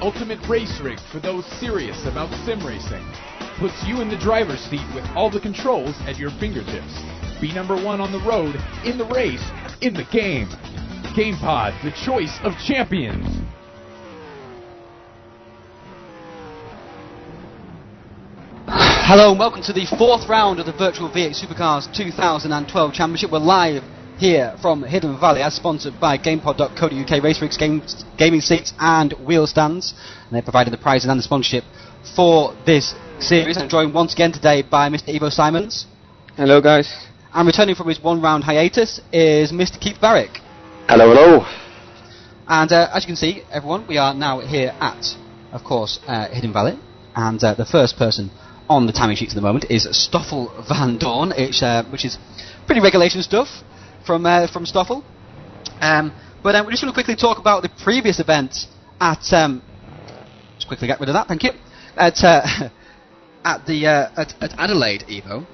ultimate race rig for those serious about sim racing. Puts you in the driver's seat with all the controls at your fingertips. Be number one on the road, in the race, in the game. GamePod, the choice of champions. Hello and welcome to the fourth round of the Virtual V8 Supercars 2012 Championship. We're live here from Hidden Valley, as sponsored by GamePod.co.uk, race rigs, gaming seats and wheel stands. And they're providing the prizes and the sponsorship for this series. I'm joined once again today by Mr. Ivo Simons. Hello guys. And returning from his one-round hiatus is Mr. Keith Barrick. Hello, hello. And as you can see, everyone, we are now here at, of course, Hidden Valley. And the first person on the timing sheets at the moment is Stoffel van Dorn, which is pretty regulation stuff from Stoffel. But we're just going to quickly talk about the previous event at. Just quickly get rid of that, thank you. At Adelaide, Ivo.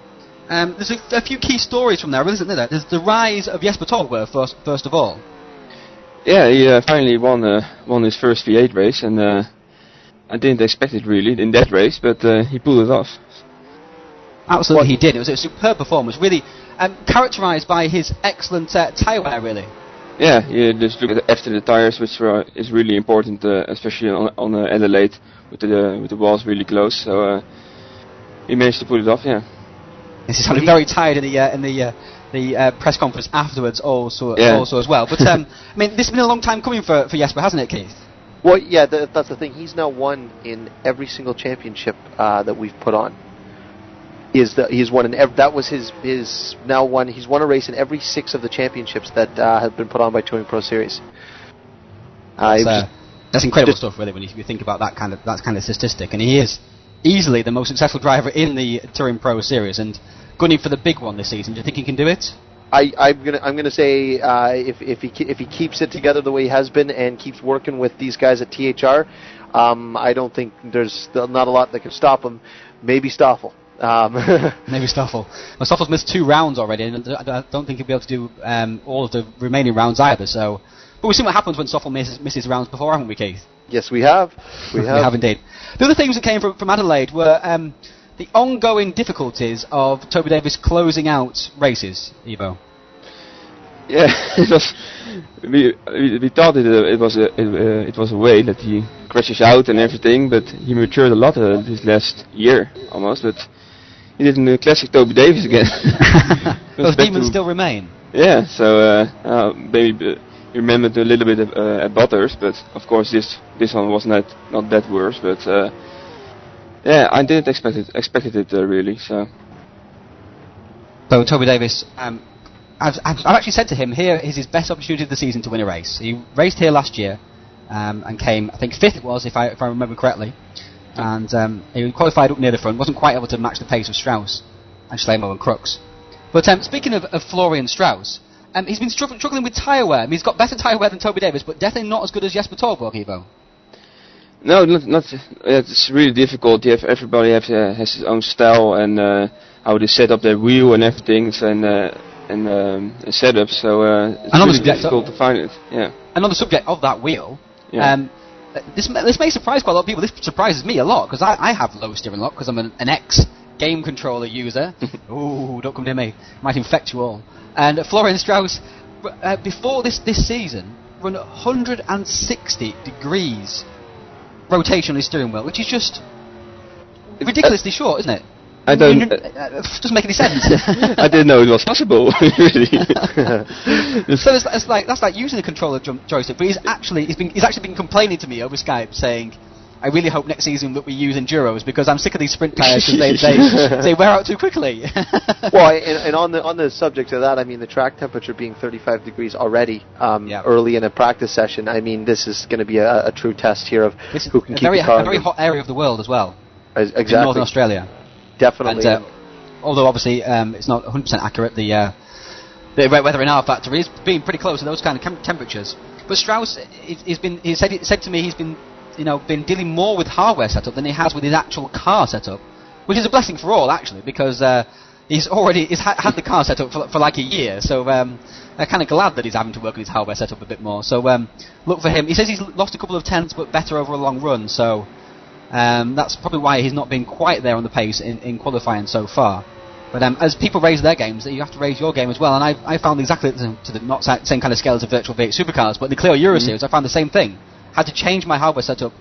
There's a few key stories from there, isn't there? There's the rise of Jesper Tolberg first of all. Yeah, he finally won his first V8 race, and I didn't expect it really in that race, but he pulled it off. Absolutely, he did. It was a superb performance, really characterised by his excellent tyre wear, really. Yeah, you just look at after the tyres, which is really important, especially on Adelaide with the walls really close. So he managed to pull it off. Yeah. This is sounding very tired in the press conference afterwards, also as well. But I mean, this has been a long time coming for Jesper, hasn't it, Keith? Well, yeah, that's the thing. He's now won in every single championship that we've put on. He's won in that was his now won. He's won a race in every 6 of the championships that have been put on by TouringProSeries. That's incredible stuff, really, when you think about that kind of statistic. And he is easily the most successful driver in the TouringProSeries, and gunning for the big one this season. Do you think he can do it? I'm gonna say if he keeps it together the way he has been and keeps working with these guys at THR, I don't think there's not a lot that can stop him. Maybe Stoffel. Maybe Stoffel. Well, Stoffel's missed 2 rounds already, and I don't think he'll be able to do all of the remaining rounds either. So, but we've seen what happens when Stoffel misses rounds before, haven't we, Keith? Yes, we have. We have indeed. The other things that came from Adelaide were the ongoing difficulties of Toby Davis closing out races, Ivo. Yeah, we thought it was a way that he crashes out and everything, but he matured a lot this last year almost. But he did a classic Toby Davis again. Those demons still remain. Yeah, so maybe he remembered a little bit at Butters, but of course this one was not that worse. But yeah, I didn't expect it really. So Toby Davis, I've actually said to him, here is his best opportunity of the season to win a race. He raced here last year and came, I think 5th it was, if I remember correctly. And he qualified up near the front, wasn't quite able to match the pace of Strauss and Schlemo and Crooks. But speaking of Florian Strauss, he's been struggling with tyre wear. I mean, he's got better tyre wear than Toby Davis, but definitely not as good as Jesper Tolberg, Ivo. No, not. It's really difficult. Everybody has his own style and how they set up their wheel and everything, and setup. So it's really difficult to find it. Yeah. And on the subject of that wheel, this may surprise quite a lot of people. This surprises me a lot because I have low steering lock because I'm an ex-game controller user. Ooh, don't come near me. Might infect you all. And Florian Strauss, before this season, run 160 degrees rotation on his steering wheel, which is just ridiculously short, isn't it? I don't. Doesn't make any sense. I didn't know it was possible. Really. So that's like using the controller joystick. But he's actually been complaining to me over Skype saying, "I really hope next season that we use enduros because I'm sick of these sprint tyres because they wear out too quickly." Well, and on the subject of that, I mean the track temperature being 35 degrees already early in a practice session. I mean this is going to be a true test here of who can keep the car. A very hot area of the world as well. Exactly. In Northern Australia. Definitely. And, although obviously it's not 100% accurate, the weather in our factory is being pretty close to those kind of temperatures. But Strauss, he said to me he's been dealing more with hardware setup than he has with his actual car setup, which is a blessing for all actually, because he's had the car set up for like a year, so I'm kind of glad that he's having to work on his hardware setup a bit more. So look for him. He says he's lost a couple of tenths, but better over a long run. So that's probably why he's not been quite there on the pace in qualifying so far. But as people raise their games, you have to raise your game as well. And I found exactly to the not same kind of scale as the Virtual V8 Supercars, but the Clio Euro Series, I found the same thing. Had to change my hardware setup,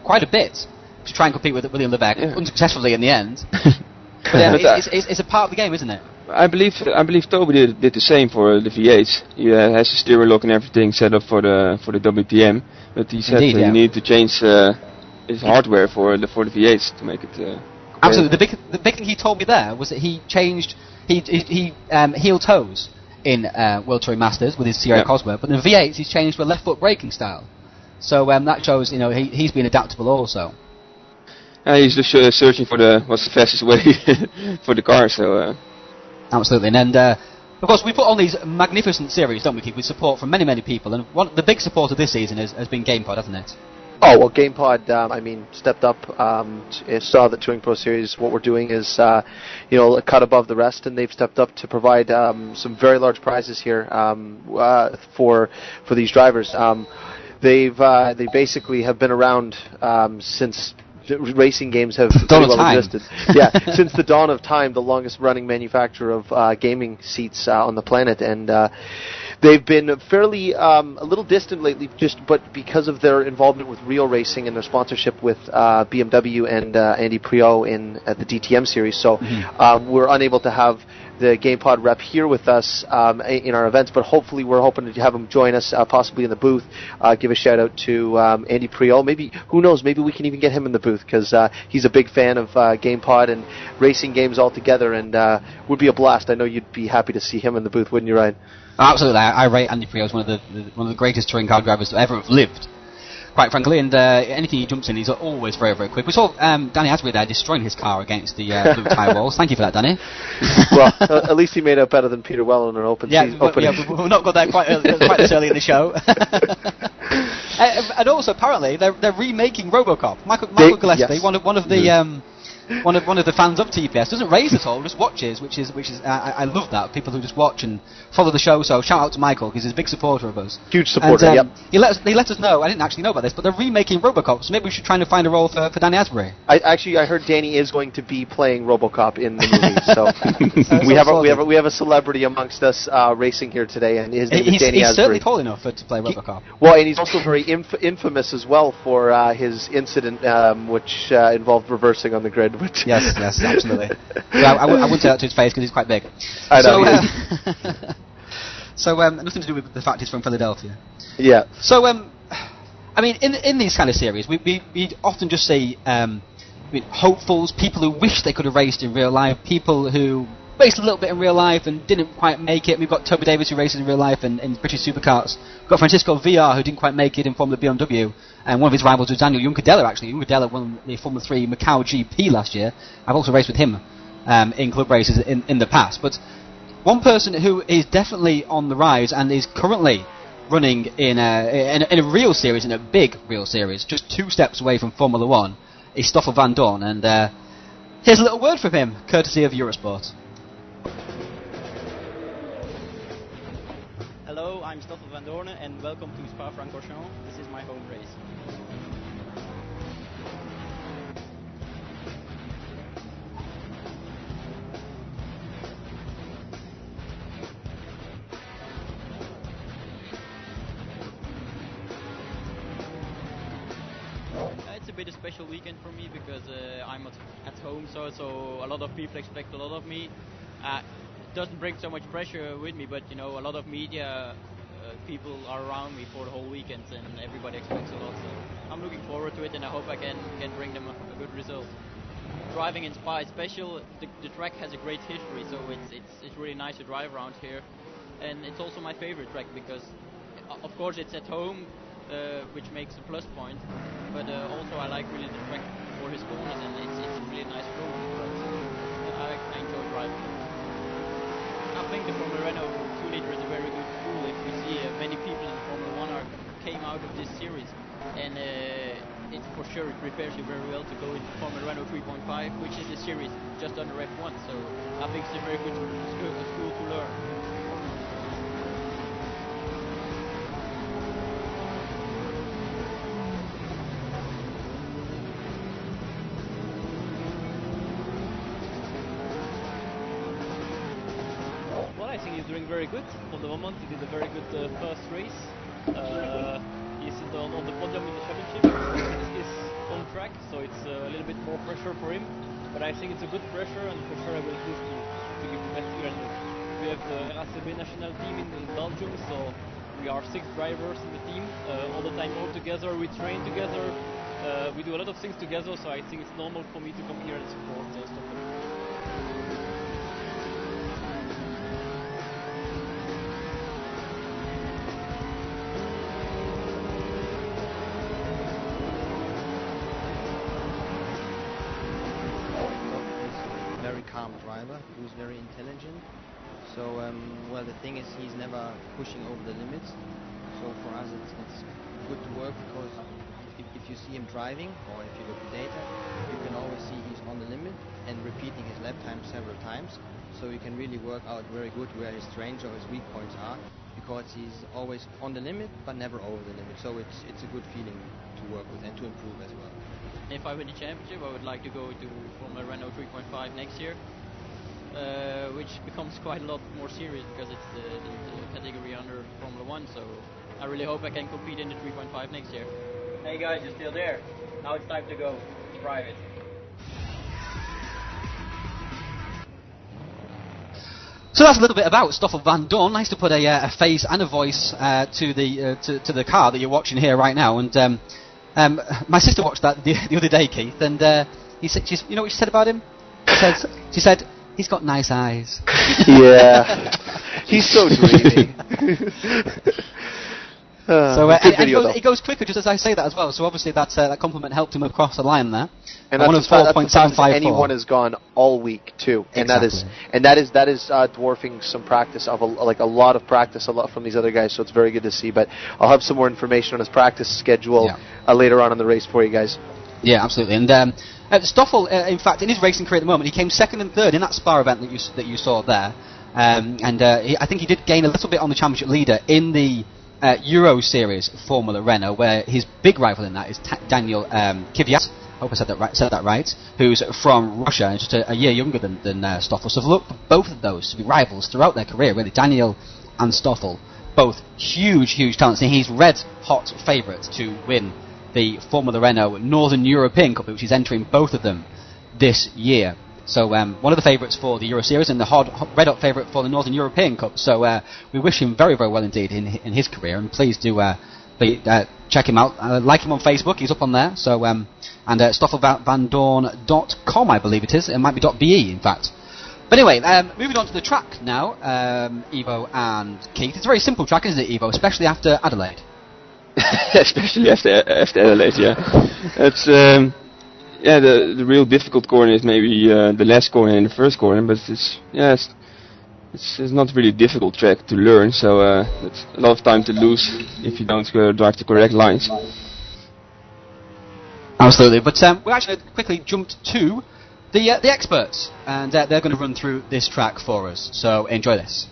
quite a bit to try and compete with William Lebec, unsuccessfully in the end. But it's a part of the game, isn't it? I believe Toby did the same for the V8s. He has the steering lock and everything set up for the WPM, but he said he needed to change his hardware for the V8s to make it. Absolutely. The big thing he told me there was that he changed heel toes in World Touring Masters with his Sierra Cosworth, but in the V8s he's changed to a left foot braking style. So that shows he's been adaptable also. He's just searching for what's the fastest way for the car. So absolutely, and of course we put on these magnificent series, don't we, Keith, with support from many people, and the big support of this season has been GamePod, hasn't it? Oh, well, GamePod, stepped up, saw that TouringProSeries, what we're doing is, a cut above the rest, and they've stepped up to provide some very large prizes here for these drivers. They basically have been around since racing games have existed. Since the dawn of time, the longest-running manufacturer of gaming seats on the planet, and they've been fairly a little distant lately, but because of their involvement with real racing and their sponsorship with BMW and Andy Priault at the DTM series. So we're unable to have the GamePod rep here with us in our events, but hopefully we're hoping to have him join us, possibly in the booth. Give a shout out to Andy Priault. Maybe, who knows, maybe we can even get him in the booth, because he's a big fan of GamePod and racing games altogether, and would be a blast. I know you'd be happy to see him in the booth, wouldn't you, Ryan? Absolutely. I rate Andy Priault as one of the greatest touring car drivers to ever have lived, quite frankly, and anything he jumps in, he's always very, very quick. We saw Danny Asbury there destroying his car against the blue tyre walls. Thank you for that, Danny. Well, at least he made out better than Peter Well in an open season. But we've not got there quite this early in the show. And also, apparently, they're remaking RoboCop. Michael Gillespie, one of the one of the fans of TPS, doesn't race at all, just watches, which is I love that, people who just watch and follow the show. So shout out to Michael, because he's a big supporter of us. Huge supporter. And, he let us know. I didn't actually know about this, but they're remaking RoboCop, so maybe we should try to find a role for Danny Asbury. I heard Danny is going to be playing RoboCop in the movie. So we have a celebrity amongst us racing here today, and his name is Danny Asbury. He's certainly tall enough to play RoboCop. Well, and he's also very infamous as well for his incident, which involved reversing on the grid. Yes, absolutely. I wouldn't say that to his face because he's quite big. I know. So nothing to do with the fact he's from Philadelphia. Yeah. So in these kind of series, we often just see hopefuls, people who wish they could have raced in real life, people who raced a little bit in real life and didn't quite make it. We've got Toby Davis, who races in real life in British Supercars. We've got Francisco VR, who didn't quite make it in Formula BMW. And one of his rivals was Daniel Juncadella, actually. Juncadella won the Formula 3 Macau GP last year. I've also raced with him in club races in the past. But one person who is definitely on the rise and is currently running in a real series, in a big real series, just 2 steps away from Formula 1, is Stoffel van Dorn. And here's a little word from him, courtesy of Eurosport. Hello, I'm Stoffel van Dorn, and welcome to Spa-Francorchamps. This is my home race. It's a bit a special weekend for me because I'm at home, so a lot of people expect a lot of me. It doesn't bring so much pressure with me, but a lot of media people are around me for the whole weekend, and everybody expects a lot. So I'm looking forward to it, and I hope I can bring them a good result. Driving in Spa is special. The track has a great history, so it's really nice to drive around here, and it's also my favorite track because, of course, it's at home, which makes a plus point. But also I like really the track for his corners, and it's a really nice road. I enjoy driving. I think the Formula Renault 2-liter is a very good tool. If we see many people in Formula 1 came out of this series, and it for sure it prepares you very well to go into Formula Renault 3.5, which is a series just under F1. So I think it's a very good school to learn. Well, I think he's doing very good. For the moment, he did a very good first race. He's on the podium in the championship. He's on track, so it's a little bit more pressure for him. But I think it's a good pressure, and pressure I will choose to give the best year. We have the RACB national team in Belgium, so we are 6 drivers in the team. All the time all together, we train together, we do a lot of things together, so I think it's normal for me to come here and support Stockholm. Calm driver who's very intelligent. So well, the thing is he's never pushing over the limits. So for us it's good to work, because if you see him driving, or if you look at data, you can always see he's on the limit and repeating his lap time several times. So you can really work out very good where his strengths or his weak points are, because he's always on the limit but never over the limit. So it's a good feeling to work with and to improve as well. If I win the championship, I would like to go to Formula Renault 3.5 next year, which becomes quite a lot more serious because it's the category under Formula 1. So I really hope I can compete in the 3.5 next year. Hey guys, you're still there. Now it's time to go private. So that's a little bit about Stoffel Vandoorne. Nice to put a face and a voice to the car that you're watching here right now. And my sister watched that the other day, Keith, and he said, you know what she said about him? She said he's got nice eyes. Yeah, he's so dreamy. So it goes quicker just as I say that as well. So obviously that compliment helped him across the line there. And that's the fastest anyone has gone all week too, and exactly. that is dwarfing some practice of a lot of practice, a lot from these other guys. So it's very good to see. But I'll have some more information on his practice schedule later on in the race for you guys. Yeah, absolutely. And Stoffel, in fact, in his racing career at the moment, he came 2nd and 3rd in that Spa event that you saw there. I think he did gain a little bit on the championship leader in the Euro Series Formula Renault, where his big rival in that is Daniel Kvyat. I hope I said that right. Who's from Russia and just a year younger than Stoffel. So look for both of those to be rivals throughout their career, really. Daniel and Stoffel, both huge talents. And he's red hot favourite to win the Formula Renault Northern European Cup, which is entering both of them this year. So one of the favourites for the Euro Series and the red hot favourite for the Northern European Cup. So we wish him very well indeed in his career, and please do check him out. Like him on Facebook, he's up on there. So and StoffelVandoorne.com, I believe it is. It might be .be in fact. But anyway, moving on to the track now, Ivo and Keith. It's a very simple track, isn't it, Ivo? Especially after Adelaide. Especially after Adelaide, yeah. It's the real difficult corner is maybe the last corner and the first corner, but it's not really a difficult track to learn, so it's a lot of time to lose if you don't drive the correct lines. Absolutely, but we're actually quickly jumped to the experts, and they're going to run through this track for us, so enjoy this.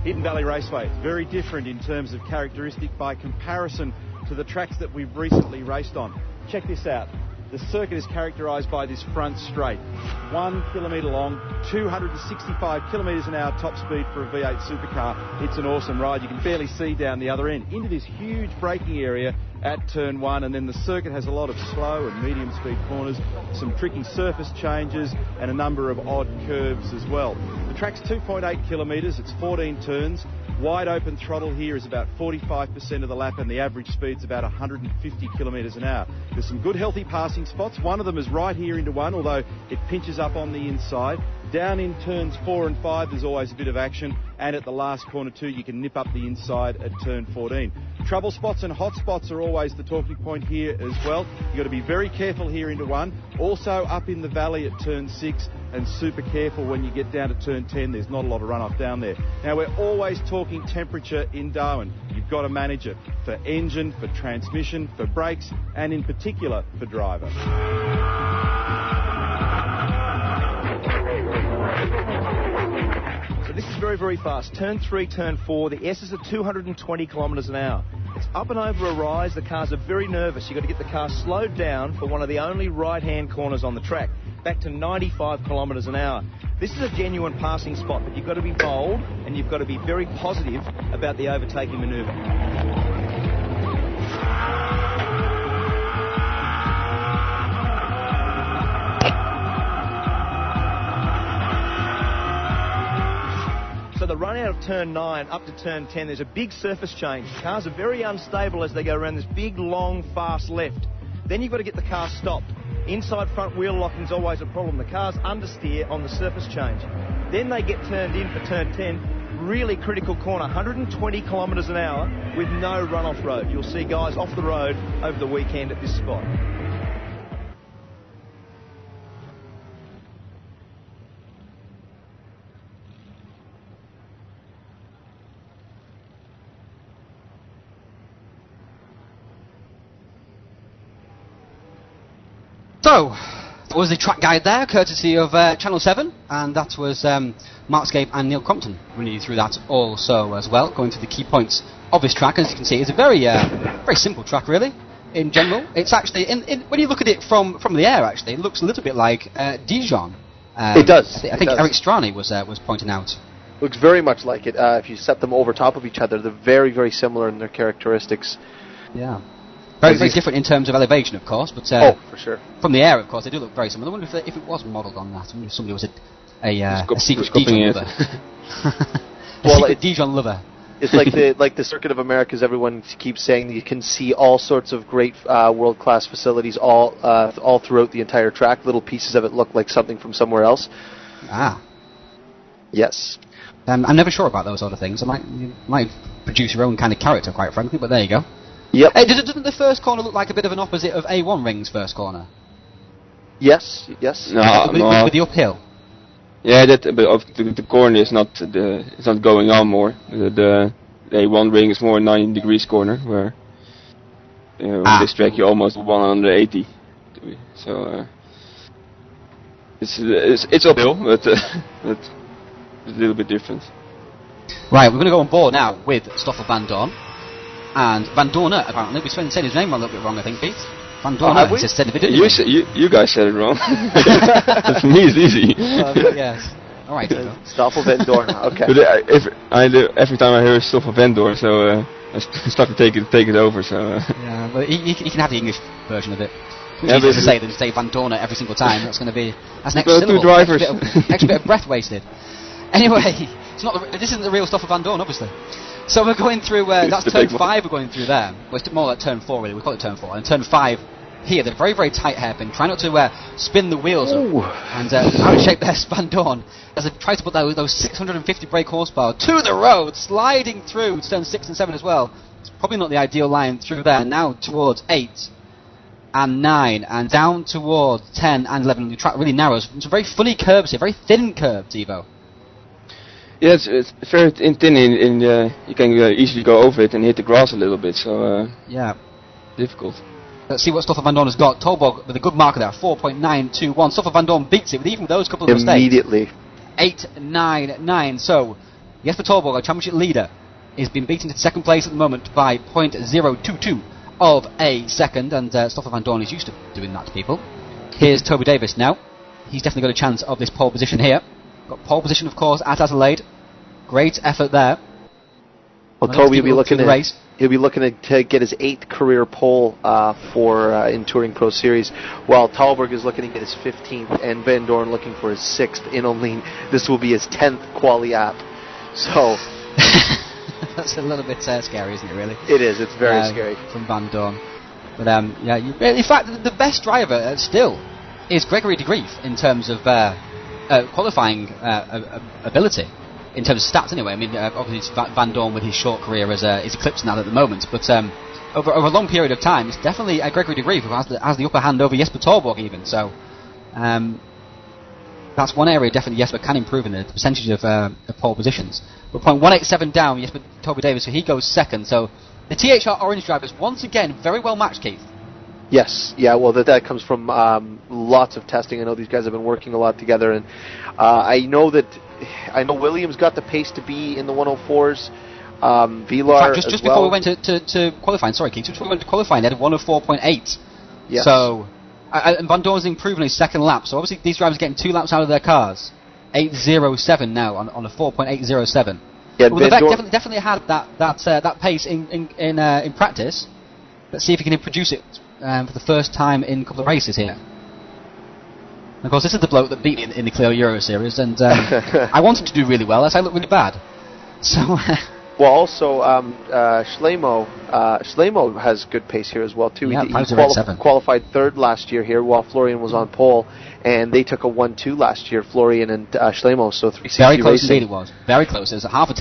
Hidden Valley Raceway, very different in terms of characteristic by comparison to the tracks that we've recently raced on. Check this out. The circuit is characterised by this front straight. 1 kilometre long, 265 kilometres an hour top speed for a V8 Supercar. It's an awesome ride. You can barely see down the other end into this huge braking area at turn 1, and then the circuit has a lot of slow and medium speed corners, some tricky surface changes and a number of odd curves as well. The track's 2.8 kilometres, it's 14 turns. Wide open throttle here is about 45% of the lap, and the average speed's about 150 kilometres an hour. There's some good healthy passing spots. One of them is right here into 1, although it pinches up on the inside. Down in turns 4 and 5 there's always a bit of action, and at the last corner 2 you can nip up the inside at turn 14. Trouble spots and hot spots are always the talking point here as well. You've got to be very careful here into 1. Also up in the valley at turn 6, and super careful when you get down to turn 10. There's not a lot of runoff down there. Now we're always talking temperature in Darwin. You've got to manage it for engine, for transmission, for brakes, and in particular for driver. So this is very, very fast. Turn 3, turn 4. The S is at 220 kilometres an hour. It's up and over a rise. The cars are very nervous. You've got to get the car slowed down for one of the only right-hand corners on the track, back to 95 kilometres an hour. This is a genuine passing spot, but you've got to be bold and you've got to be very positive about the overtaking manoeuvre. So the run out of turn 9 up to turn 10, there's a big surface change. Cars are very unstable as they go around this big, long, fast left. Then you've got to get the car stopped. Inside front wheel locking is always a problem. The cars understeer on the surface change. Then they get turned in for turn 10. Really critical corner, 120 kilometres an hour with no run-off road. You'll see guys off the road over the weekend at this spot. So, that was the track guide there, courtesy of Channel 7, and that was Mark Scape and Neil Crompton running you through that also as well, going through the key points of this track. As you can see, it's a very very simple track, really, in general. It's actually, when you look at it from the air, actually, it looks a little bit like Dijon. It does. I think Eric Strani was pointing out. Looks very much like it. If you set them over top of each other, they're very, very similar in their characteristics. Yeah. Very, very different in terms of elevation, of course, but for sure. From the air, of course, they do look very similar. I wonder if it was modelled on that. I wonder if somebody was a secret Dijon lover. Dijon lover. It's like the Circuit of Americas. Everyone keeps saying that you can see all sorts of great world-class facilities all throughout the entire track. Little pieces of it look like something from somewhere else. Ah. Yes. I'm never sure about those sort of things. You might produce your own kind of character, quite frankly, but there you go. Yep. Hey, doesn't the first corner look like a bit of an opposite of A1 Ring's first corner? Yes. No, with the uphill. Yeah, but the corner is not it's not going on more. The A1 Ring is more a 90 degrees corner where with this track you almost 180. So it's uphill, but it's a little bit different. Right, we're going to go on board now with Stoffel Van Dorn. And Van Dorner, apparently, we said his name a little bit wrong, I think, Pete. Van Dorner, he said it, didn't you guys said it wrong. For me, it's easy. Yes. All right. Stoffel Van Dorn. Okay. But every time I hear Stoffel Van Dorn, so I start to take it over. So. Yeah, but you can have the English version of it. It's easier to say than to say Van Dorner every single time. That's an extra syllable. Two drivers. Extra bit of breath wasted. Anyway, this isn't the real Stoffel Van Dorn, obviously. So we're going through, that's turn 5 we're going through there. Well, it's more like turn 4 really, we call it turn 4. And turn 5 here, they're very, very tight hairpin. Try not to spin the wheels up and outshape their Van Dorn as they try to put those 650 brake horsepower to the road, sliding through turn 6 and 7 as well. It's probably not the ideal line through there. Now towards 8 and 9 and down towards 10 and 11. The track really narrows. Some very funny curves here, very thin curves, Ivo. Yeah, it's very thin, and you can easily go over it and hit the grass a little bit, so yeah, difficult. Let's see what Stoffel Van Dorn has got. Tolborg with a good marker there, 4.921. Stoffel Van Dorn beats it with even those couple of mistakes. Immediately. 8.99. So, Jesper Tolborg, our championship leader, is being beaten to second place at the moment by 0.022 of a second, and Stoffel Van Dorn is used to doing that to people. Here's Toby Davis now. He's definitely got a chance of this pole position here. Got pole position, of course, at Adelaide. Great effort there. Well, Toby will be looking he'll be looking to get his 8th career pole in Touring Pro Series, while Thalberg is looking to get his 15th, and Van Dorn looking for his 6th. In only this will be his 10th quali app. So that's a little bit scary, isn't it? Really? It is. It's very scary from Van Dorn. But in fact, the best driver still is Gregory de Grief in terms of qualifying ability, in terms of stats anyway. I mean, obviously it's Van Dorn with his short career is eclipsing that at the moment, but over a long period of time, it's definitely Gregory de Grief who has the upper hand over Jesper Tolborg even. So Van that's one area definitely Jesper can improve in, the percentage of pole positions. We're 0.187 down, Jesper Toby Davis, so he goes second. So the THR Orange drivers, once again, very well matched, Keith. Yes, yeah, well, that comes from lots of testing. I know these guys have been working a lot together, and I know Williams got the pace to be in the 104s. Vilar, in fact, just before we went to qualifying, sorry, Keith, just before we went to qualifying, they had 104.8. Yes. So, and Van Dorn's improving his second lap, so obviously these drivers are getting 2 laps out of their cars. 8.07 now on a 4.807. Yeah, well, Levesque definitely had that pace in practice. Let's see if he can produce it for the first time in a couple of races here. And of course, this is the bloke that beat me in the Clio Euro Series, and I wanted to do really well, as I look really bad. So. Well, also Schlemo has good pace here as well too. Yeah, he qualified third last year here, while Florian was on pole, and they took a 1-2 last year, Florian and Schlemo. So 360 very close racing. Indeed, it was very close. It was half a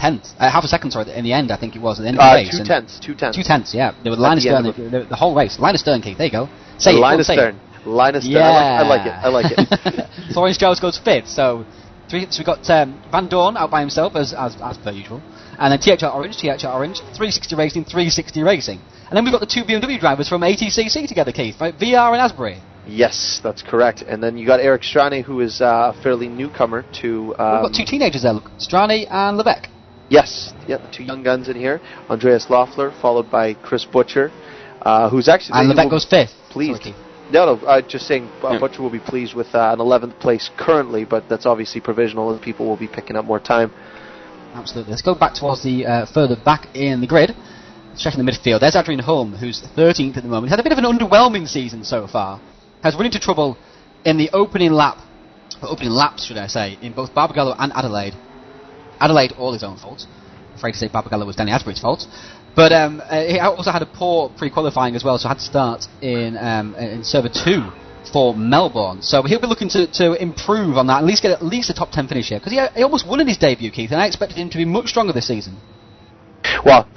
second. Sorry, in the end, I think it was at the end of the race. 2 tenths. 2 tenths. Yeah, they were Linus Stern the whole race. Linus Stern, Keith. There you go. Say Linus Stern. Linus Stern. Yeah. I like it. Florian Strauss goes fifth. So we got Van Dorn out by himself as per usual. And then THR Orange, 360 Racing, 360 Racing. And then we've got the 2 BMW drivers from ATCC together, Keith, right? VR and Asbury. Yes, that's correct. And then you got Eric Strane, who is a fairly newcomer to... We've got 2 teenagers there, look. Strane and Levesque. Yes, yeah, 2 young guns in here. Andreas Loeffler, followed by Chris Butcher, who's actually... And Levesque goes fifth. Pleased. No, just saying Butcher will be pleased with an 11th place currently, but that's obviously provisional, and people will be picking up more time. Absolutely. Let's go back towards the further back in the grid. Checking the midfield. There's Adrian Holm, who's 13th at the moment. He's had a bit of an underwhelming season so far. Has run into trouble in the opening laps, should I say, in both Barbagallo and Adelaide. Adelaide, all his own fault. I'm afraid to say Barbagallo was Danny Asbury's fault. But he also had a poor pre-qualifying as well, so had to start in server 2 for Melbourne. So he'll be looking to improve on that, at least get a top 10 finish here, because he almost won in his debut, Keith, and I expected him to be much stronger this season. Well,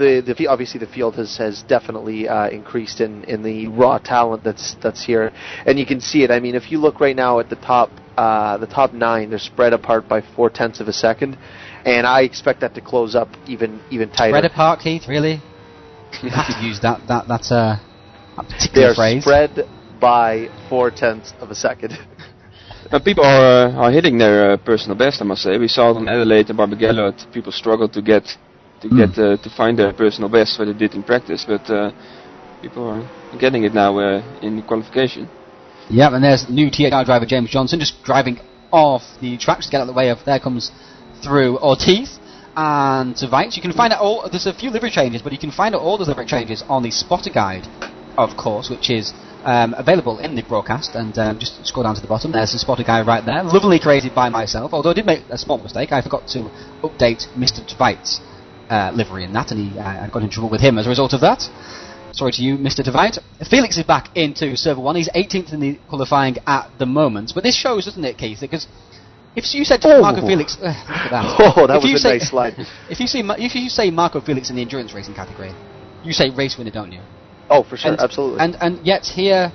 obviously the field has definitely increased in the raw talent that's here, and you can see it. I mean, if you look right now at the top 9, they're spread apart by 0.4 of a second, and I expect that to close up even tighter. Spread apart, Keith? Really? You have to use that particular phrase. They're spread by 0.4 of a second. People are hitting their personal best, I must say. We saw it on Adelaide and Barbagallo. People struggled to find their personal best, what they did in practice, but people are getting it now in qualification. Yeah, and there's new THR driver James Johnson just driving off the tracks to get out of the way of. There comes through Ortiz and to Weitz. You can find out there's a few livery changes, but you can find out all those livery changes on the spotter guide, of course, which is available in the broadcast. And just scroll down to the bottom. There's the spotter guide right there, lovely created by myself. Although I did make a small mistake, I forgot to update Mr. Weitz livery in that, and I got in trouble with him as a result of that. Sorry to you, Mr. Devite. Felix is back into server 1. He's 18th in the qualifying at the moment. But this shows, doesn't it, Keith? Because if you said Marco Felix, look at that. Oh, that was a nice slide. If you say Marco Felix in the endurance racing category, you say race winner, don't you? Oh, for sure, absolutely. And yet here,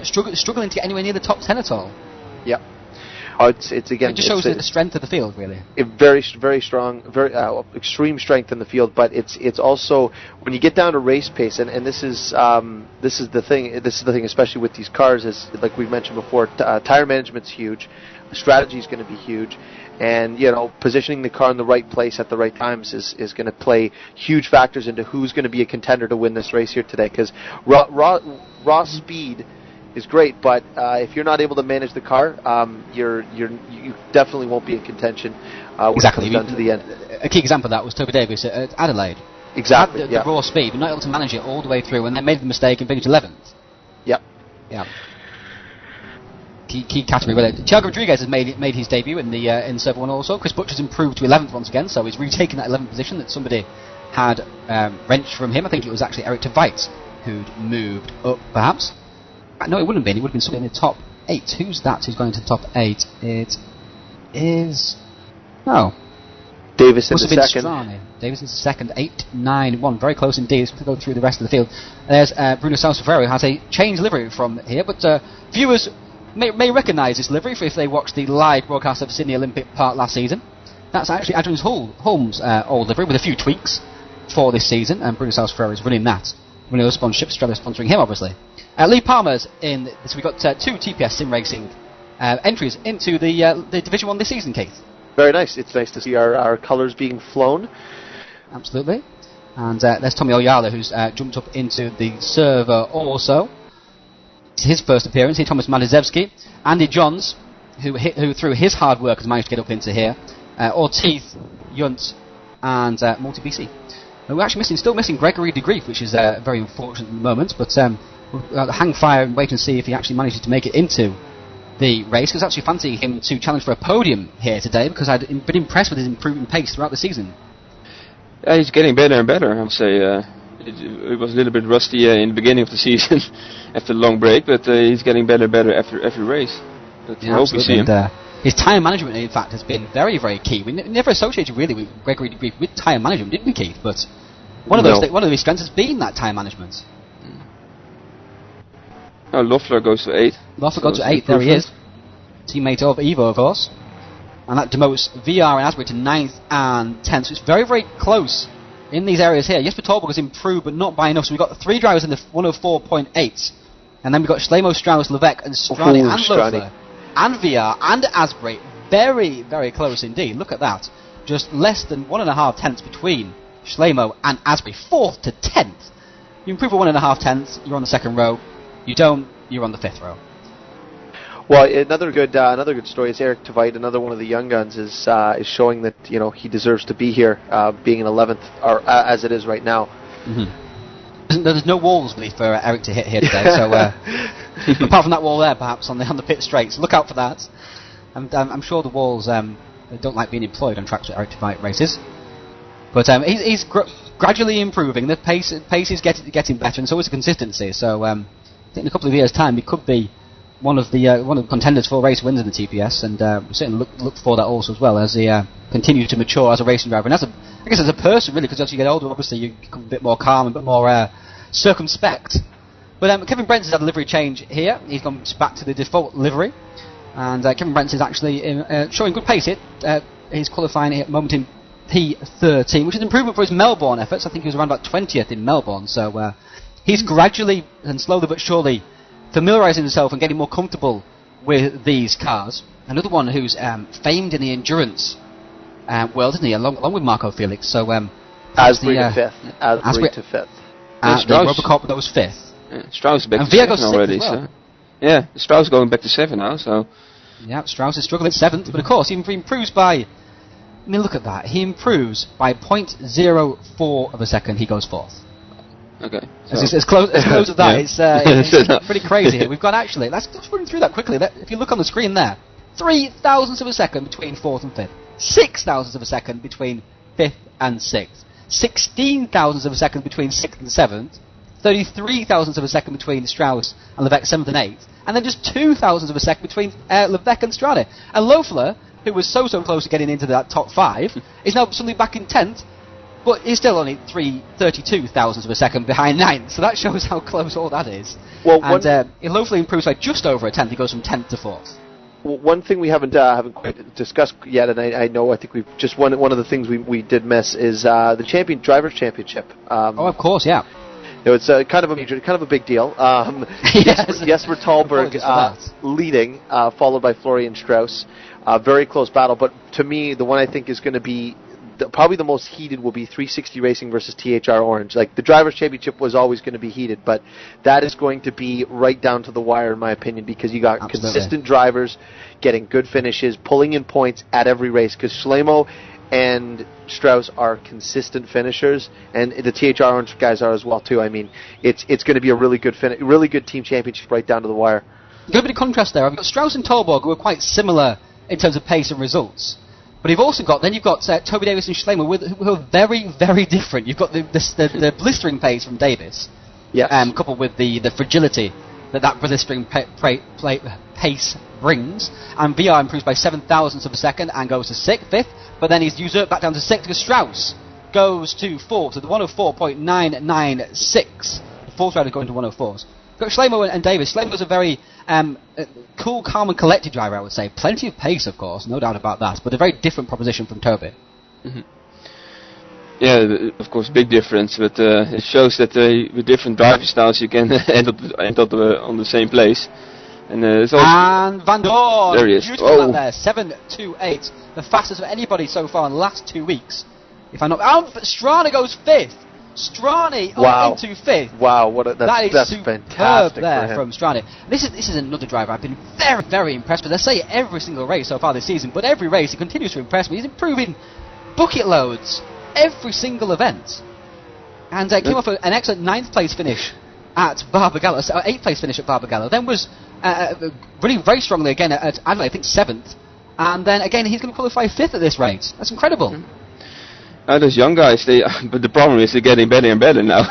struggling to get anywhere near the top 10 at all. Yeah. Oh, it's again. It just shows the strength of the field, really. Very strong, very extreme strength in the field. But it's also when you get down to race pace, and this is the thing. This is the thing, especially with these cars, is like we've mentioned before. Tire management's huge. Strategy is going to be huge, and positioning the car in the right place at the right times is going to play huge factors into who's going to be a contender to win this race here today. Because raw speed is great, but if you're not able to manage the car, you definitely won't be in contention. Exactly. Down to the end. A key example of that was Toby Davis at Adelaide. Exactly. The raw speed, but not able to manage it all the way through, and then made the mistake and finished 11th. Yep. Yeah. Key category. Well, Thiago Rodriguez has made his debut in Server 1 also. Chris Butcher's improved to 11th once again, so he's retaken that 11th position that somebody had wrenched from him. I think it was actually Eric de Weitz who'd moved up, perhaps. No, it wouldn't have been. It would have been something in the top 8. Who's that who's going to the top 8? It is... No. Davis in the second. Strane. Davis is second. 8-9-1. Very close indeed. Let's go through the rest of the field. There's Bruno Salsafero, who has a change livery from here, but viewers may recognise this livery if they watch the live broadcast of Sydney Olympic Park last season. That's actually Adrian Holmes' old livery with a few tweaks for this season, and Bruno Salsfera is running that. Running those sponsorships, Strella sponsoring him, obviously. Lee Palmer's in this. We've got 2 TPS sim racing entries into the Division 1 this season, Keith. Very nice. It's nice to see our colours being flown. Absolutely. And there's Tommy Oyala, who's jumped up into the server also. It's his first appearance here. Thomas Madizevsky. Andy Johns, who through his hard work has managed to get up into here. Ortiz, Yunt, and Multi BC. We're actually still missing Gregory de Grief, which is very unfortunate at the moment. But we'll hang fire and wait and see if he actually manages to make it into the race. Because I actually fancy him to challenge for a podium here today, because I'd been impressed with his improving pace throughout the season. Yeah, he's getting better and better, I would say. It was a little bit rusty in the beginning of the season after the long break, but he's getting better and better after every race. But I hope we see him. His tyre management, in fact, has been very, very key. We never associated really with Gregory de Grief with tyre management, didn't we, Keith? But one of his strengths has been that tyre management. Oh, Loeffler goes to 8. Loeffler goes to 8, there he is. Teammate of Ivo, of course. And that demotes VR and Asbury to 9th and 10th. So it's very, very close in these areas here. Jesper Torborg has improved, but not by enough. So we've got 3 drivers in the 104.8. And then we've got Schlemo, Strauss, Levesque, and Strani, and Loeffler, and VR, and Asbury. Very, very close indeed. Look at that. Just less than 1.5 tenths between Schlemo and Asbury. 4th to 10th. You improve by 1.5 tenths, you're on the 2nd row. You don't, you're on the 5th row. Well, another good story is Eric Tveit, another one of the young guns, is showing that he deserves to be here, being in 11th, or as it is right now. Mm-hmm. There's no walls really for Eric to hit here today, so apart from that wall there, perhaps on the pit straights. Look out for that. I'm sure the walls don't like being employed on tracks with Eric Tveit races, but he's gradually improving. The pace is getting better, and so is the consistency. So I think in a couple of years' time, he could be one of the contenders for race wins in the TPS, and we certainly look for that also as well as he continues to mature as a racing driver, and I guess as a person really, because as you get older, obviously you become a bit more calm, a bit more circumspect. But Kevin Brents has had a livery change here. He's gone back to the default livery, and Kevin Brents is actually showing good pace here. He's qualifying at the moment in P13, which is an improvement for his Melbourne efforts. I think he was around about 20th in Melbourne, so he's gradually and slowly but surely familiarising himself and getting more comfortable with these cars. Another one who's famed in the endurance world, isn't he? Along with Marco Felix. So Asbury to 5th. Asbury to 5th. Robocop goes 5th. Yeah, Strauss back and to 7 goes already. Well. So. Yeah, Strauss going back to 7 now. So. Yeah, Strauss is struggling at 7th, but of course he improves by. I mean, look at that. He improves by 0.04 of a second. He goes 4th. Okay. So. As close as that, it's pretty crazy here. We've got actually, let's run through that quickly. If you look on the screen there, 3 thousandths of a second between 4th and 5th, 6 thousandths of a second between 5th and 6th, 16 thousandths of a second between 6th and 7th, 33 thousandths of a second between Strauss and Levesque 7th and 8th, and then just 2 thousandths of a second between Levesque and Strade. And Loeffler, who was so close to getting into that top 5, is now suddenly back in 10th. But he's still only 32 thousandths of a second behind 9th, so that shows how close all that is. Well, and Loeffler improves by just over a tenth. He goes from 10th to 4th. Well, one thing we haven't quite discussed yet, and I think we've just one of the things we did miss is the Drivers' Championship. Of course, yeah. It's kind of a big deal. Jesper Tallberg leading, followed by Florian Strauss. Very close battle, but to me, the one I think is going to be probably the most heated will be 360 Racing versus THR Orange. Like, the Drivers' Championship was always going to be heated, but that is going to be right down to the wire, in my opinion, because you got consistent drivers getting good finishes, pulling in points at every race, because Schlemo and Strauss are consistent finishers, and the THR Orange guys are as well, too. I mean, it's going to be a really good team championship right down to the wire. A bit of contrast there. I've got Strauss and Tallborg, who are quite similar in terms of pace and results. But you've got Toby Davis and Schlemo, who are very, very different. You've got the blistering pace from Davis, coupled with the fragility that blistering pace brings. And VR improves by 7 thousandths of a second and goes to 5th, but then he's usurped back down to 6th because Strauss goes to 4th, to the 104.996. The 4th rider going to 104s. got Schleimo and Davis. Schleimo's a very cool, calm and collected driver, I would say. Plenty of pace, of course, no doubt about that, but a very different proposition from Toby. Mm-hmm. Yeah, of course, big difference, but it shows that with different driving styles you can end up on the same place. And it's also and Van Dorn, there he is. Beautiful lap there, 7.28, the fastest of anybody so far in the last 2 weeks. If I'm not, Strani goes 5th. Strani into 5th. Wow, that's superb fantastic there from Strani. This is another driver I've been very, very impressed with. I say every single race so far this season, but every race he continues to impress me. He's improving bucket loads every single event, and came off an excellent 9th place finish at Barbagallo, 8th place finish at Barbagallo. Then was running very strongly again at Adelaide, I think 7th, and then again he's going to qualify 5th at this rate. That's incredible. Those young guys, but the problem is they're getting better and better now.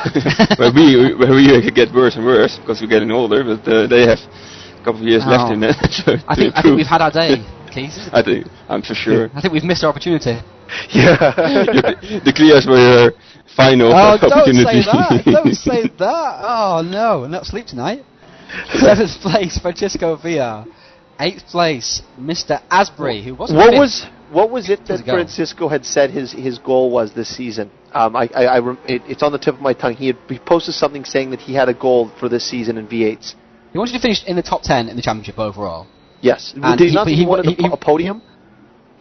where we get worse and worse because we're getting older, but they have a couple of years left in that. I think we've had our day, Keith. I'm for sure. I think we've missed our opportunity. Yeah. The Clio's were your final opportunity. Don't say that. Oh no, not sleep tonight. 7th place, Francisco Villa. 8th place, Mr. Asbury, who wasn't What was it that Francisco had said his goal was this season? It's on the tip of my tongue. He posted something saying that he had a goal for this season in V8s. He wanted to finish in the top 10 in the championship overall. Yes. Did he not think he wanted a podium?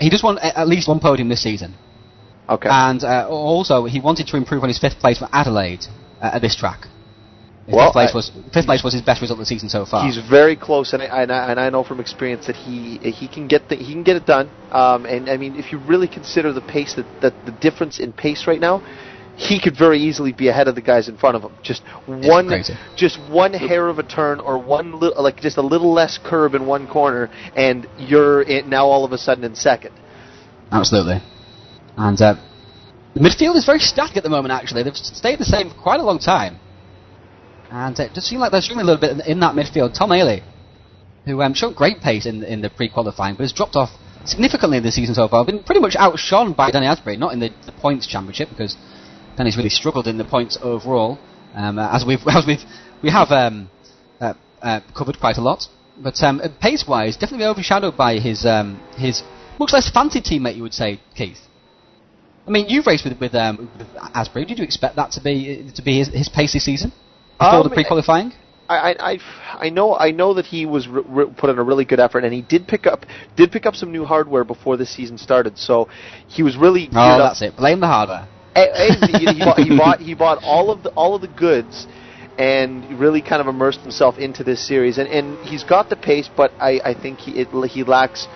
He just wanted at least one podium this season. Okay. And also, he wanted to improve on his 5th place for Adelaide at this track. His 5th place was his best result of the season so far. He's very close, and I know from experience that he can get it done. And I mean, if you really consider the pace that the difference in pace right now, he could very easily be ahead of the guys in front of him. Just one hair of a turn, or just a little less curb in one corner, and you're now all of a sudden in second. Absolutely. And the midfield is very static at the moment. Actually, they've stayed the same for quite a long time. And it does seem like they're struggling a little bit in that midfield. Tom Ailey, who showed great pace in the pre-qualifying, but has dropped off significantly this season so far. Been pretty much outshone by Danny Asbury, not in the points championship, because Danny's really struggled in the points overall, as we have covered quite a lot. But pace-wise, definitely overshadowed by his much less fancy teammate, you would say, Keith. I mean, you've raced with Asbury. Did you expect that to be his pace this season? Before the pre-qualifying? I know that he was put in a really good effort, and he did pick up some new hardware before the season started. So he was really that's it. Blame the hardware. He bought all of the goods, and really kind of immersed himself into this series. And he's got the pace, but I think he lacks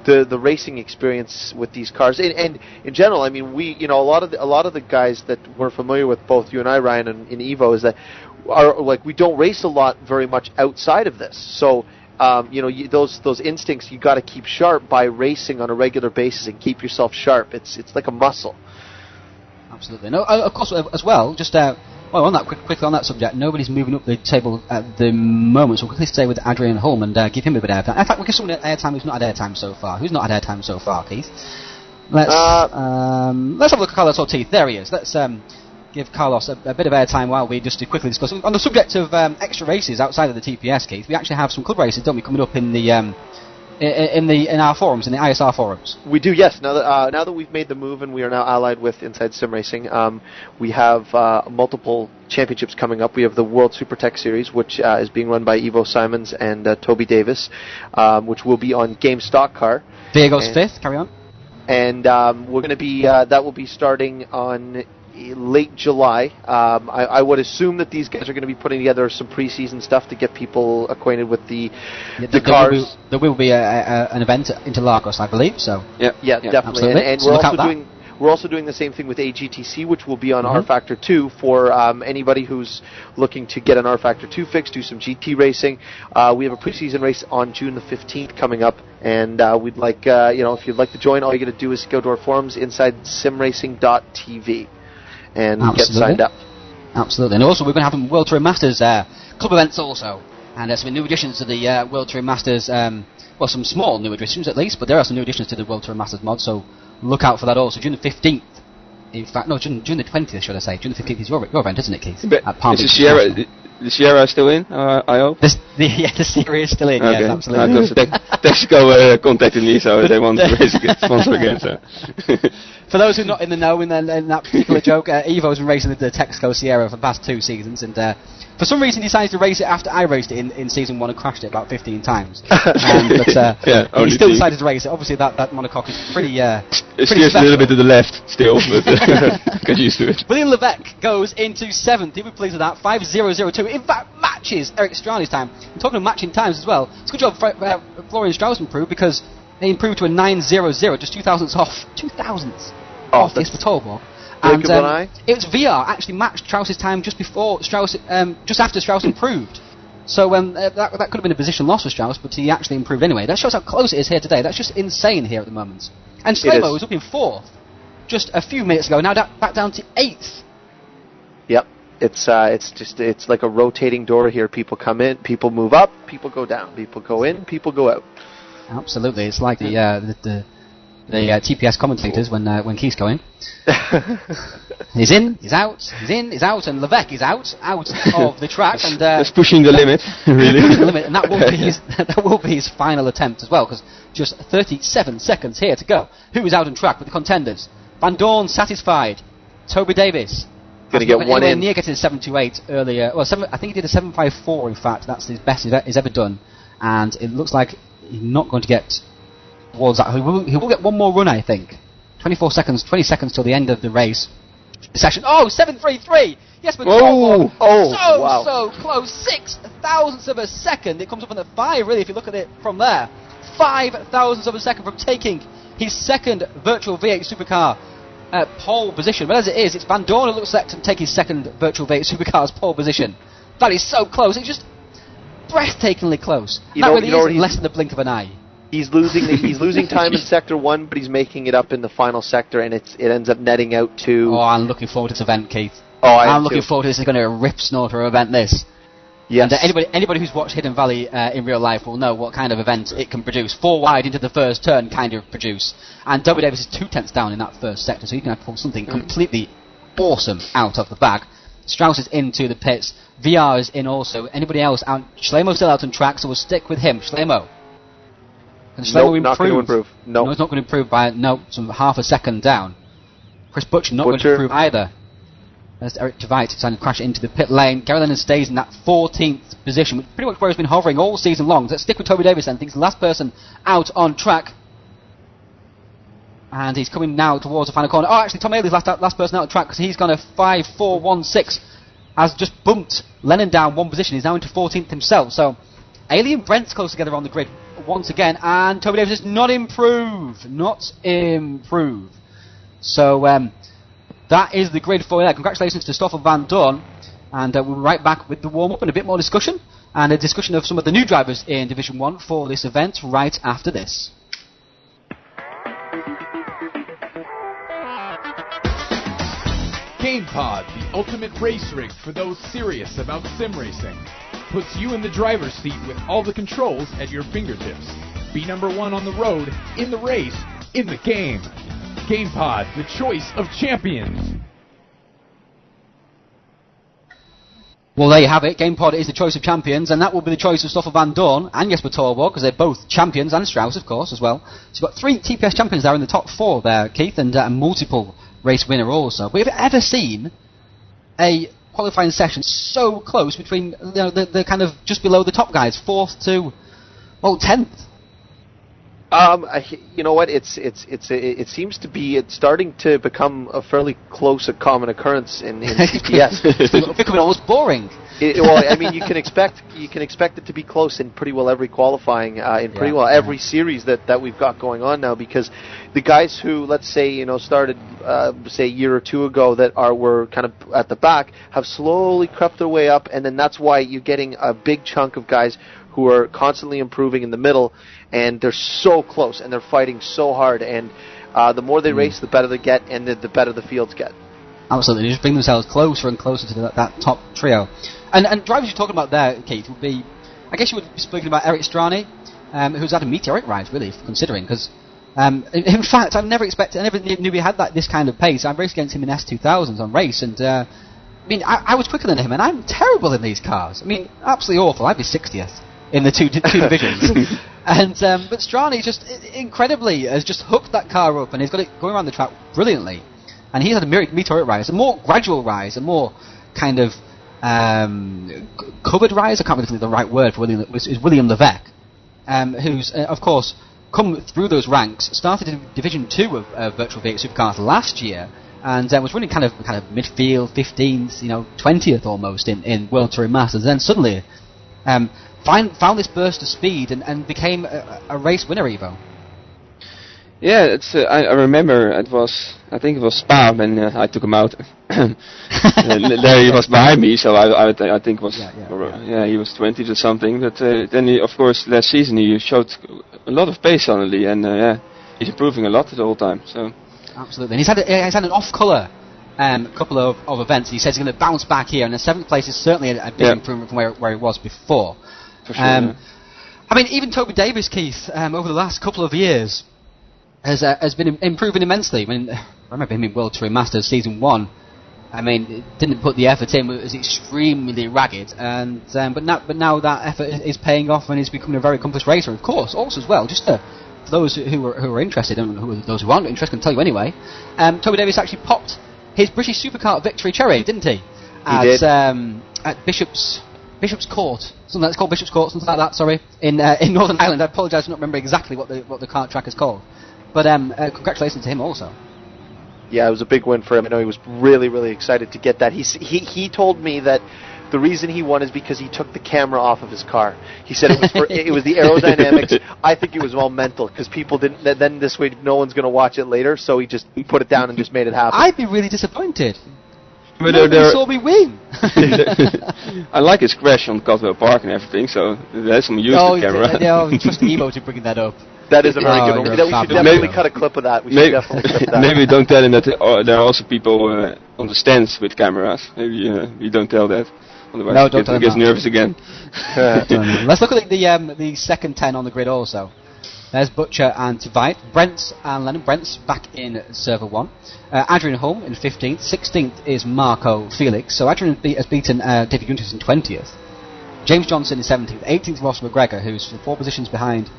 the racing experience with these cars. And in general, I mean, a lot of the guys that we're familiar with, both you and I, Ryan, and Ivo, is that are like, we don't race a lot very much outside of this. So those instincts you got to keep sharp by racing on a regular basis and keep yourself sharp. It's like a muscle. Absolutely. No, of course, as well, just on that quickly on that subject, nobody's moving up the table at the moment, so we'll quickly stay with Adrian Holm and give him a bit of airtime. In fact, we'll give someone airtime who's not had airtime so far. Who's not had airtime so far, Keith? Let's have a look at Carlos Ortiz. There he is. Let's give Carlos a bit of airtime while we just quickly discuss. On the subject of extra races outside of the TPS, Keith, we actually have some club races, don't we, coming up in the in our forums, in the ISR forums. We do, yes. Now that we've made the move and we are now allied with Inside Sim Racing, we have multiple championships coming up. We have the World Super Tech Series, which is being run by Ivo Simons and Toby Davis, which will be on Game Stock Car. Diego's 5th. Carry on. And we're going to be that will be starting on late July. I would assume that these guys are going to be putting together some preseason stuff to get people acquainted with the cars. There will be an event at Interlagos, I believe. So yeah, definitely. And we're also doing the same thing with AGTC, which will be on rFactor 2 for anybody who's looking to get an rFactor 2 fix, do some GT racing. We have a preseason race on June the 15th coming up, and we'd like if you'd like to join, all you got to do is go to our forums inside simracing.tv. And get signed up. Absolutely. And also we're going to have some World Touring Masters club events also. And there's some new additions to the World Touring Masters, some small new additions at least, but there are some new additions to the World Touring Masters mod, so look out for that also. June the 15th. In fact, no, June the 20th, should I say. June the 15th is your event, isn't it, Keith? At Palm Beach. the Sierra is still in, I hope? The Sierra is still in, okay. yes, absolutely. Texaco contacted me, so they want to race sponsor again. So. For those who are not in the know in that particular joke, Ivo's been racing the Texaco Sierra for the past 2 seasons, and for some reason he decided to race it after I raced it in season 1 and crashed it about 15 times. But he still decided to race it. Obviously that monocoque is pretty steers a little bit to the left still, but get used to it. William Levesque goes into 7th. He'll be pleased with that. 5.002. In fact, matches Eric Strani's time. I'm talking of matching times as well. It's a good job Florian Strauss improved, because he improved to a 9.00, just 2,000ths off. 2,000ths off this Torborg. And it was VR actually matched Strauss's time just before Strauss, just after Strauss improved. So that could have been a position loss for Strauss, but he actually improved anyway. That shows how close it is here today. That's just insane here at the moment. And Slamo was up in 4th just a few minutes ago. Now back down to 8th. Yep. It's like a rotating door here. People come in, people move up, people go down, people go in, people go out. Absolutely, it's like the TPS commentators when Keith's going. He's in, he's out, he's in, he's out, and Levesque is out of the track, and that's pushing the limit, really. Pushing the limit, and that will be his final attempt as well, because just 37 seconds here to go. Who is out on track with the contenders? Van Dorn satisfied. Toby Davis going to get one in. Near getting a 7.28 earlier. Well, I think he did a 7.54. In fact, that's his best he's ever done, and it looks like he's not going to get towards that. He will get one more run, I think. 20 seconds till the end of the race. The session. Oh, 7.33. Yes, but so close. 6,000ths of a second. It comes up on the 5. Really, if you look at it from there, 5,000ths of a second from taking his second Virtual V8 Supercar pole position. But as it is, it's Van Dorn who looks set to take his second Virtual V8 Supercar's pole position. That is so close. It's just breathtakingly close. That really is less than the blink of an eye. He's losing time in sector 1, but he's making it up in the final sector, and it ends up netting out to. Oh, I'm looking forward to this event, Keith. I'm looking forward to this. It's going to be a rip snorter event. This. Yes. And anybody who's watched Hidden Valley in real life will know what kind of event it can produce. 4 wide into the first turn, kind of produce. And Toby Davis is 2/10 down in that first sector, so he can pull something completely awesome out of the bag. Strauss is into the pits. VR is in also. Anybody else out? Schlemo's still out on track, so we'll stick with him. Schleimo. Can Schleimo improve? Not going to improve. No, he's not going to improve by some half a second down. Chris Butcher not going to improve either. As Eric Tveit trying to crash into the pit lane. Gary Lennon stays in that 14th position, which is pretty much where he's been hovering all season long. Let's stick with Toby Davis then. I think he's the last person out on track. And he's coming now towards the final corner. Oh, actually, Tom Haley's last person out on track, because he's gone a 5.416. Has just bumped Lennon down 1 position. He's now into 14th himself. So, Ailey and Brent's close together on the grid once again. And Toby Davis is not improved. So, that is the grid for you there. Congratulations to Stoffel Van Dorn. And we'll be right back with the warm-up and a bit more discussion. And a discussion of some of the new drivers in Division 1 for this event right after this. GamePod, the ultimate race rig for those serious about sim racing. Puts you in the driver's seat with all the controls at your fingertips. Be number 1 on the road, in the race, in the game. GamePod, the choice of champions. Well, there you have it. GamePod is the choice of champions, and that will be the choice of Stoffel Van Dorn and Jesper Torborg, because they're both champions, and Strauss, of course, as well. So you've got 3 TPS champions there in the top 4 there, Keith, and a multiple race winner also. But have you ever seen a qualifying session so close between the kind of just below the top guys, 4th to 10th? You know what? It seems to be starting to become a fairly close common occurrence in TPS. It's becoming almost boring. I mean, you can expect it to be close in pretty well every qualifying, pretty well every series that we've got going on now, because the guys who, let's say, started say a year or 2 ago that were kind of at the back have slowly crept their way up, and then that's why you're getting a big chunk of guys who are constantly improving in the middle, and they're so close and they're fighting so hard, and the more they race, the better they get, and the better the fields get. Absolutely, they just bring themselves closer and closer to that top trio. And drivers you're talking about there, Keith, would be, I guess you would be speaking about Eric Strani, who's had a meteoric rise, really, considering, because in fact, I never knew he had this kind of pace. I've raced against him in S2000s on race, and mean, I was quicker than him, and I'm terrible in these cars. I mean, absolutely awful. I'd be 60th in the two divisions. And but Strani just incredibly has just hooked that car up, and he's got it going around the track brilliantly. And he's had a meteoric rise, a more gradual rise, a more kind of covered rise. I can't really think of the right word for William. Is William Levesque, who's of course come through those ranks. Started in Division 2 of Virtual V8 Supercars last year, and was running kind of midfield, 15th, 20th almost in World Touring Masters. And then suddenly found this burst of speed and became a race winner, Ivo. Yeah, it's. I remember I think it was Spa when I took him out. There he was behind me, so I think it was he was 20s or something. But then he, of course, last season he showed a lot of pace suddenly, and he's improving a lot the whole time. So absolutely, and he's had an off-colour couple of events. He says he's going to bounce back here, and the 7th place is certainly a big improvement from where he was before. For sure. I mean, even Toby Davis, Keith, over the last couple of years, has been improving immensely. I mean, I remember him in World Touring Masters Season 1. I mean, didn't put the effort in, was extremely ragged, and but now that effort is paying off, and he's becoming a very accomplished racer. Of course, also as well, just for those who are interested, and those who aren't interested, can tell you anyway. Toby Davis actually popped his British Supercar victory cherry, didn't he? At Bishop's Court, something that's called Bishop's Court, something like that. Sorry, in Northern Ireland. I apologise for not remembering exactly what the kart track is called. But congratulations to him also. Yeah, it was a big win for him. I know he was really, really excited to get that. He told me that the reason he won is because he took the camera off of his car. He said it was it was the aerodynamics. I think it was all mental because people didn't. Then this way, no one's going to watch it later. So he just put it down and just made it happen. I'd be really disappointed. But nobody saw me win. I like his crash on Caldwell Park and everything. So there's some use to the camera. Trust Ivo to bring that up. That is a very good one. We should definitely cut a clip of that. We should definitely clip that. Maybe don't tell him that there are also people on the stands with cameras. Maybe you don't tell that. Otherwise he gets nervous again. Let's look at the second 10 on the grid also. There's Butcher and Tveit. Brent and Lennon. Brent's back in Server 1. Adrian Holm in 15th. 16th is Marco Felix. So Adrian has beaten David Guntis in 20th. James Johnson in 17th. 18th Ross McGregor, who's 4 positions behind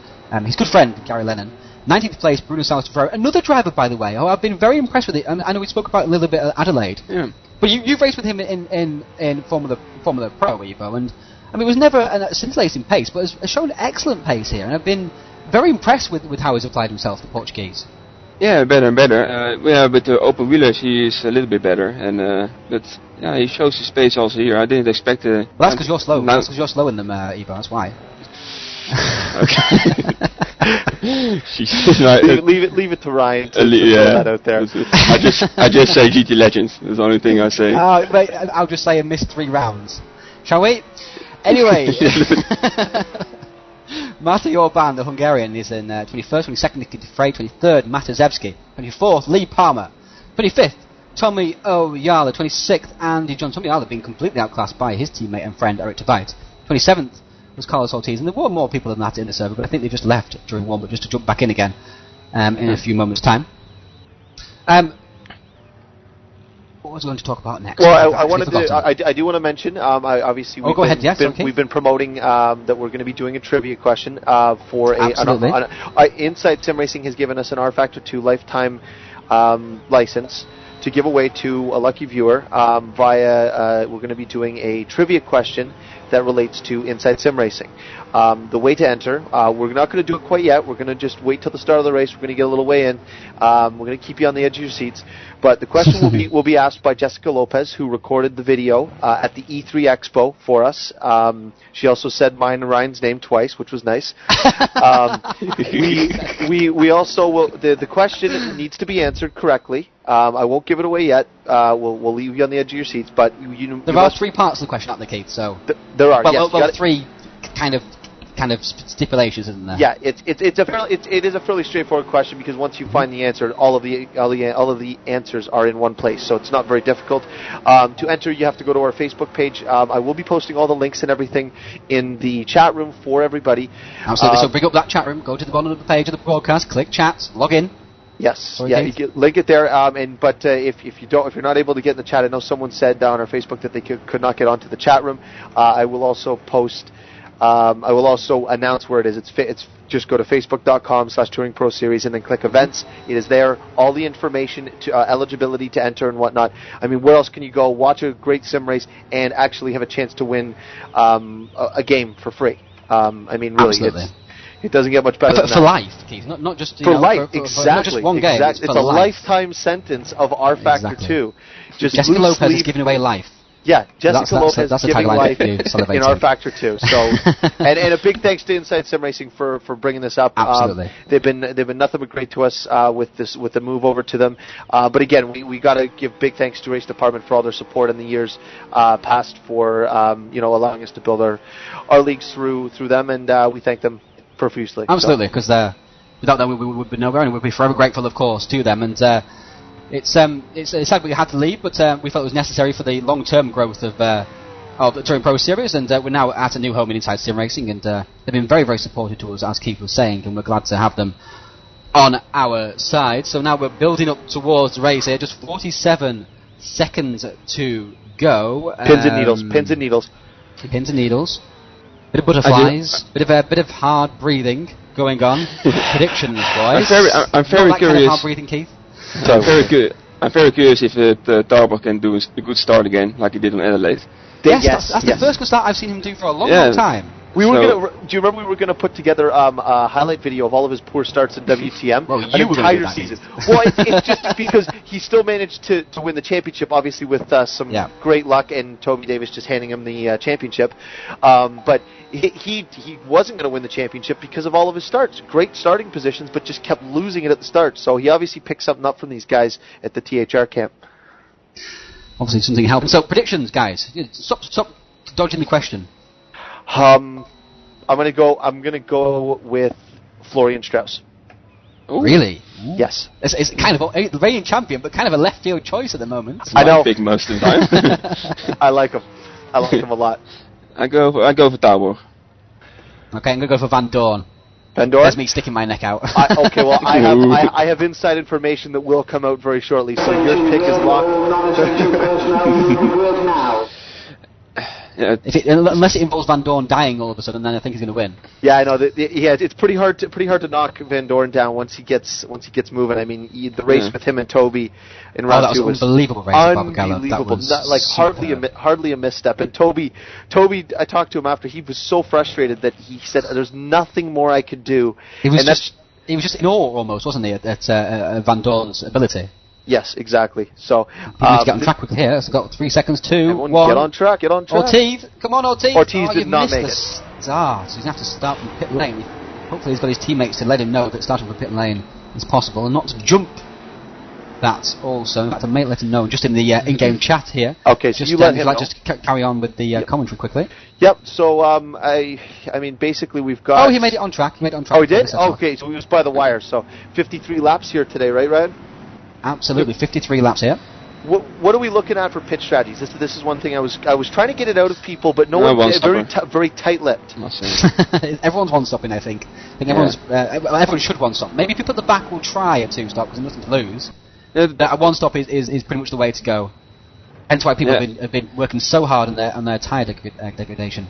his good friend Gary Lennon. 19th place Bruno Salvatore, another driver by the way. I've been very impressed with it. I know we spoke about it a little bit at Adelaide. Yeah. But you've raced with him in Formula Pro, Ivo, and I mean it was never a scintillating pace, but has shown excellent pace here, and I've been very impressed with how he's applied himself, the Portuguese. Yeah, better and better. With the open wheelers he is a little bit better, and but he shows his pace also here. I didn't expect. Well, that's because you're slow. That's because you're slow in them, Ivo. That's why. Okay. leave it to Ryan to throw that out there. I just say GT Legends. That's the only thing I say. I'll just say I missed 3 rounds. Shall we? Anyway. Matej Orban, the Hungarian, is in 21st, 22nd, Nicky Frey, 23rd, Matazewski, 24th, Lee Palmer, 25th, Tommy O'Yala, 26th, Andy John. Tommy O'Yala being completely outclassed by his teammate and friend Eric Tveit. 27th was Carlos Ortiz, and there were more people than that in the server, but I think they just left during one, but just to jump back in again in a few moments' time. What was I going to talk about next? Well, I do want to mention, obviously we've been promoting that we're going to be doing a trivia question for Inside Sim Racing has given us an rFactor 2 lifetime license to give away to a lucky viewer we're going to be doing a trivia question that relates to Inside Sim Racing. The way to enter, we're not going to do it quite yet. We're going to just wait till the start of the race. We're going to get a little way in. We're going to keep you on the edge of your seats. But the question will be asked by Jessica Lopez, who recorded the video at the E3 Expo for us. She also said mine and Ryan's name twice, which was nice. We also will. The question needs to be answered correctly. I won't give it away yet. We'll leave you on the edge of your seats. But there are 3 parts of the question, aren't there, Keith? So there are. Well, 3 kind of stipulations, isn't there? Yeah, it is a fairly straightforward question because once you find the answer, all of the answers are in one place, so it's not very difficult. To enter, you have to go to our Facebook page. I will be posting all the links and everything in the chat room for everybody. Absolutely. So bring up that chat room, go to the bottom of the page of the broadcast, click chat, log in. Yes, yeah, you can link it there. But if you're not able to get in the chat, I know someone said on our Facebook that they could not get onto the chat room. I will also post. I will also announce where it is. It's just go to facebook.com/TouringProSeries and then click events. It is there. All the information, to eligibility to enter and whatnot. I mean, where else can you go? Watch a great sim race and actually have a chance to win a game for free. I mean, really, Absolutely. It doesn't get much better than for that. life, Keith. Not just for life. For exactly. not just one game. Exactly. It's a lifetime sentence of rFactor 2. Just Jessica Lopez is giving away life. Yeah, Jessica Lopez is giving life in rFactor 2. So, and a big thanks to Inside Sim Racing for bringing this up. Absolutely, they've been nothing but great to us with the move over to them. But again, we got to give big thanks to Race Department for all their support in the years past for allowing us to build our leagues through them, and we thank them profusely. Absolutely, because without them we would be nowhere, and we'd be forever grateful, of course, to them. And it's sad we had to leave, but we felt it was necessary for the long-term growth of the Touring Pro Series, and we're now at a new home in Inside Sim Racing, and they've been very, very supportive to us, as Keith was saying, and we're glad to have them on our side. So now we're building up towards the race here, just 47 seconds to go. Pins and needles. Pins and needles. Bit of butterflies, bit of hard breathing going on. Predictions, boys. I'm very curious. Kind of hard breathing, Keith. So I'm very curious if Darbock can do a good start again, like he did on Adelaide. Yes, that's the first good start I've seen him do for a long time. Do you remember we were going to put together a highlight video of all of his poor starts in WTM? Well, you were entire season. Well, it's just because he still managed to win the championship, obviously with some great luck, and Toby Davis just handing him the championship. But he wasn't going to win the championship because of all of his starts. Great starting positions, but just kept losing it at the start. So he obviously picked something up from these guys at the THR camp. Obviously something helped. So predictions, guys. Stop dodging the question. I'm gonna go with Florian Strauss. Ooh. Really? Ooh. Yes. It's kind of the reigning champion, but kind of a left field choice at the moment. I know. Big most of the time. I like him. I like him a lot. I go for Tauber. Okay, I'm gonna go for Van Dorn. Van Dorn? That's me sticking my neck out. Okay, well, I have inside information that will come out very shortly, so your pick is locked. Unless it involves Van Dorn dying all of a sudden, then I think he's going to win. Yeah, I know. It's pretty hard to knock Van Dorn down once he gets moving. I mean, the race with him and Toby in round 2 was unbelievable race. Unbelievable, hardly a misstep. And Toby, I talked to him after. He was so frustrated that he said, "There's nothing more I could do." He was just in awe almost, wasn't he, at Van Dorn's ability? Yes, exactly. So we need to get on track quickly here. It's got 3 seconds. 2, 1. Get on track. Ortiz, come on, Ortiz. Ortiz did not make it. So he's going to have to start from pit lane. Hopefully he's got his teammates to let him know that starting from pit lane is possible, and not to jump that also. In fact, I may let him know just in the in-game chat here. Okay, so you let him know. Just carry on with the commentary quickly. Yep. So I mean, basically we've got. Oh, he made it on track. Oh, he did. Okay, so he was by the wire. So 53 laps here today, right, Ryan? Absolutely, 53 laps here. What are we looking at for pitch strategies? This is one thing I was trying to get it out of people, but no one very tight-lipped. Everyone's one-stopping, I think. Everyone should one-stop. Maybe people at the back will try a 2-stop because there's nothing to lose. A one-stop is pretty much the way to go. Hence why people have been working so hard on their tyre degradation.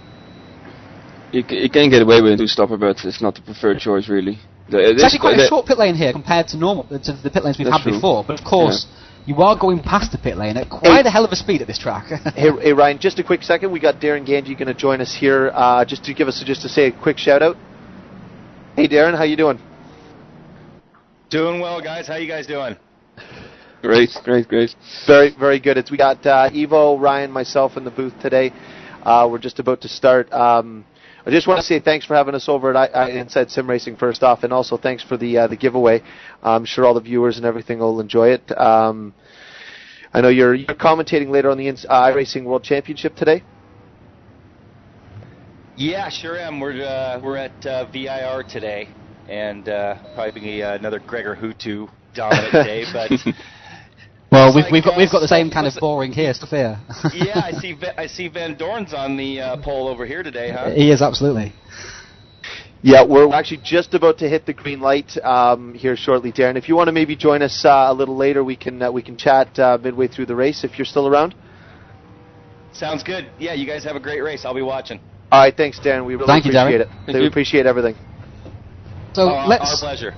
You can get away with a 2-stopper, but it's not the preferred choice, really. It's actually quite a short pit lane here compared to the pit lanes we've had before. But of course, you are going past the pit lane at quite a hell of a speed at this track. Hey Ryan, just a quick second. We got Darren Ganji going to join us here just to say a quick shout out. Hey Darren, how you doing? Doing well, guys. How you guys doing? Great. Very, very good. We got Ivo, Ryan, myself in the booth today. We're just about to start. I just want to say thanks for having us over at Inside Sim Racing first off, and also thanks for the giveaway. I'm sure all the viewers and everything will enjoy it. I know you're commentating later on the iRacing World Championship today. Yeah, sure am. We're at VIR today, and probably be another Gregor Hutu dominant day, but. Well, we've got the same kind of boring stuff here. Yeah, I see Van Dorn's on the pole over here today, huh? He is, absolutely. Yeah, we're actually just about to hit the green light here shortly, Darren. If you want to maybe join us a little later, we can chat midway through the race if you're still around. Sounds good. Yeah, you guys have a great race. I'll be watching. All right, thanks, Darren. We really appreciate it. We appreciate everything. So Our pleasure.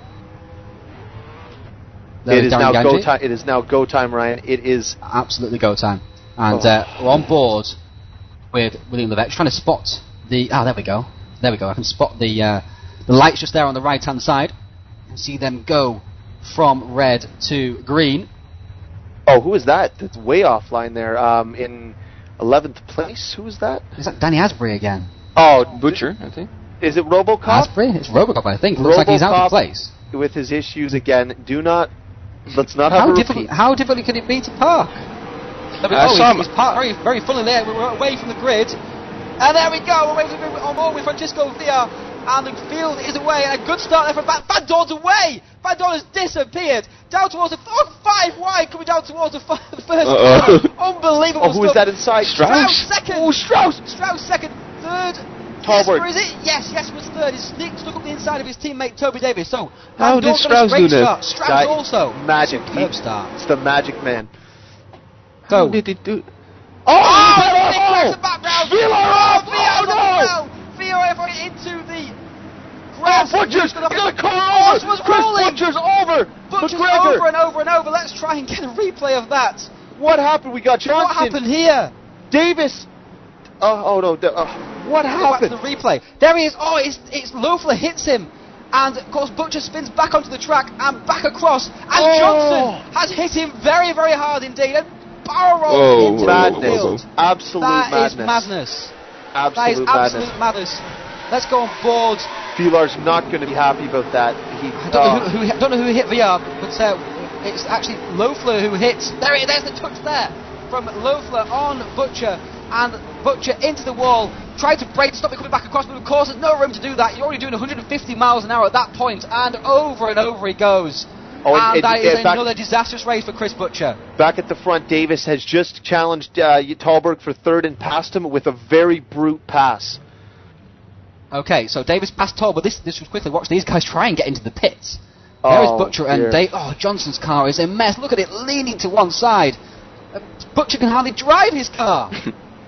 It is now go time. It is now go time, Ryan. It is absolutely go time, and we're on board with William Levesque, trying to spot the. There we go. There we go. I can spot the lights just there on the right-hand side, and see them go from red to green. Oh, who is that? That's way offline there. In 11th place, who is that? Is that Danny Asbury again? Oh, Butcher, I think. Is it RoboCop? Asbury? It's RoboCop, I think. Looks like he's out of place. With his issues again. Let's not have How difficult can it be to park? He's parked very, very fully there. We're away from the grid. And there we go. We're on board with Francisco Villa. And the field is away. And a good start there for Van Dorn's away. Van Dorn has disappeared. Down towards the 5 wide, coming down towards the first corner. Unbelievable who is that inside? Strauss second. Oh, Strauss second. Third. Talbot. Yes, is it? Yes, was third. He's stuck up the inside of his teammate Toby Davis. So how did Strauss do that? Strauss also magic. Start. It's the magic man. How did he do? The background. Villa into the grass. Butcher's gonna call over. Butcher's over. Butcher's over and over and over. Let's try and get a replay of that. What happened? We got Johnson. What happened here? Davis. What happened? Back to the replay. There he is. It's Loeffler hits him. And, of course, Butcher spins back onto the track and back across. And Johnson has hit him very, very hard indeed. And barrel rolls into the field. Absolute madness. That is madness. Absolute madness. Let's go on board. Villar's not going to be happy about that. I don't know who hit VR, but it's actually Loeffler who hits. There's the touch there from Loeffler on Butcher. And Butcher into the wall, tried to brake, stop it coming back across, but of course there's no room to do that. You're already doing 150 miles an hour at that point, and over he goes. And that is another disastrous race for Chris Butcher. Back at the front, Davis has just challenged Talberg for third and passed him with a very brute pass. Okay, so Davis passed Talberg. This was quickly. Watch these guys try and get into the pits. There is Butcher and Johnson's car is a mess. Look at it leaning to one side. Butcher can hardly drive his car.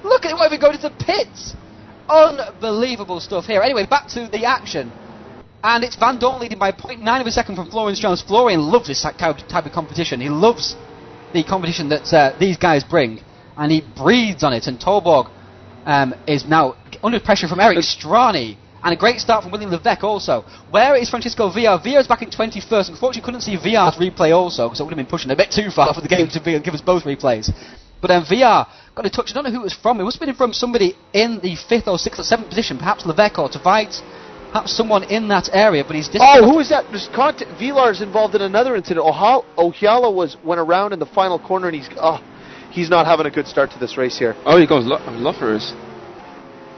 Look at it, what if we go to the pits? Unbelievable stuff here. Anyway, back to the action. And it's Van Dorn leading by 0.9 of a second from Florian Jones. Florian loves this type of competition. He loves the competition that these guys bring. And he breathes on it. And Talborg is now under pressure from Eric Strani. And a great start from William Levesque also. Where is Francisco Villa? Villa's back in 21st. Unfortunately, couldn't see Villa's replay also, because it would have been pushing a bit too far for the game to give us both replays. But then Villa got a touch. I don't know who it was from. It must have been from somebody in the 5th or 6th or 7th position. Perhaps Levesque or Tveit. Perhaps someone in that area. But he's who is that? Villar's involved in another incident. Ohiala went around in the final corner, and he's not having a good start to this race here. Oh, he goes Loeffler.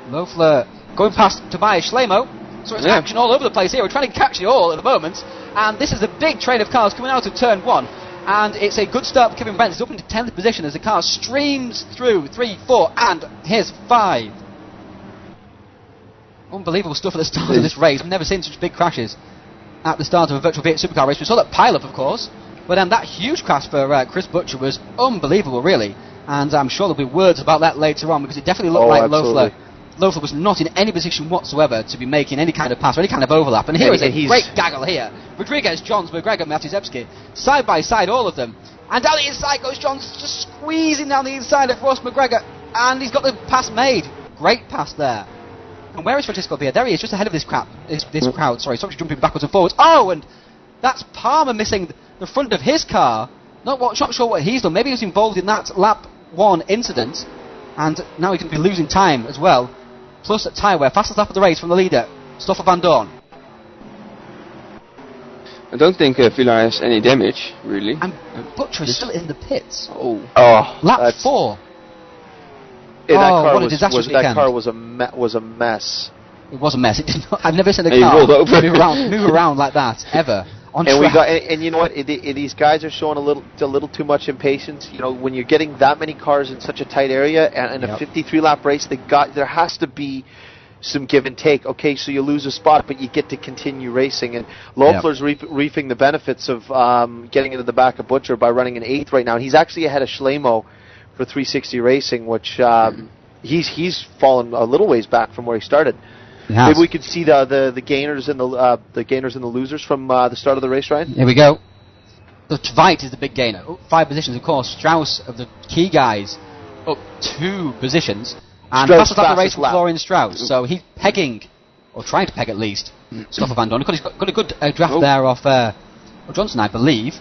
Loeffler going past Tobias Schlemo. So it's action all over the place here. We're trying to catch it all at the moment. And this is a big train of cars coming out of turn 1. And it's a good start for Kevin Brent. He's up into 10th position as the car streams through 3, 4, and here's 5. Unbelievable stuff at the start of this race. We've never seen such big crashes at the start of a Virtual V8 Supercar race. We saw that pile-up, of course. But that huge crash for Chris Butcher was unbelievable, really. And I'm sure there'll be words about that later on, because it definitely looked like Loeffler was not in any position whatsoever to be making any kind of pass or any kind of overlap. And here is a great gaggle here. Rodriguez, Johns, McGregor, Matizewski, side by side, all of them. And down the inside goes Johns, just squeezing down the inside of Ross McGregor. And he's got the pass made. Great pass there. And where is Francisco Villa? There he is, just ahead of this crowd. Sorry, somebody's jumping backwards and forwards. Oh, and that's Palmer missing the front of his car. Not sure what he's done. Maybe he was involved in that lap 1 incident. And now he can be losing time as well. Plus at tyre wear, fastest lap of the race from the leader, Stoffel Van Dorn. I don't think Villar has any damage, really. And Butcher is still in the pits. Lap 4. What a disastrous weekend. That car was a mess. It was a mess. I've never seen a car move around like that ever. And you know what? These guys are showing a little too much impatience. You know, when you're getting that many cars in such a tight area and in a 53 lap race, there has to be some give and take. Okay, so you lose a spot, but you get to continue racing. And Loeffler's reaping the benefits of getting into the back of Butcher by running an 8th right now. And he's actually ahead of Schlemo for 360 Racing, which he's fallen a little ways back from where he started. Maybe we could see the gainers and the gainers and the losers from the start of the race, Ryan. Here we go. So Tveit is the big gainer. 5 positions, of course. Strauss of the key guys up 2 positions. And fastest lap of the race for Florian Strauss. So he's pegging, or trying to peg at least, Stoffel Van Dorn. He's got a good draft there off Johnson, I believe.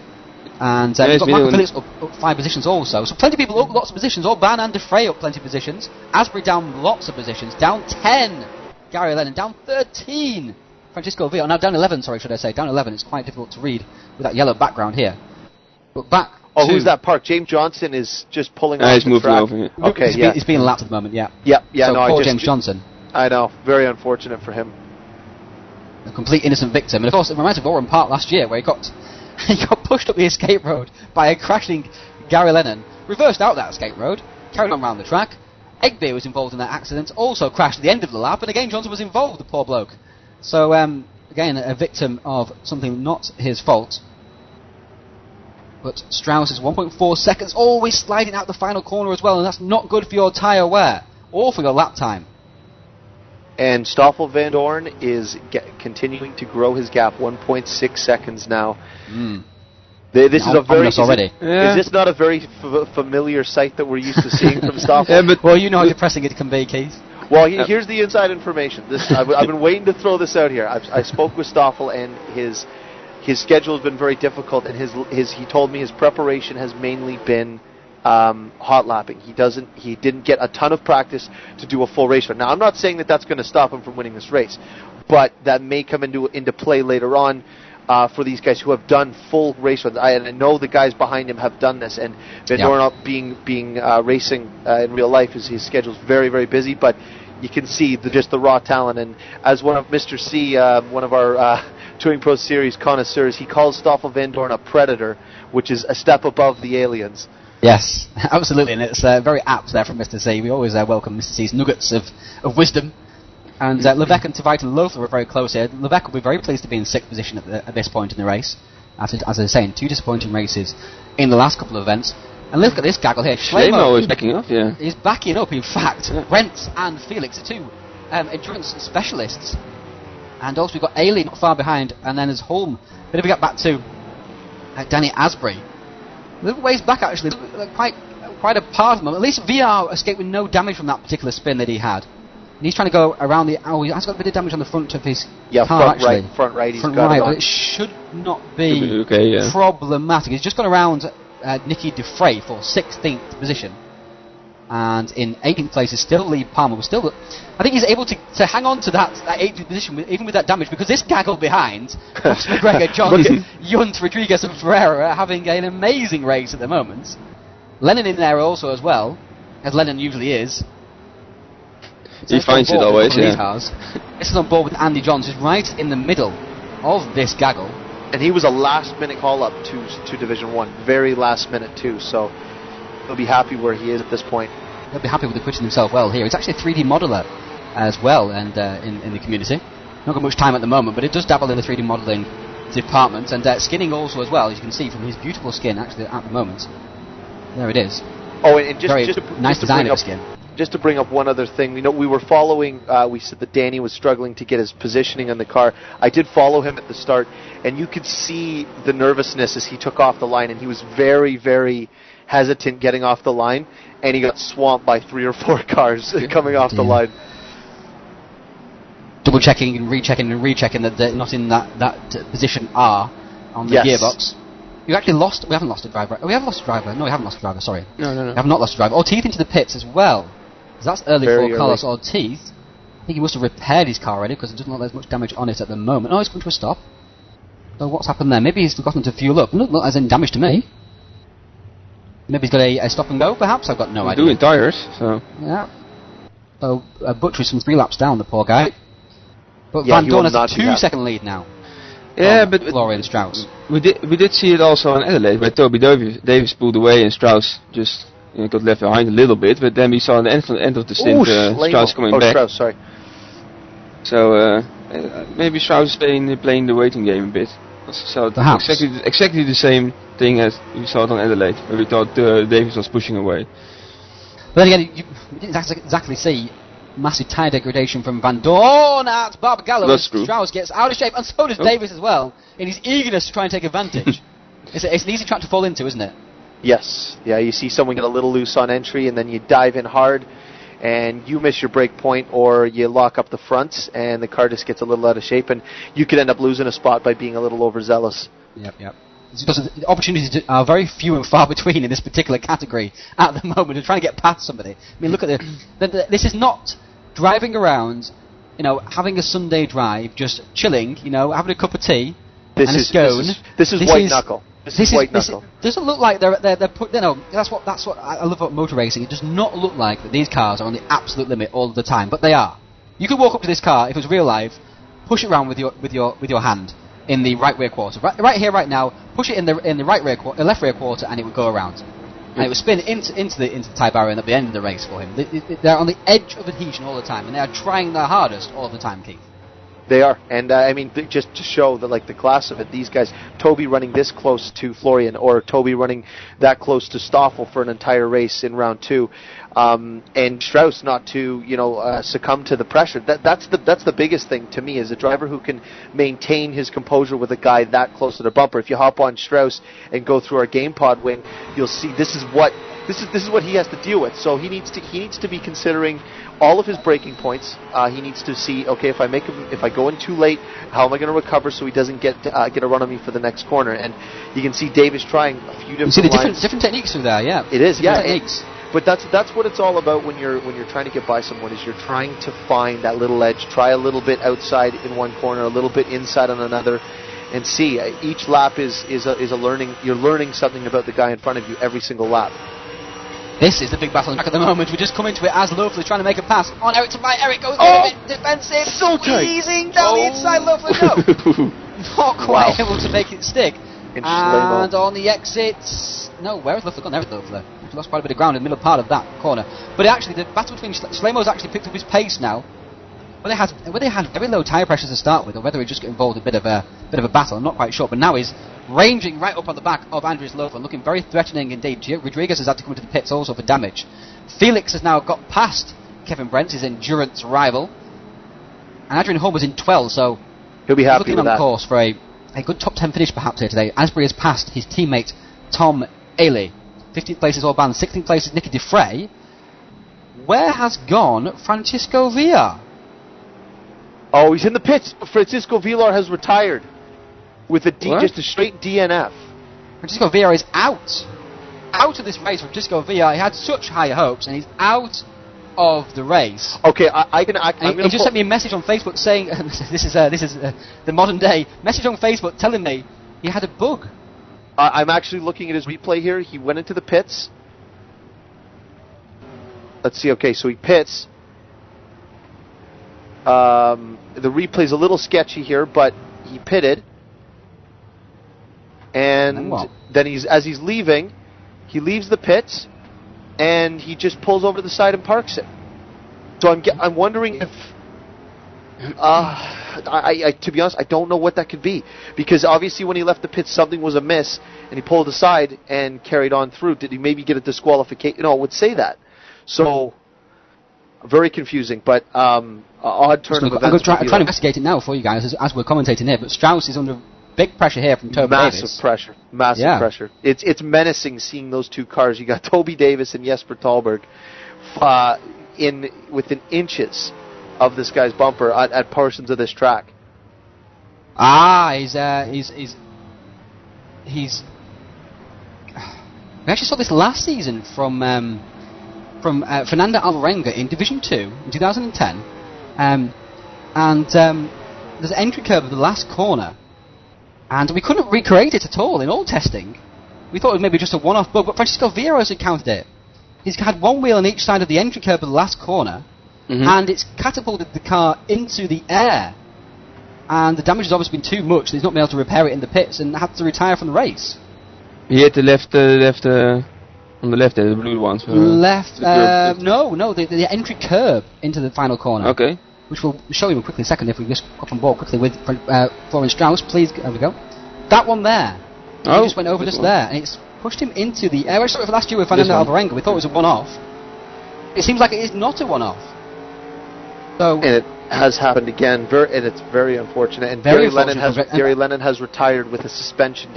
And he's got Michael Phillips up 5 positions also. So plenty of people up lots of positions. Orban and De Frey up plenty of positions. Asbury down lots of positions. Down 10, Gary Lennon. Down 13, Francisco Villa. Now down 11, sorry, should I say. Down 11. It's quite difficult to read with that yellow background here. But back Oh, who's that park? James Johnson is just pulling off he's the moving track. over. Yeah. Okay, He's being lapped at the moment, yeah. Yeah. So no, poor James Johnson. I know, very unfortunate for him. A complete innocent victim. And of course, it reminds me of Oran Park last year, where he got pushed up the escape road by a crashing Gary Lennon, reversed out that escape road, carried on around the track. Egbeer was involved in that accident, also crashed at the end of the lap, and again Johnson was involved, the poor bloke. So, again, a victim of something not his fault. But Strauss is 1.4 seconds, always sliding out the final corner as well, and that's not good for your tyre wear, or for your lap time. And Stoffel Van Dorn is continuing to grow his gap, 1.6 seconds now. This is a very already. Is this not a very familiar sight that we're used to seeing from Stoffel? Yeah, but well, you know how depressing it can be, Keith. Well, here's the inside information. I've been waiting to throw this out here. I spoke with Stoffel, and his schedule has been very difficult, and he told me his preparation has mainly been hot lapping. He didn't get a ton of practice to do a full race run. Now, I'm not saying that that's going to stop him from winning this race, but that may come into play later on for these guys who have done full race runs. I know the guys behind him have done this, and Van Dorn being racing in real life, his schedule's very, very busy, but you can see just the raw talent. And as one of Mr. C, one of our TouringProSeries connoisseurs, he calls Stoffel Van Dorn a predator, which is a step above the aliens. Yes, absolutely, and it's very apt there from Mr. C. We always welcome Mr. C's nuggets of wisdom. And Levesque and Tveit and Loeffler were very close here. Levesque will be very pleased to be in 6th position at this point in the race. As I was saying, 2 disappointing races in the last couple of events. And look at this gaggle here. Schlemo is backing up, yeah. He's backing up, in fact. Yeah. Brent and Felix, 2 endurance specialists. And also we've got Ailey not far behind, and then there's Holm. Bit of a gap back to Danny Asbury. A little ways back, actually, quite apart from him. At least VR escaped with no damage from that particular spin that he had. And he's trying to go around he has got a bit of damage on the front of his car, actually. Front right, but it should not be problematic. He's just gone around Nicky Dufresne for 16th position. And in 18th place is still Lee Palmer. I think he's able to hang on to that 18th position even with that damage, because this gaggle behind, Ross McGregor, John Yunt, Rodriguez and Ferreira are having an amazing race at the moment. Lennon in there also as well, as Lennon usually is. He finds it always, This is on board with Andy Johns, who's right in the middle of this gaggle. And he was a last-minute call-up to Division 1. Very last-minute, too, so he'll be happy where he is at this point. He'll be happy with acquitting himself well here. He's actually a 3D modeler as well, and in the community. Not got much time at the moment, but it does dabble in the 3D modelling department, and skinning also as well, as you can see from his beautiful skin actually at the moment. There it is. Oh, and just very nice design of the skin. Just to bring up one other thing, we were following, we said that Danny was struggling to get his positioning on the car. I did follow him at the start, and you could see the nervousness as he took off the line, and he was very, very hesitant getting off the line, and he got swamped by 3 or 4 cars coming off the line. Double checking and rechecking that they're not in that position R on the gearbox. We haven't lost a driver. We haven't lost a driver. No, we haven't lost a driver, sorry. No. We have not lost a driver. Ortiz into the pits as well. That's early for Carlos Ortiz. I think he must have repaired his car already, because it doesn't look like there's much damage on it at the moment. Oh, he's come to a stop. So what's happened there? Maybe he's forgotten to fuel up. Doesn't look like there's any damage to me. Maybe he's got a stop and go, perhaps? I've got no idea. Doing tyres, so... Yeah. So, Butcher is some 3 laps down, the poor guy. But Van Dorn has a 2-second lead now. Yeah, but... Florian Strauss. We did see it also in Adelaide, where Toby Davis pulled away and Strauss just got left behind a little bit, but then we saw at the end of the stint Strauss coming back. Strauss, sorry. So maybe Strauss is playing the waiting game a bit. So exactly the same thing as we saw it on Adelaide, where we thought Davis was pushing away. But then again, you didn't exactly see massive tyre degradation from Van Dorn at Barbagallo. That's true. Strauss gets out of shape, and so does Davis as well, in his eagerness to try and take advantage. It's an easy trap to fall into, isn't it? Yes. Yeah, you see someone get a little loose on entry, and then you dive in hard, and you miss your brake point, or you lock up the fronts, and the car just gets a little out of shape, and you could end up losing a spot by being a little overzealous. Yep. Because the opportunities are very few and far between in this particular category at the moment of trying to get past somebody. I mean, look at this is not driving around, having a Sunday drive, just chilling, having a cup of tea and a scone. This is white knuckle. This is white knuckle. It doesn't look like they're put. That's what I love about motor racing. It does not look like that these cars are on the absolute limit all the time, but they are. You could walk up to this car if it was real life, push it around with your hand in the right rear quarter, right here, right now. Push it in the left rear quarter, and it would go around, and it would spin into the tyre barrier and at the end of the race for him. They're on the edge of adhesion all the time, and they are trying their hardest all the time, Keith. They are, and just to show the class of it, these guys, Toby running this close to Florian, or Toby running that close to Stoffel for an entire race in round 2, and Strauss not to succumb to the pressure. That's the biggest thing to me, is a driver who can maintain his composure with a guy that close to the bumper. If you hop on Strauss and go through our game pod wing, you'll see this is what he has to deal with. So he needs to be considering all of his braking points. He needs to see, okay, if I go in too late, how am I going to recover so he doesn't get a run on me for the next corner? And you can see Davis trying a few different. You see the different techniques through there, yeah. It is, different techniques. But that's what it's all about when you're trying to get by someone, is you're trying to find that little edge. Try a little bit outside in one corner, a little bit inside on another, and see. Each lap is a learning. You're learning something about the guy in front of you every single lap. This is the big battle at the moment. We just come into it as Loeffler trying to make a pass on Eric to right. Eric goes a bit defensive, squeezing down the inside. Loeffler, no, not quite able to make it stick. And on the exits, no, where has Loeffler gone? There is Loeffler. He lost quite a bit of ground in the middle part of that corner. But actually, the battle between Schlemo's actually picked up his pace now. Whether they had very low tyre pressures to start with, or whether he just got involved in a bit of a battle, I'm not quite sure. But now he's ranging right up on the back of Andreas Loeffler, looking very threatening indeed. Rodriguez has had to come into the pits also for damage. Felix has now got past Kevin Brent, his endurance rival, and Adrian Holm was in 12, so he'll be happy looking with on that. Course for a good top 10 finish perhaps here today. Asbury has passed his teammate Tom Ailey. 15th place is Orban, 16th place is Nicky Defray. Where has gone Francisco Villar? Oh, he's in the pits. Francisco Villar has retired with just a straight DNF. Francisco Villar is out of this race. Francisco Villar, he had such high hopes, and he's out of the race. Okay, he just sent me a message on Facebook saying this is the modern day message on Facebook telling me he had a bug. I'm actually looking at his replay here. He went into the pits. Let's see. Okay, so he pits. The replay's a little sketchy here, but he pitted, and then as he's leaving, he leaves the pits, and he just pulls over to the side and parks it. So I'm wondering if, to be honest, I don't know what that could be, because obviously when he left the pits, something was amiss, and he pulled aside and carried on through. Did he maybe get a disqualification? No, I would say that. So. Very confusing, but odd turn of events. I'm trying to investigate it now for you guys as we're commentating here, but Strauss is under big pressure here from Toby Davis. Massive pressure. It's menacing seeing those two cars. You got Toby Davis and Jesper Tolberg within inches of this guy's bumper at portions of this track. We actually saw this last season from Fernando Alvarenga in Division 2 in 2010, and there's an entry curve of the last corner, and we couldn't recreate it at all in all testing. We thought it was maybe just a one-off bug, but Francisco Villar has encountered it. He's had one wheel on each side of the entry curve of the last corner, and it's catapulted the car into the air, and the damage has obviously been too much that he's not been able to repair it in the pits and had to retire from the race. He had the left on the left, the blue ones. The entry curb into the final corner. Okay. which we'll show you quickly in a second if we just hop on board quickly with Florian Strauss. Please, there we go. That one there. He just went over just there, and it's pushed him into the air. Sorry for last year with Fernando Alvarenga. We thought it was a one-off. It seems like it is not a one-off. So, and it has happened again, and it's very unfortunate. And Gary Lennon has retired with a suspension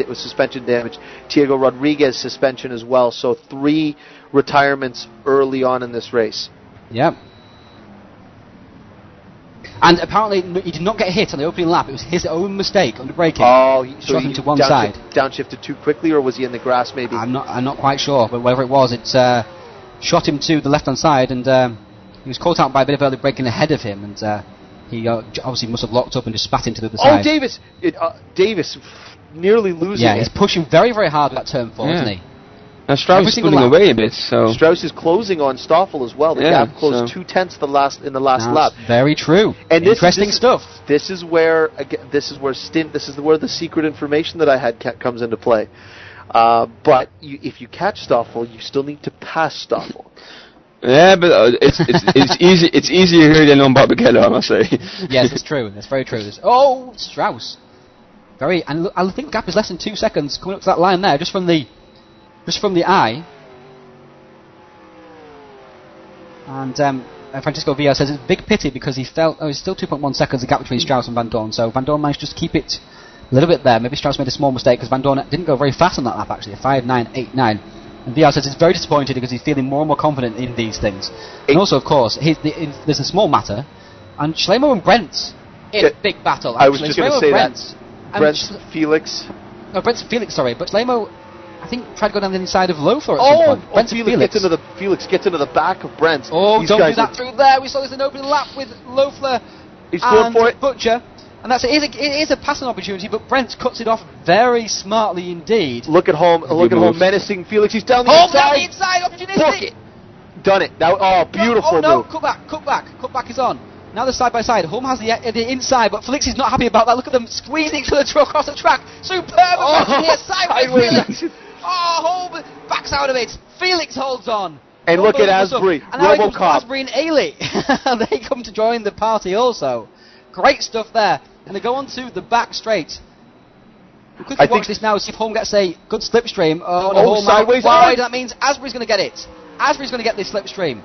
damage. Thiago Rodriguez suspension as well. So 3 retirements early on in this race. Yep. And apparently he did not get hit on the opening lap. It was his own mistake under braking. Oh, so shot him to one side. Downshifted too quickly, or was he in the grass maybe? I'm not quite sure, but whatever it was, it shot him to the left-hand side, and he was caught out by a bit of early braking ahead of him, and he obviously must have locked up and just spat into the other side. Oh, Davis nearly losing it. Yeah, he's pushing very, very hard with that turn 4, isn't he? Now Strauss is pulling away a bit, so... Strauss is closing on Stoffel as well. The gap closed 2/10 in the last lap. Very true. And interesting stuff. This is where the secret information that I had comes into play. But if you catch Stoffel, you still need to pass Stoffel. Yeah, but it's easier here than on Barbagello, I must say. Yes, it's true. That's very true. Strauss. And I think the gap is less than 2 seconds coming up to that line there, just from the eye. And Francisco Villa says it's a big pity because he felt it's still 2.1 seconds the gap between Strauss and Van Dorn. So Van Dorn managed to just keep it a little bit there. Maybe Strauss made a small mistake because Van Dorn didn't go very fast on that lap actually, 5.989. And Villa says it's very disappointed because he's feeling more and more confident in these things. And also, of course, there's a small matter. And Schleimo and Brent in a big battle. Actually. I was just going to say that. Brent's Felix. No, Brent's Felix, sorry. But Schleimo, I think, tried to go down the inside of Loeffler at some point. Brent's Felix gets into the back of Brent. Oh, don't do that through there. We saw this in an open lap with Loeffler and Butcher. And that's it is a passing opportunity, but Brent cuts it off very smartly indeed. Look at home menacing Felix. He's down the inside. Down the inside, opportunistic. Done it. Now, beautiful move. No, cut back is on. Now they're side by side. Holm has the inside, but Felix is not happy about that. Look at them squeezing each other across the track. Superb action here, sideways Felix. Holm backs out of it. Felix holds on. And look at Asbury. And now comes Asbury and Ailey. They come to join the party also. Great stuff there. And they go on to the back straight. We'll quickly watch this now, see if Holm gets a good slipstream. Holm sideways. Wide. That means Asbury's going to get it. Asbury's going to get this slipstream.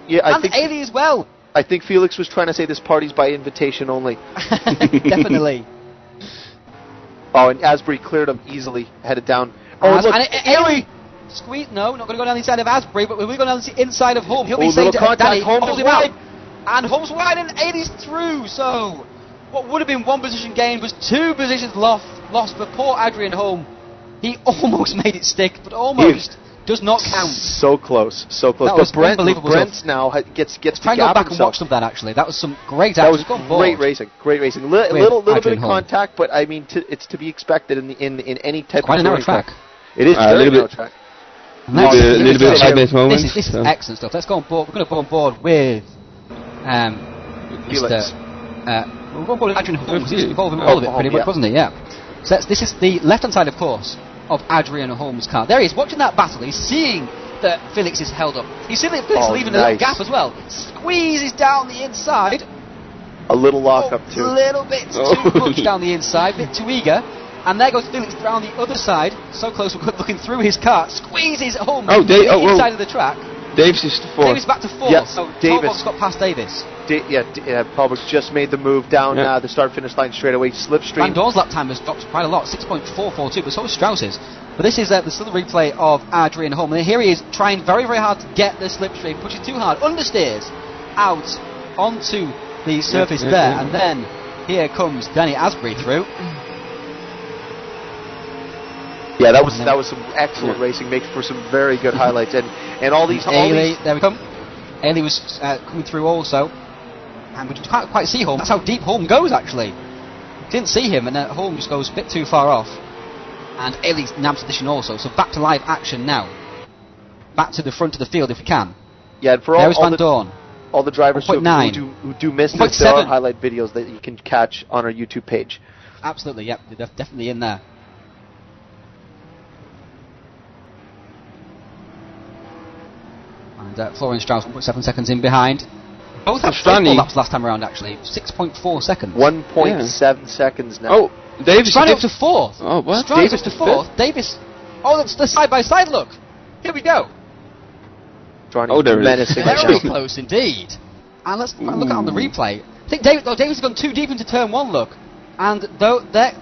Yeah, and Ailey as well. I think Felix was trying to say this party's by invitation only. Definitely. And Asbury cleared him easily, headed down. Look, Ailey! Squeeze, no, not going to go down the inside of Asbury, but we're going down the inside of Holm. He'll be saying to Danny, hold him out. And Holm's wide and Ailey's through, so... What would have been 1 position gained was 2 positions lost for poor Adrian Holm. He almost made it stick, but almost does not count. So close. That was unbelievable. Brent now gets to try and go back and watch them. That actually, that was some great action. That was great racing. Little bit of contact, but I mean, it's to be expected in any type quite of narrow track. It is very narrow track. A little bit of sideways moment. This is excellent stuff. Let's go on board. We're going to go on board with Felix. We'll go on board with Adrian Holm. He's involved in all of it pretty much, wasn't he? Yeah. So this is the left-hand side, of course, of Adrian Holm's car. There he is, watching that battle. He's seeing that Felix is held up. He's seeing that Felix is leaving a little gap as well. Squeezes down the inside. A little lock-up too. A little bit too much down the inside, a bit too eager. And there goes Felix down the other side, so close looking through his car. Squeezes Holm to the inside of the track. Davis is to 4th. Davis back to 4th. Yes, so Davis got past Davis. Paul Brooks just made the move down the start-finish line straight away. Slipstream. Van Dorn's lap time has dropped quite a lot, 6.442, but so is Strauss's. But this is the still replay of Adrian Holm. And here he is trying very, very hard to get the slipstream, pushes too hard, understeers out onto the surface there, and then here comes Danny Asbury through. Yeah, that was some excellent racing, making for some very good highlights, and all these. There we come. Ailey was coming through also, and we can't quite see Holm. That's how deep Holm goes actually. Didn't see him, and Holm just goes a bit too far off. And Ailey's nabs position also. So back to live action now. Back to the front of the field if we can. Yeah, and for all the drivers who do miss this, there are highlight videos that you can catch on our YouTube page. Absolutely, yep, they're definitely in there. And Florian Strauss 1.7 seconds in behind. Both had 4 laps last time around, actually. 6.4 seconds. 1.7 seconds now. Oh, Davis Strani up to 4th. Oh, what? Strani up to 4th. Davis. Oh, that's the side-by-side look. Here we go. Oh, there menacing. Very close indeed. And let's look at on the replay. I think Davis has gone too deep into turn 1, look. And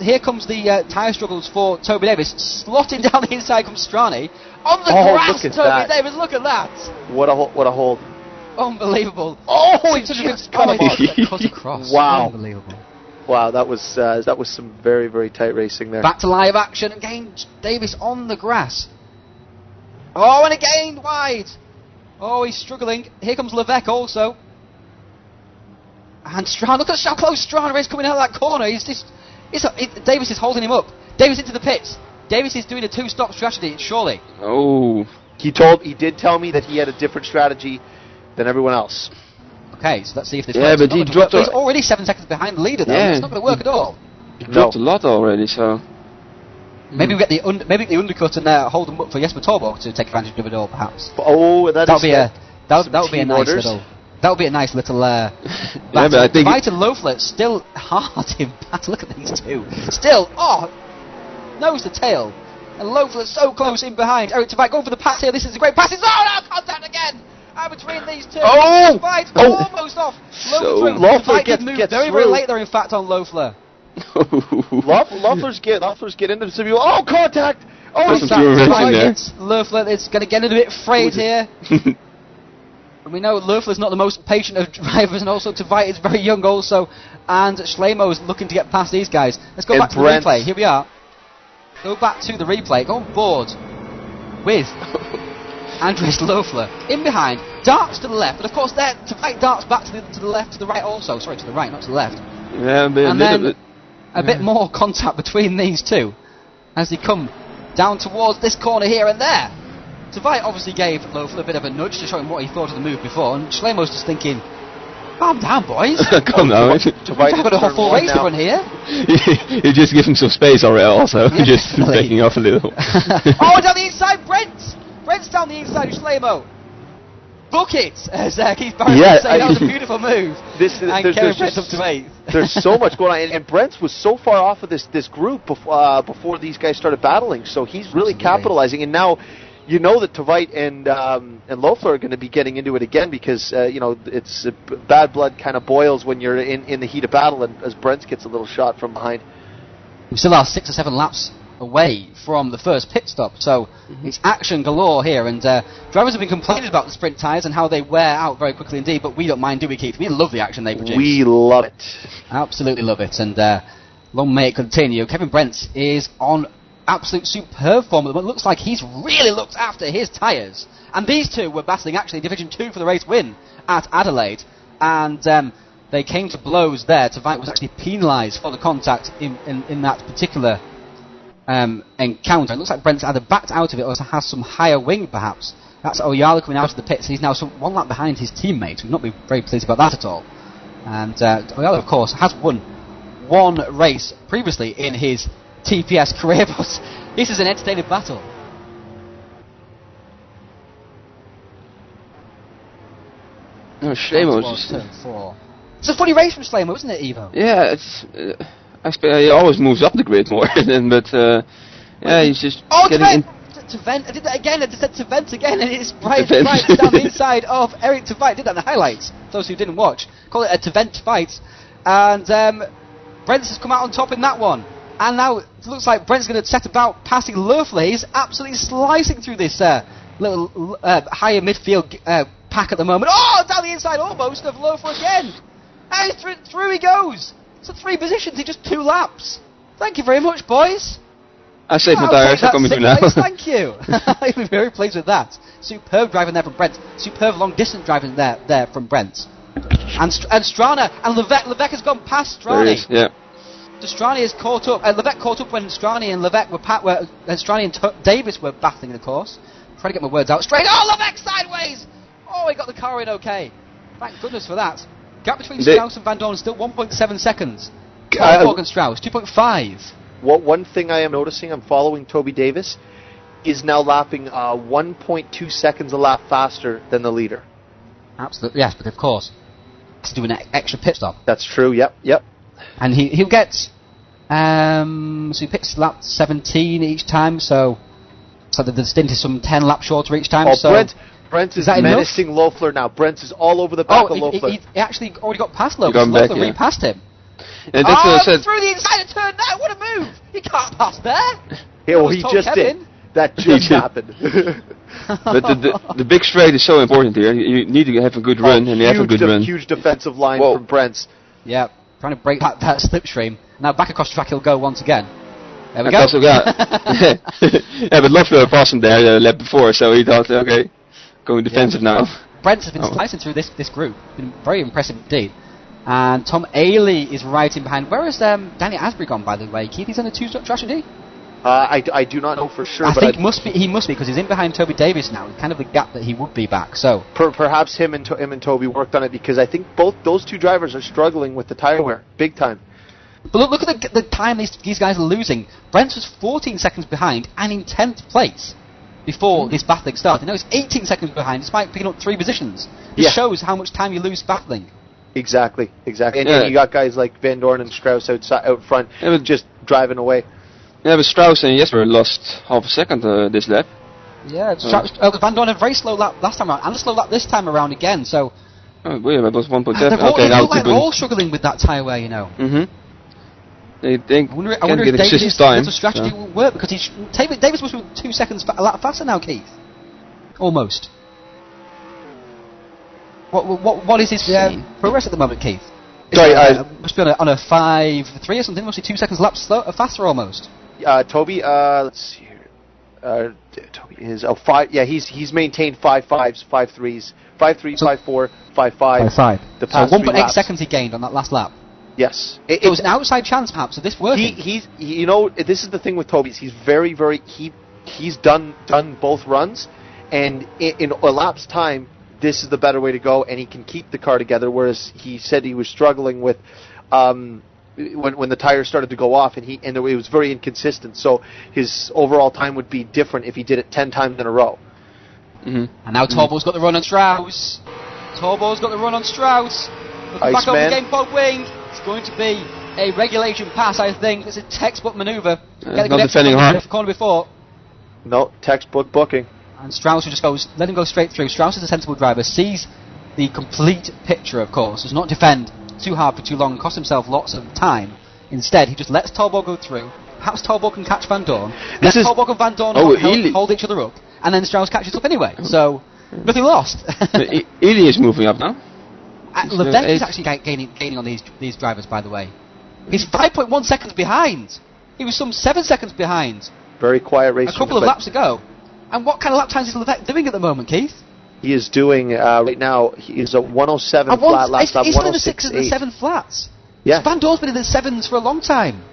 here comes the tyre struggles for Toby Davis. Slotting down the inside comes Strani. On the grass, Toby Davis, look at that. What a hold. Unbelievable. Oh, he just cut across. Wow. Unbelievable. Wow, that was some very, very tight racing there. Back to live action. Again, Davis on the grass. Oh, and again, wide. Oh, he's struggling. Here comes Levesque also. And Strana, look at how close Strana is coming out of that corner. Davis is holding him up. Davis into the pits. Davis is doing a 2-stop strategy, surely. Oh. He did tell me that he had a different strategy than everyone else. Okay, so let's see if this works. But he dropped. He's already 7 seconds behind the leader, though. It's not going to work at all. He dropped a lot already, so. Maybe we get the undercut and hold them up for Jesper Torborg to take advantage of it all, perhaps. Oh, that would be a nice little. But I think Veit and Loeffler still hard in battle. Look at these two. Still, nose to tail, and Loeffler so close in behind. Eric Tveit going for the pass here. This is a great pass. Oh no! Contact again. Between these two. Tveit almost off. Loeffler gets very, very late there. In fact, on Loeffler. Loeffler's get into the civil. Oh, contact! Oh, Loeffler is going to get a bit frayed here. And we know Loeffler's not the most patient of drivers, and also Tveit is very young also, and Schlemo's looking to get past these guys. Let's go back to the replay. Here we are. Go back to the replay. Go on board with Andreas Loeffler in behind. Darts to the left, and of course there Tveit darts back to the left, to the right also. Sorry, to the right, not to the left. Yeah, and then a bit more contact between these two as they come down towards this corner here and there. Tveit obviously gave Loeffler a bit of a nudge to show him what he thought of the move before, and Schlemo's just thinking, calm down, boys. Calm down. Tveit got a whole full race to run here. You just give him some space already also, just backing off a little. Oh, down the inside, Brent's down the inside of Schlemo. Book it, as Keith Barrett was saying, that was a beautiful move. And Kevin Brent up to 8th. There's so much going on, and Brent was so far off of this group before these guys started battling, so he's really capitalizing, and now you know that Tveit and Loeffler are going to be getting into it again because it's bad blood kind of boils when you're in the heat of battle, and as Brent gets a little shot from behind. We still are 6 or 7 laps away from the first pit stop, so it's action galore here, and drivers have been complaining about the sprint tyres and how they wear out very quickly indeed, but we don't mind, do we, Keith? We love the action they produce. We love it. Absolutely love it, and long may it continue. Kevin Brent is on absolute superb form at the moment. It looks like he's really looked after his tyres, and these two were battling actually in Division 2 for the race win at Adelaide, and they came to blows there. Tveit was actually penalised for the contact in that particular encounter. It looks like Brent's either backed out of it or has some higher wing perhaps. That's Oyala coming out of the pits. He's now 1 lap behind his teammate. We've not been very pleased about that at all. And Oyala, of course, has won 1 race previously in his TPS career, but this is an entertaining battle. No, Schlemo's just turn 4. It's a funny race from Schlemo, isn't it, Ivo? Yeah, it's. He always moves up the grid more, but he's just getting in. To Vent, I did that again. I just said to Vent again, and it's right down the inside of Eric Tveit. I did that in the highlights. Those who didn't watch, call it a to Vent fight, and Brent has come out on top in that one. And now it looks like Brent's going to set about passing Loeffler. He's absolutely slicing through this little higher midfield pack at the moment. Oh, down the inside almost of Loeffler again. And through he goes. So 3 positions in just 2 laps. Thank you very much, boys. I saved my tyres. They're coming through now. Thank you. I'm very pleased with that. Superb driving there from Brent. Superb long distance driving there from Brent. And Strana and Levesque has gone past Strani. Yeah. Strani has caught up. Levesque caught up when Strani and Levesque Strani and Davis were battling, of course. Trying to get my words out straight. Oh, Levesque sideways! Oh, he got the car in okay. Thank goodness for that. Gap between Strauss and Van Dorn is still 1.7 seconds. Morgan Strauss, 2.5. One thing I am noticing, I'm following Toby Davis, is now lapping 1.2 seconds a lap faster than the leader. Absolutely, yes, but of course. to do an extra pit stop. That's true. Yep. And he'll get. So he picks lap 17 each time. So the stint is some 10 laps shorter each time. Oh, so Brent is menacing Loeffler now. Brent is all over the back of Loeffler. He actually already got past Loeffler. Loeffler really passed him. And that's through the inside of turn now. What a move! He can't pass there. Yeah, well, he just did. That just happened. But the big straight is so important here. You need to have a good run, and you have a good run. Huge defensive line from Brent's. Yeah, trying to break that slipstream. Now back across the track he'll go once again. There we go. Yeah, but Loeffler passed him there the lap before, so he thought, okay, going defensive now. Brent has been slicing through this group. Been very impressive indeed. And Tom Ailey is right in behind. Where is Danny Asbury gone, by the way? Keith, he's on a 2-stop strategy? I do not know for sure. I think he must be because he's in behind Toby Davis now. Kind of the gap that he would be back. So perhaps him and Toby worked on it because I think both those two drivers are struggling with the tire wear big time. But look at the time these guys are losing. Brent was 14 seconds behind and in 10th place before this battling started. Now it's 18 seconds behind despite picking up 3 positions. This shows how much time you lose battling. Exactly. And you got guys like Van Dorn and Strauss out front, just driving away. Yeah, but Strauss and Jesper lost half a second this lap. Yeah, Van Dorn had a very slow lap last time around, and a slow lap this time around again, so... Oh, yeah, that was 1.7. They're all struggling with that tyre wear, you know. Mm-hmm. They think I wonder if Davis' little strategy will work, because Davis must be 2 seconds a lap faster now, Keith. Almost. What is his progress at the moment, Keith? Must be on a 5.3 or something. Must be 2 seconds faster almost. Toby, let's see here. Toby is 5. Yeah, he's maintained 5.5s, 5.3s, 5.3, 5.4, 5.5. The past 1.8 seconds he gained on that last lap. Yes, it was an outside chance perhaps of this working. This is the thing with Toby. He's very he's done both runs, and in a lap's time, this is the better way to go, and he can keep the car together. Whereas he said he was struggling with when the tires started to go off, and it was very inconsistent. So his overall time would be different if he did it 10 times in a row. Mm-hmm. And now Torbo's got the run on Strauss. Looking back over the game pod wing. It's going to be a regulation pass, I think. It's a textbook manoeuvre. Not defending hard. Corner before. No, textbook booking. And Strauss just let him go straight through. Strauss is a sensible driver, sees the complete picture, of course, does not defend too hard for too long, cost himself lots of time. Instead, he just lets Torbo go through. Perhaps Torbo can catch Van Dorn. Torbo and Van Dorn hold each other up, and then Strauss catches up anyway. So, nothing lost. Ely is moving up now. Levesque is actually gaining on these drivers, by the way. He's 5.1 seconds behind. He was some 7 seconds behind. Very quiet race. A couple of laps ago. And what kind of lap times is Levesque doing at the moment, Keith? He is doing, right now, he is a 107 flat lap stop, 106.8. He's in the 6s and the 7 flats. Yeah. Van Dorn's been in the 7s for a long time.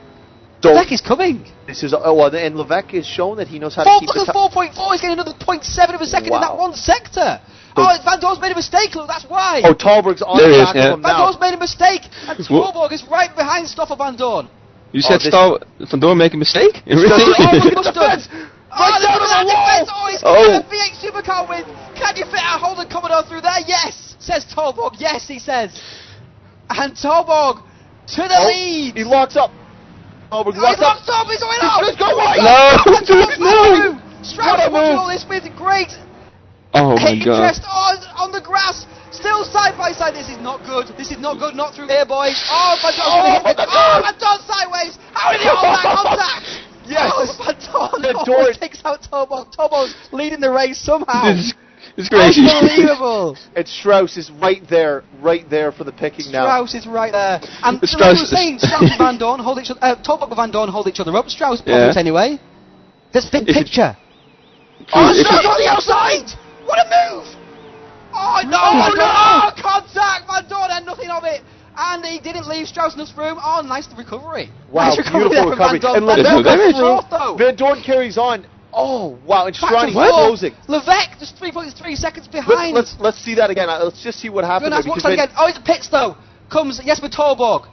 Levesque is coming. This is and Levesque has shown that he knows how to keep the 4.4. He's getting another 0.7 of a second in that one sector. Van Dorn's made a mistake, look, that's why. Oh, Talberg's on the back of him now. Van Dorn's made a mistake, and Talberg is right behind Stoffel Van Dorn. You said Van Dorn make a mistake? He must have. He's got a V8 Supercar win. Can you fit a Holden Commodore through there? Yes, says Talborg. Yes, he says. And Talborg to the lead. He locks up. Talborg locks up. He's going off. Let's go right. No. Strauss watching all this with great interest on the grass. Still side by side. This is not good. Not through here, boys. Van Dorn's going to hit Van Dorn sideways. How did he hold that contact? Yes. Van Dorn takes out Torbo. Torbo's leading the race somehow. It's crazy. Unbelievable. And Strauss is right there for the picking now. Strauss is right there. And Strauss and Van Dorn hold each other. Torbo and Van Dorn hold each other up. Strauss problems anyway. There's big picture. Strauss on the outside. What a move! Oh no! Contact Van Dorn and nothing of it. And he didn't leave Strauss enough room. Oh, nice recovery. Wow, nice beautiful recovery. And Van Dorn carries on. Oh, wow, and Strani closing. Levesque just 3.3 seconds behind. Let's see that again. Let's just see what happened there. Watch that again. Oh, it's a pits though. Comes Jesper Torborg.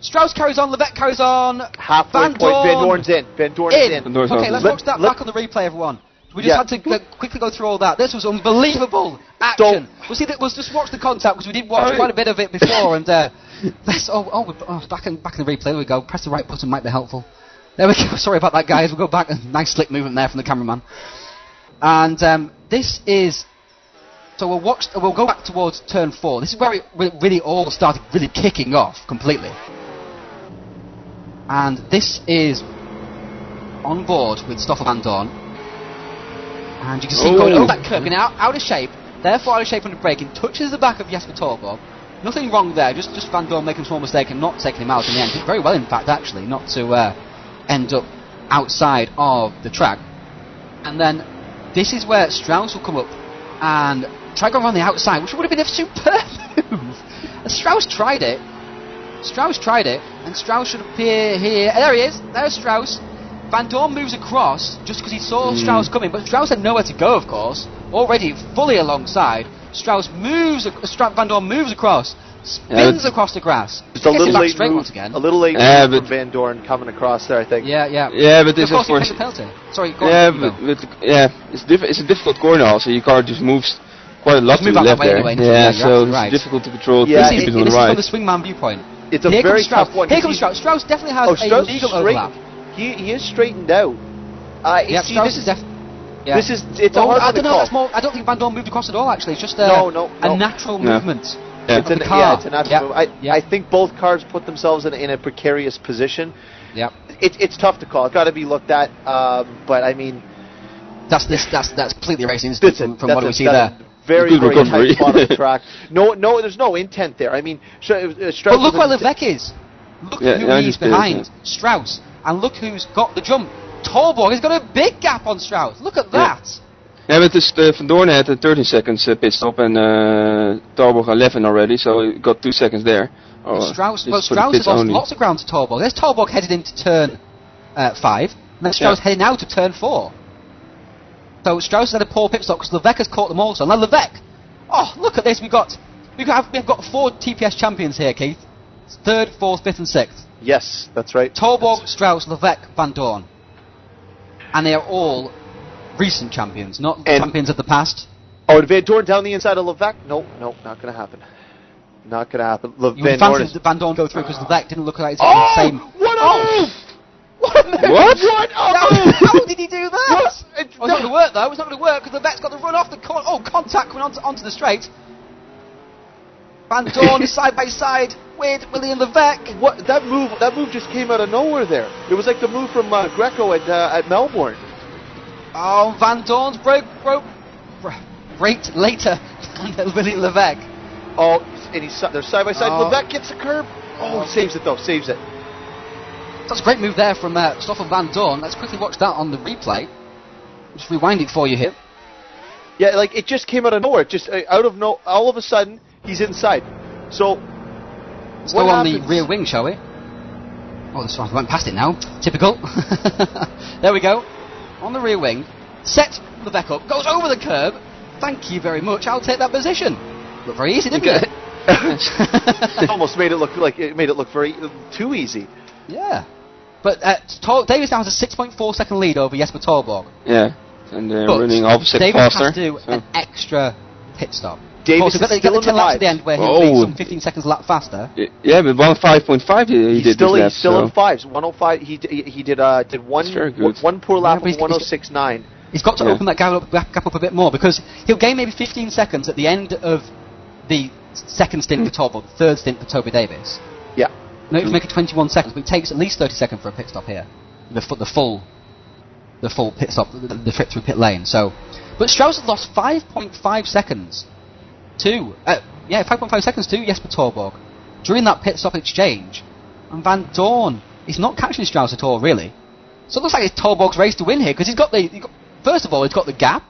Strauss carries on, Levesque carries on. Halfway point, Van Dorn's in. Van Dorn is in. Okay, let's watch that back on the replay, everyone. We just had to quickly go through all that. This was unbelievable action. We'll just watch the contact because we did watch quite a bit of it before. And back in the replay. There we go. Press the right button might be helpful. There we go. Sorry about that, guys. We'll go back. Nice slick movement there from the cameraman. And this is. So we'll go back towards turn 4. This is where it really all started really kicking off completely. And this is on board with Stoffel Van Dorn. And you can see going over that curve, getting out of shape, therefore out of shape under braking, touches the back of Jesper Torborg. Nothing wrong there, just Van Dorn making a small mistake and not taking him out in the end. Did very well, in fact, actually, not to end up outside of the track. And then this is where Strauss will come up and try going around the outside, which would have been a superb move. Strauss tried it, and Strauss should appear here. There he is, there's Strauss. Van Dorn moves across just because he saw Strauss coming, but Strauss had nowhere to go, of course. Already fully alongside. Van Dorn moves across, spins across the grass. It's a little late once again. A little late for Van Dorn coming across there, I think. Yeah, but this of course is he penalty. Sorry, go on. It's a difficult corner also. Your car just moves quite a lot to the left there. Anyway, so it's difficult to control. This is from the swingman viewpoint. It's a very tough one. Here comes Strauss. Strauss definitely has a legal overlap. He is straightened out. Strauss is definitely. Yeah. It's a hard one to call. I don't think Van Dorn moved across at all. Actually, it's just a natural movement. It's a natural movement. I think both cars put themselves in a precarious position. Yeah. It's tough to call. It's got to be looked at. But I mean, that's completely racing from what we see there. Very tight spot on the track. No, there's no intent there. I mean, but look where Levesque is. Look who he's behind. Strauss. And look who's got the jump. Torborg has got a big gap on Strauss. Look at that. Yeah, but Van Dorn had 13 seconds pit stop and Torborg 11 already, so he got 2 seconds there. Strauss has lost lots of ground to Torborg. There's Torborg headed into turn 5, and then Strauss heading out to turn 4. So Strauss has had a poor pit stop because Levesque has caught them also. Now Levesque, look at this. We've got 4 TPS champions here, Keith. 3rd, 4th, 5th, and 6th. Yes, that's right. Torborg, Strauss, Levesque, Van Dorn. And they are all recent champions, not champions of the past. Oh, Van Dorn down the inside of Levesque? No, not going to happen. Not going to happen. Van Dorn go through because Levesque didn't look like the same. What a move! What? How did he do that? It's not going to work though. It's not going to work because Levesque's got to run off the corner. Contact coming onto the straight. Van Dorn is side by side with William Levesque. What that move just came out of nowhere there. It was like the move from Greco at Melbourne. Oh, Van Dorn's broke later than William Levesque. Oh, and they're side by side. Levesque gets the curb. Saves it though. Saves it. That's a great move there from Stoffel Van Dorn. Let's quickly watch that on the replay. Just rewind it for you here. Yeah, like it just came out of nowhere. Just all of a sudden he's inside. So let's go on the rear wing, shall we? Oh, this one went past it now. Typical. There we go. On the rear wing, set Levesque up, goes over the curb. Thank you very much. I'll take that position. Looked very easy, didn't it? It almost made it look very too easy. Yeah. But Davis now has a 6.4 second lead over Jesper Torborg. Yeah, and they're running opposite Davis faster. has to do an extra pit stop. Davis is still in the laps at the end where he'll be some 15 seconds a lap faster. Yeah, but 105.5 he did. He's still in 5s. 105. He did one poor lap of 106.9. He's got to open that gap up a bit more because he'll gain maybe 15 seconds at the end of the second stint for Torborg, third stint for Toby Davis. Yeah. No, he'll make it 21 seconds, but it takes at least 30 seconds for a pit stop here. The full pit stop, the trip through pit lane. So, but Strauss has lost 5.5 seconds to 5.5 seconds to Jesper Torborg during that pit stop exchange, and Van Dorn is not catching Strauss at all, really. So it looks like it's Torborg's race to win here because first of all he's got the gap,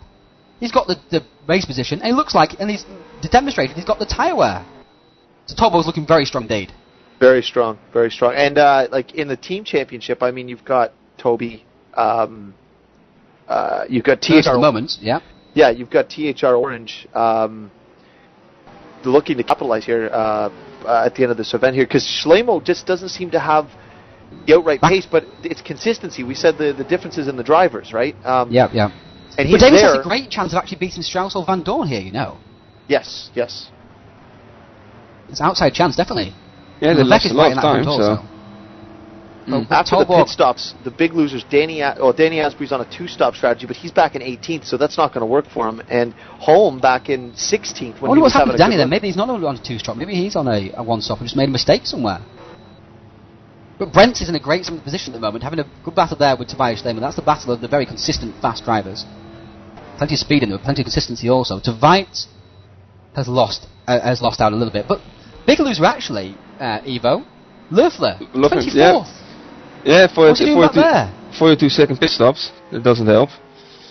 he's got the race position, and it looks like, and he's demonstrated he's got the tyre wear. So Torborg's looking very strong indeed. Very strong, very strong. And like in the team championship, I mean, you've got Toby, you've got THR at the moment, yeah. Yeah, you've got THR Orange looking to capitalize here at the end of this event here, because Schleimo just doesn't seem to have the outright pace, but it's consistency. We said the differences in the drivers, right? Yeah. And but Davis has a great chance of actually beating Strauss or Van Dorn here, you know. Yes, yes. It's an outside chance, definitely. Yeah, they lost a lot of time, so... After the pit stops, the big losers, Danny Asprey's on a 2-stop strategy, but he's back in 18th, so that's not going to work for him. And Holm back in 16th. I wonder what's happened to Danny then. Maybe he's not on a 2-stop. Maybe he's on a 1-stop and just made a mistake somewhere. But Brent is in a great position at the moment, having a good battle there with Tobias Lehmann. That's the battle of the very consistent, fast drivers. Plenty of speed in them, plenty of consistency also. Tveit has lost out a little bit. But big loser actually, Ivo, Loeffler, 24th. Yeah, for 42-second pit stops. That doesn't help.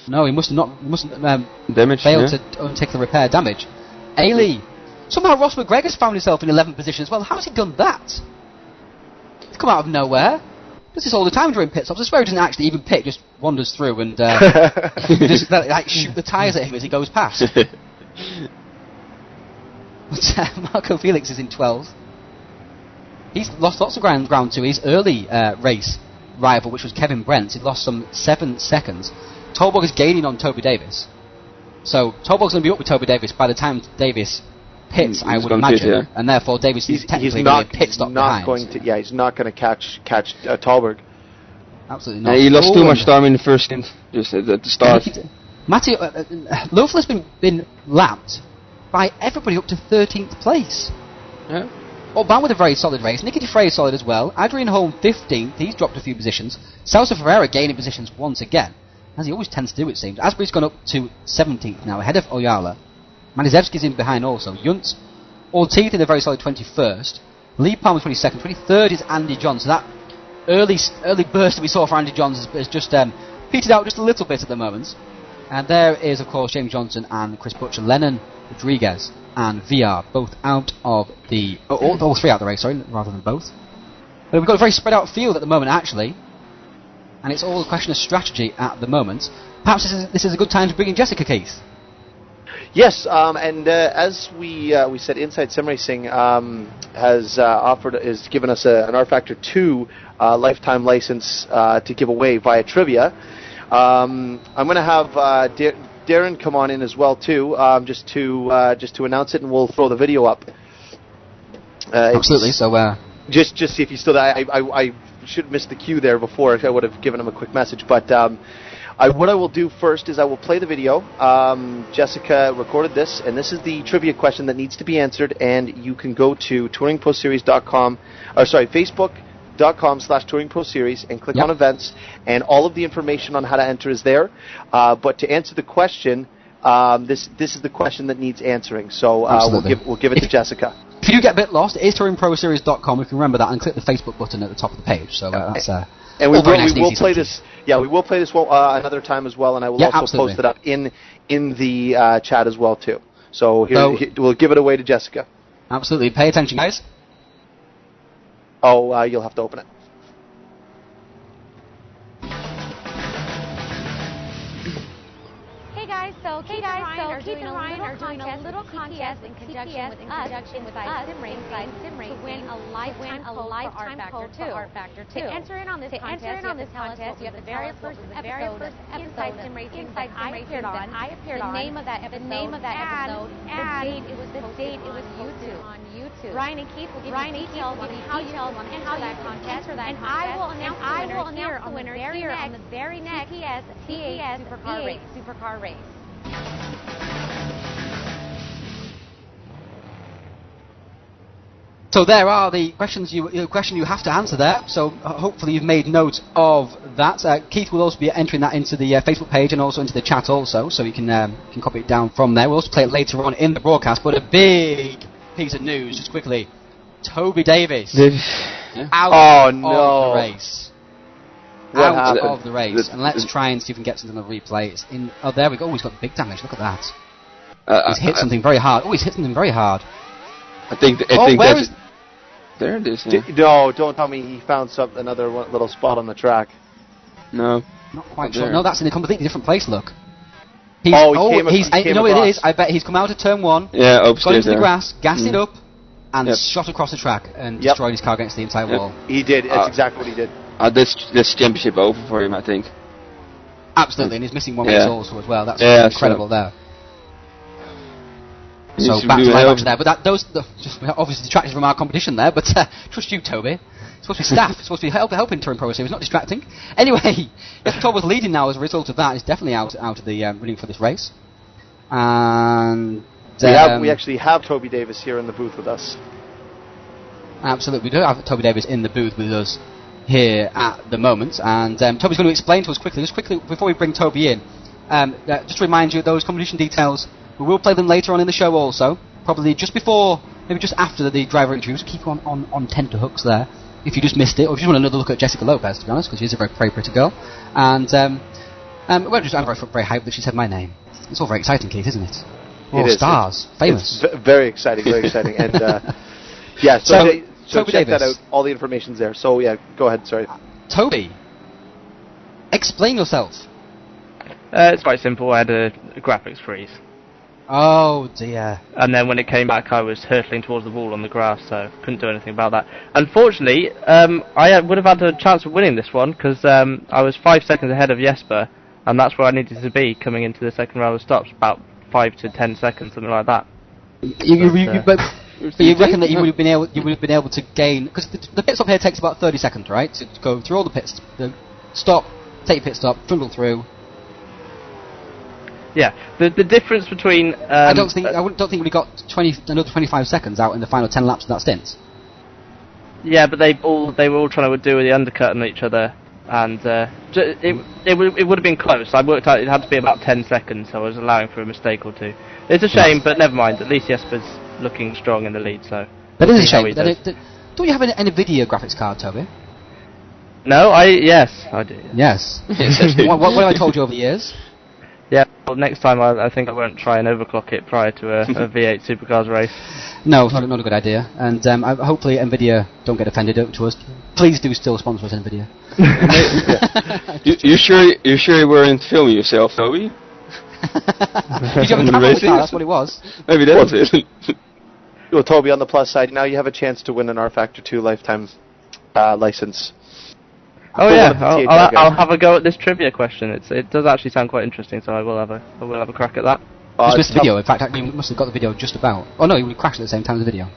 No, he mustn't damage, failed to untake the repair damage. Ailey, somehow Ross McGregor's found himself in 11th position as well. How has he done that? He's come out of nowhere. Does this all the time during pit stops. I swear he doesn't actually even pit, just wanders through and just shoot the tyres at him as he goes past. Marco Felix is in 12th. He's lost lots of ground to his early race rival, which was Kevin Brent. He lost some 7 seconds. Tolborg is gaining on Toby Davis. So Tolborg's going to be up with Toby Davis by the time Davis pits, I would imagine. And therefore Davis is technically going to be a pit stop behind. He's not going to catch Tolborg. Absolutely not. He lost too much time in the first stint, just at the start. Loeffler's been lapped by everybody up to 13th place. Yeah. Orban with a very solid race. Nicky Defray is solid as well. Adrian Holm 15th. He's dropped a few positions. Celso Ferreira gaining positions once again, as he always tends to do, it seems. Asprey's gone up to 17th now, ahead of Oyala. Manizevsky's in behind also. Yunt, Ortiz in a very solid 21st. Lee Palmer 22nd. 23rd is Andy Johns. So that early burst that we saw for Andy Johns has just petered out just a little bit at the moment. And there is, of course, James Johnson and Chris Butcher. Lennon, Rodriguez and VR, both out of the... all 3 out of the race, sorry, rather than both. But we've got a very spread out field at the moment, actually. And it's all a question of strategy at the moment. Perhaps this is a good time to bring in Jessica Keith. Yes, and as we said, Inside Sim Racing has given us an rFactor 2 lifetime license to give away via trivia. I'm going to have Darren come on in as well too, just to announce it, and we'll throw the video up. Absolutely. So just see if he's still there. I should have missed the cue there before. I would have given him a quick message, but what I will do first is I will play the video. Jessica recorded this, and this is the trivia question that needs to be answered. And you can go to TouringProSeries.com, or sorry, Facebook.com/TouringProSeries and click on events, and all of the information on how to enter is there. But to answer the question, this is the question that needs answering. So we'll give it to Jessica. If you do get a bit lost, it is TouringProSeries.com. You can remember that and click the Facebook button at the top of the page. So that's and we will play this. Yeah, we will play this another time as well, and I will also post it up in the chat as well too. So we'll give it away to Jessica. Absolutely. Pay attention, guys. Oh, you'll have to open it. Hey guys, so Keith and Ryan are doing a little contest in conjunction with us to win a lifetime code for rFactor 2. To enter in on this contest, you have the very first episode Inside Sim Racing that I appeared on, the name of that episode, and the date it was on YouTube. Ryan and Keith will give you details on how you enter that contest, and I will announce the winner here on the very next V8 Supercar race. So there are the questions you have to answer there. So hopefully you've made note of that. Keith will also be entering that into the Facebook page and also into the chat also, so you can copy it down from there. We'll also play it later on in the broadcast. But a big piece of news, just quickly: Toby Davis out of the race. Out of the race, and let's try and see if we can get something on the replay. It's in. Oh, there we go. Oh, he's got big damage. Look at that. He's hit something very hard. Oh, he's hit something very hard. I think that's. There it is. Yeah. No, don't tell me he found another little spot on the track. No. Not quite sure. No, that's in a completely different place. Look. You know what it is? I bet he's come out of turn 1. Yeah, got into the grass, gassed it up, and shot across the track and destroyed his car against the inside wall. He did. That's exactly what he did. That's championship over for him, I think. Absolutely, and he's missing one race also as well. That's incredible there. So back to my match there, but those obviously detracted from our competition there. But trust you, Toby. It's supposed to be staff. It's supposed to be helping TouringProSeries, not distracting. Anyway, Toby was leading now as a result of that. He's definitely out of the running for this race. And we actually have Toby Davis here in the booth with us. Absolutely, we do have Toby Davis in the booth with us here at the moment, and Toby's going to explain to us quickly before we bring Toby in. Just to remind you, those competition details, we will play them later on in the show also, probably just before, maybe just after the driver interviews. Keep on tenterhooks there if you just missed it, or if you just want another look at Jessica Lopez, to be honest, because she's a very, very pretty girl. And I'm very hyped that she said my name. It's all very exciting, Keith, isn't it? All stars, famous. It's very exciting, very exciting. And so check that out. All the information's there. So yeah, go ahead. Sorry, Toby. Explain yourself. It's quite simple. I had a graphics freeze. Oh dear. And then when it came back, I was hurtling towards the wall on the grass, so couldn't do anything about that. Unfortunately, I would have had a chance of winning this one because I was 5 seconds ahead of Jesper, and that's where I needed to be coming into the second round of stops, about 5 to 10 seconds, something like that. But you reckon that you would have been able to gain, because the pit stop here takes about 30 seconds, right? To go through all the pits, stop, take your pit stop, trundle through. Yeah, the difference between I don't think we got another 25 seconds out in the final 10 laps of that stint. Yeah, but they were all trying to do the undercut on each other, and it would have been close. I worked out it had to be about 10 seconds, so I was allowing for a mistake or two. It's a shame, but never mind. At least Jesper's looking strong in the lead, so that is a shame. Don't you have an NVIDIA graphics card, Toby? No, yes, I do. Yes. What have I told you over the years? Yeah, well, next time I think I won't try and overclock it prior to a V8 Supercars race. No, not a good idea. And hopefully NVIDIA don't get offended to us. Please do still sponsor us, NVIDIA. You sure you weren't filming yourself, Toby? Did you have a camera in the car? That's what it was. Maybe that was it. Well, Toby, on the plus side, now you have a chance to win an rFactor 2 lifetime license. Oh yeah, I'll have a go at this trivia question. It does actually sound quite interesting, so I will have a crack at that. Just missed the video. In fact, we must have got the video just about. Oh no, we crashed at the same time as the video.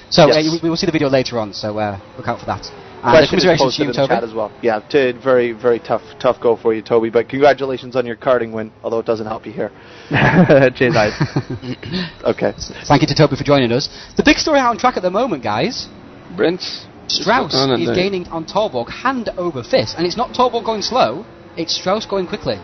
So we will see the video later on. So look out for that. Commiserations to you, Toby. As well. Yeah, very, very tough go for you, Toby. But congratulations on your karting win, although it doesn't help you here. Cheers, guys. Okay. Thank you to Toby for joining us. The big story out on track at the moment, guys. Brent. Strauss is gaining on Torborg hand over fist, and it's not Torborg going slow; it's Strauss going quickly.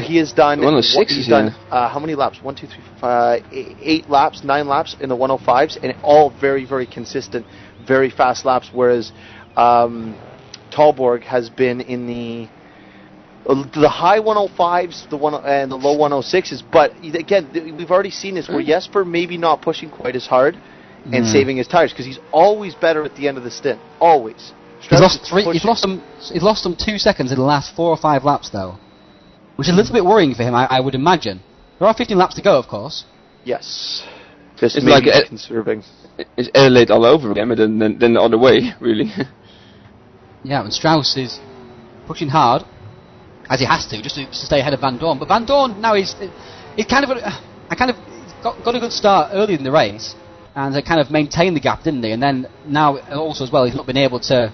He has done 106. He's done how many laps? 1, 2, 3, 4, 5, 8 laps, 9 laps in the 105s, and all very, very consistent, very fast laps. Whereas Torborg has been in the high 105s, and the low 106s. But again, we've already seen this where Jesper maybe not pushing quite as hard and saving his tires, because he's always better at the end of the stint. Always. He's lost them 2 seconds in the last 4 or 5 laps, though, which is a little bit worrying for him, I would imagine. There are 15 laps to go, of course. Yes. Just it's like conserving. It's Adelaide all over again, but then the other way, really. Yeah, and Strauss is pushing hard, as he has to, just to stay ahead of Van Dorn. But Van Dorn now he's got a good start early in the race, and they kind of maintained the gap, didn't they? And then now also as well, he's not been able to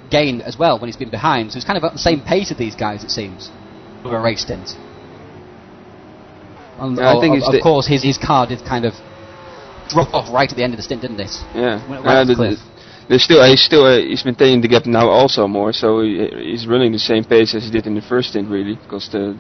gain as well when he's been behind. So he's kind of at the same pace of these guys, it seems, over a race stint. I think of course his car did kind of drop off right at the end of the stint, didn't it? Yeah. He's maintaining the gap now also more, so he's running the same pace as he did in the first stint, really, because the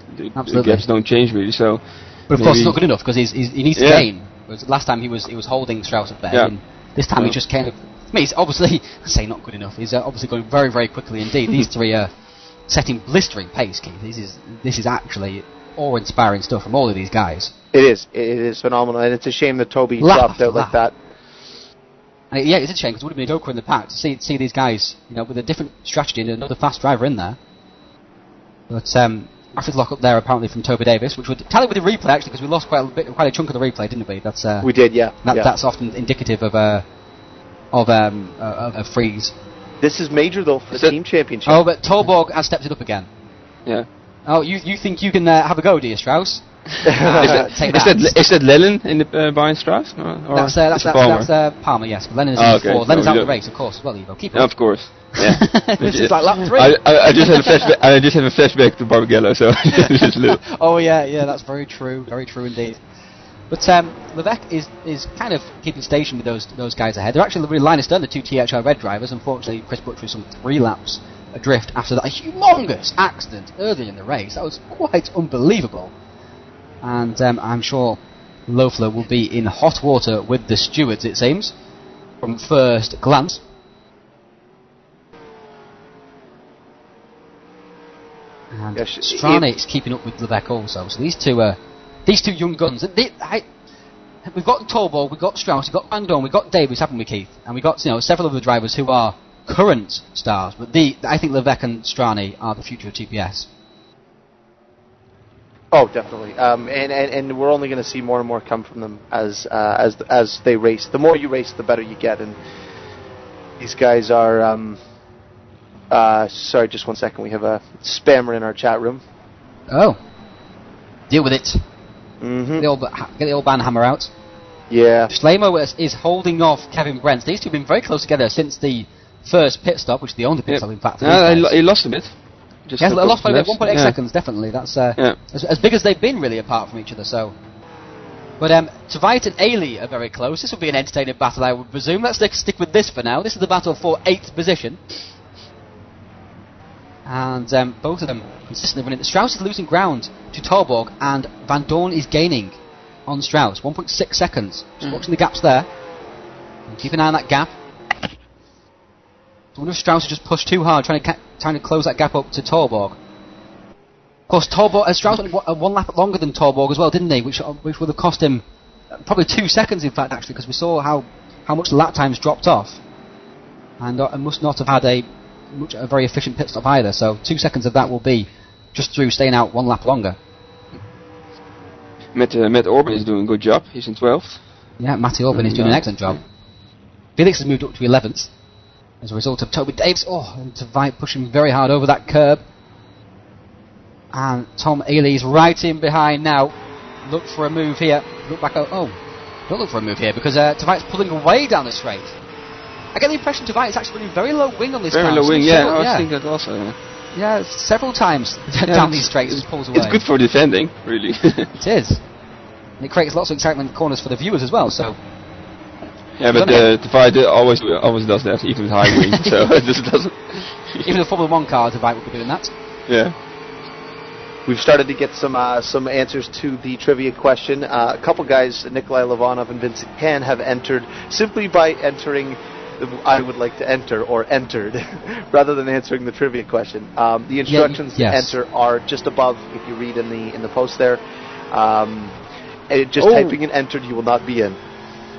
gaps don't change really. So, but of course it's not good enough because he needs to gain. Whereas last time he was holding Strauss at bay, and this time he just kind of. I mean, he's obviously not good enough. He's obviously going very, very quickly indeed. These three are setting blistering pace, Keith. This is actually awe-inspiring stuff from all of these guys. It is phenomenal, and it's a shame that Toby dropped out like that. And it's a shame because it would have been a joker in the pack to see these guys, with a different strategy and another fast driver in there. But rapid lock up there apparently from Toby Davis, which would tally with the replay actually, because we lost quite a chunk of the replay, didn't we? We did, yeah. That's often indicative of a freeze. This is major though for the team championship. Oh, but Torborg has stepped it up again. Yeah. Oh, you think you can have a go, do you, Strauss? Is that Lennon in the behind Strauss? That's Palmer, yes. But Lennon is in 4. Lennon's out of the race, of course. Well, Ivo, keep it. Of course. Yeah. This is like lap 3. I just had a flashback. I just have a flashback to Barbagello, so just a little. Oh yeah, that's very true indeed. But Levesque is kind of keeping station with those guys ahead. They're actually really line astern, the 2 THR red drivers. Unfortunately, Chris Butcher was some 3 laps adrift after that humongous accident earlier in the race. That was quite unbelievable. And I'm sure Loeffler will be in hot water with the stewards, it seems, from first glance. And Strane is keeping up with Levesque also. So these two young guns. We've got Torborg, we've got Strauss, we've got Van Dorn, we've got Davies, haven't we, Keith? And we've got several other drivers who are current stars. But I think Levesque and Strane are the future of TPS. Oh, definitely. And we're only going to see more and more come from them as they race. The more you race, the better you get. And these guys are. Sorry, just 1 second. We have a spammer in our chat room. Oh. Deal with it. Mm-hmm. Get the old band hammer out. Yeah. Schlemo is holding off Kevin Brents. These two have been very close together since the first pit stop, which is the only pit stop, in fact. He lost a bit. Yes, they lost by about 1.8 seconds, definitely. That's as big as they've been, really, apart from each other. So, but Tveit and Ailey are very close. This will be an entertaining battle, I would presume. Let's stick with this for now. This is the battle for 8th position. And both of them consistently winning. Strauss is losing ground to Torborg, and Van Dorn is gaining on Strauss. 1.6 seconds. Just watching the gaps there. And keep an eye on that gap. I wonder if Strauss has just pushed too hard, trying to close that gap up to Torborg. Of course, Strauss went 1 lap longer than Torborg as well, didn't he? Which would have cost him probably 2 seconds, in fact, actually, because we saw how much the lap times dropped off, and must not have had a very efficient pit stop either. So 2 seconds of that will be just through staying out 1 lap longer. Matt Orban is doing a good job. He's in 12th. Yeah, Matty Orban is doing an excellent job. Felix has moved up to 11th. As a result of Toby Davis, and Tveit pushing very hard over that curb. And Tom Ailey is right in behind now. Look for a move here. Look back. Don't look for a move here because Tveit's pulling away down the straight. I get the impression Tveit is actually running very low wing on this car. Very low wing, I was thinking that also. Yeah, several times down these straights it pulls away. It's good for defending, really. It is. And it creates lots of excitement in corners for the viewers as well, so... Yeah, but Tveit always does that, even with high wing, so it just doesn't... Even the Formula 1 car, Tveit would be doing that. Yeah. We've started to get some answers to the trivia question. A couple guys, Nikolai Levanov and Vincent Can, have entered simply by entering I would like to enter, or entered, rather than answering the trivia question. The instructions to enter are just above, if you read in the post there. Typing in entered, you will not be in.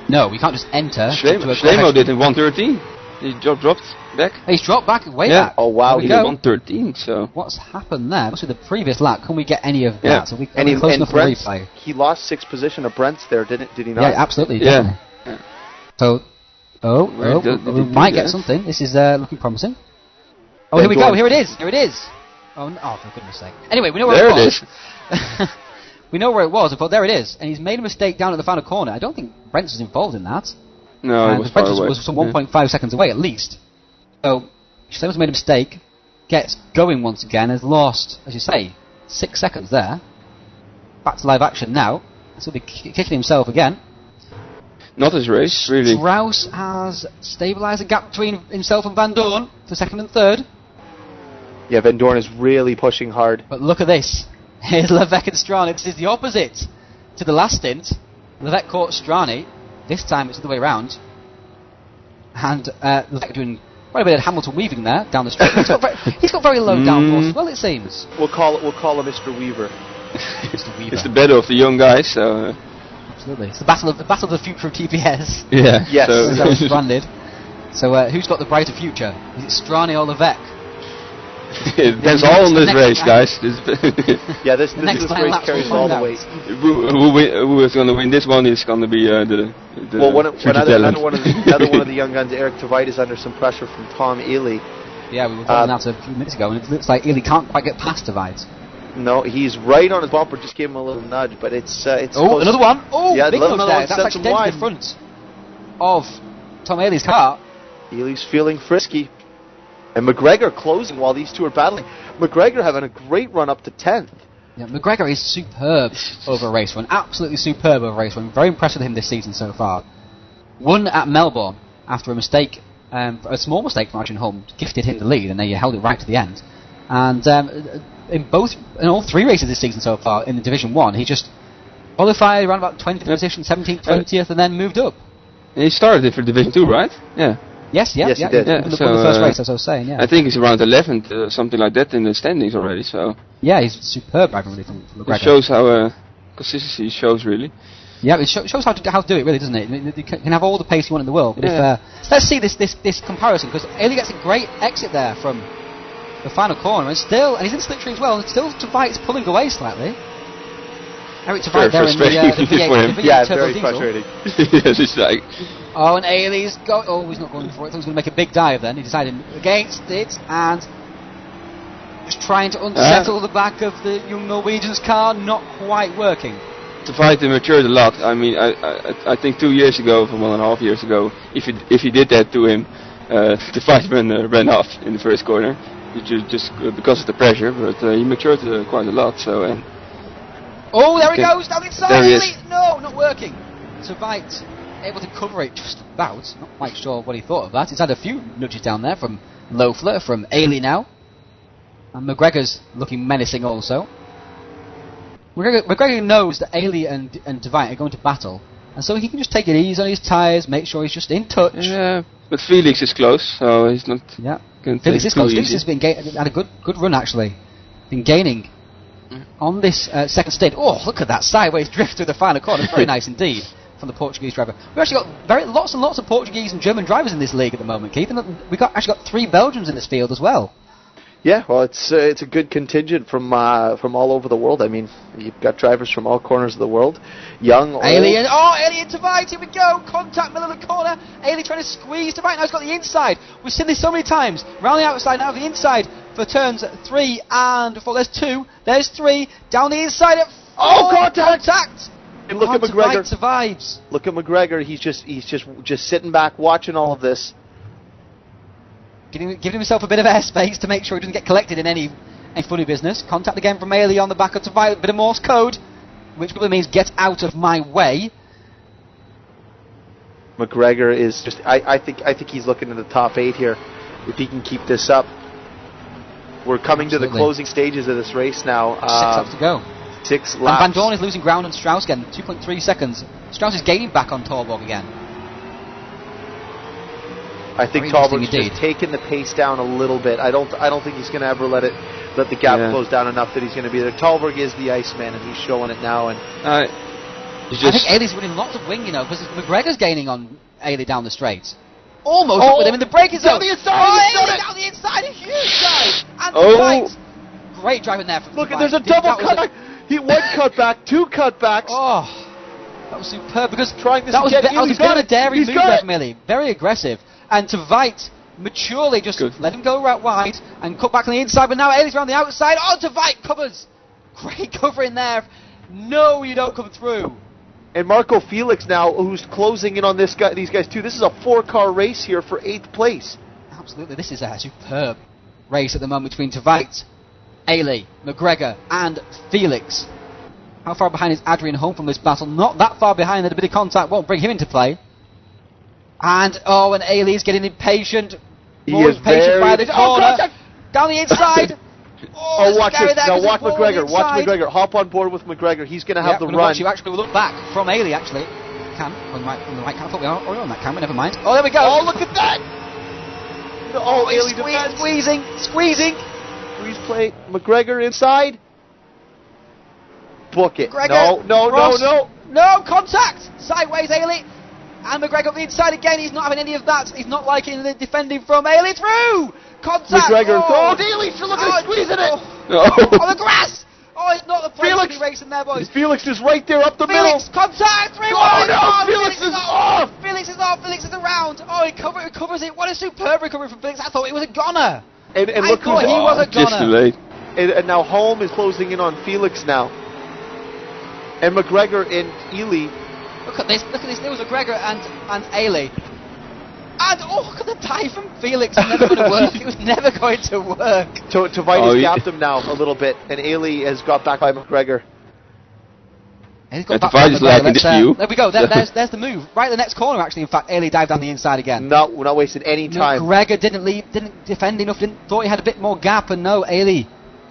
No, we can't just enter. Schlemo did in 113. He dropped back. He's dropped back, way back. Oh wow, he did 113. So what's happened there? Must be the previous lap. Can we get any of that? So we close enough for replay. He lost 6th position of Brent's there, did he not? Yeah, absolutely. Yeah. So, we might get something. This is looking promising. Oh, here we go. Here it is. Oh, for goodness sake. Anyway, we know where it was. We know where it was, but there it is. And he's made a mistake down at the final corner. I don't think Brent's was involved in that. No, it was far away. Was some 1.5 seconds away at least. So, Schlemmer's made a mistake, gets going once again, has lost, as you say, 6 seconds there. Back to live action now. So he'll be kicking himself again. Not his race, really. Strauss has stabilised the gap between himself and Van Dorn for 2nd and 3rd. Yeah, Van Dorn is really pushing hard. But look at this. Here's Levesque and Strane. This is the opposite to the last stint. Levesque caught Strane. This time it's the other way around. And Levesque doing quite a bit of Hamilton weaving there down the straight. He's got very low downforce as well, it seems. We'll call him Mr. Weaver. Mr. Weaver. It's the battle of the young guys, so... Absolutely. It's the battle of the future of TPS. Yeah. Yes. So that was branded. So who's got the brighter future? Is it Strane or Levesque? That's all on this race, guys. This race carries all the weight. Who is going to win this one is going to be the another one of the young guns, Eric Tveit, is under some pressure from Tom Ailey. Yeah, we were talking that a few minutes ago, and it looks like Ailey can't quite get past Tveit. No, he's right on his bumper. Just gave him a little nudge, but it's Oh, another one. Oh, yeah, big nudge there. That's actually dented the front of Tom Haley's car. Haley's feeling frisky. And McGregor closing while these two are battling. McGregor having a great run up to 10th. Yeah, McGregor is superb over race one. Absolutely superb over race one. Very impressed with him this season so far. Won at Melbourne after a mistake, a small mistake from Adrian Holm, gifted him the lead, and they held it right to the end. And in all 3 races this season so far in the Division 1, he just qualified around about 20th position, 17th, 20th, and then moved up. And he started it for Division 2, right? Yeah. Yes, he did. Yeah, the first race, as I was saying, yeah. I think he's around 11th, something like that in the standings already, so... Yeah, he's superb rivalry from McGregor. It shows how consistency shows, really. Yeah, it shows how to do it, really, doesn't it? You can have all the pace you want in the world, but if... let's see this comparison, because Ailey gets a great exit there from the final corner, and he's in slipstream as well, and still Tvite's pulling away slightly. Eric Tvite there in the V8 yeah, Turbo very Diesel. frustrating. Yes, it's like... Oh, and Ailey's he's not going for it. I thought he was going to make a big dive then. He decided against it and just trying to unsettle the back of the young Norwegian's car, not quite working. Tvite matured a lot. I mean, I think 2 years ago, 1.5 years ago, if you did that to him, Tvite ran off in the first corner, just because of the pressure. But he matured quite a lot. So. Oh, there he goes down inside. There he is. No, not working. Tvite able to cover it just about. Not quite sure what he thought of that. He's had a few nudges down there from Loeffler, from Ailey now. And McGregor's looking menacing also. McGregor knows that Ailey and Tvite are going to battle. And so he can just take it easy on his tyres, make sure he's just in touch. Yeah, but Felix is close, so he's not... Yeah, Felix is close. Felix has been had a good run, actually. Been gaining on this second stage. Oh, look at that sideways drift through the final corner. Very nice indeed from the Portuguese driver. We've actually got lots and lots of Portuguese and German drivers in this league at the moment, Keith, and we've actually got 3 Belgians in this field as well. Yeah, well, it's a good contingent from all over the world. I mean, you've got drivers from all corners of the world, young, old. Ailey and Tvite, here we go. Contact middle of the corner. Ailey trying to squeeze Tvite. Now he's got the inside. We've seen this so many times. Round the outside, now the inside for turns 3 and 4. There's 2. There's 3. Down the inside at 4. Contact. And look at McGregor. Tvite survives. Look at McGregor. He's just sitting back watching all of this. Giving himself a bit of airspace to make sure he doesn't get collected in any funny business. Contact again from Ailey on the back of Tvite, a bit of Morse code, which probably means get out of my way. McGregor is just. I think he's looking in the top 8 here. If he can keep this up, we're coming to the closing stages of this race now. 6 laps to go. 6 laps. And Van Dorn is losing ground on Strauss again. 2.3 seconds. Strauss is gaining back on Torborg again. I think Torborg's just taking the pace down a little bit. I don't think he's going to ever let the gap close down enough that he's going to be there. Torborg is the Iceman, and he's showing it now. And I think Ailey's winning lots of wing, because McGregor's gaining on Ailey down the straight. Almost up with him in the braking zone. Down the inside. Ailey down the inside, a huge dive. And Tvite. Great driving there from Look, there's a double cut. He 1 cutback, 2 cutbacks. Oh, that was superb because that was a bit of a daring move there from Ailey. Very aggressive. And Tvite maturely just let him go right wide and cut back on the inside, but now Ailey's around the outside. Oh, Tvite covers. Great cover in there. No, you don't come through. And Marco Felix now, who's closing in on these guys too. This is a 4-car race here for 8th place. Absolutely, this is a superb race at the moment between Tvite, Ailey, McGregor and Felix. How far behind is Adrian Holm from this battle? Not that far behind, that a bit of contact won't bring him into play. And Ailey's getting impatient. More impatient by the corner. Down the inside. Watch it. Now watch McGregor. Watch McGregor. Hop on board with McGregor. He's going to have the run. Watch you actually look back from Ailey, actually. On the right camera. I thought we are on that camera, never mind. Oh, there we go. Oh, look at that. Ailey squeezing. Squeeze play. McGregor inside. Book it. McGregor, No, contact. Sideways, Ailey. And McGregor up the inside again. He's not having any of that. He's not liking the defending from Ailey. Through! Contact! McGregor. Ailey, look at him squeezing it! On the grass! Oh, it's not the place to be racing there, boys. Felix is right there up the middle. Contact! 3-1! Oh, no! Felix is off! Felix is off. Felix is around. Oh, he recovers it. What a superb recovery from Felix. I thought it was a goner. And look who's he was a goner. Just too late. And now Holm is closing in on Felix now. And McGregor and Ely. Look at this. There was McGregor and Ailey. And look at the tie from Felix. It's never going to work. It was never going to work. Tveit has gapped him now a little bit, and Ailey has got back by McGregor. There we go. There's the move. Right at the next corner, actually. In fact, Ailey dived down the inside again. No, we're not wasting any time. McGregor didn't defend enough. Thought he had a bit more gap, and no, Ailey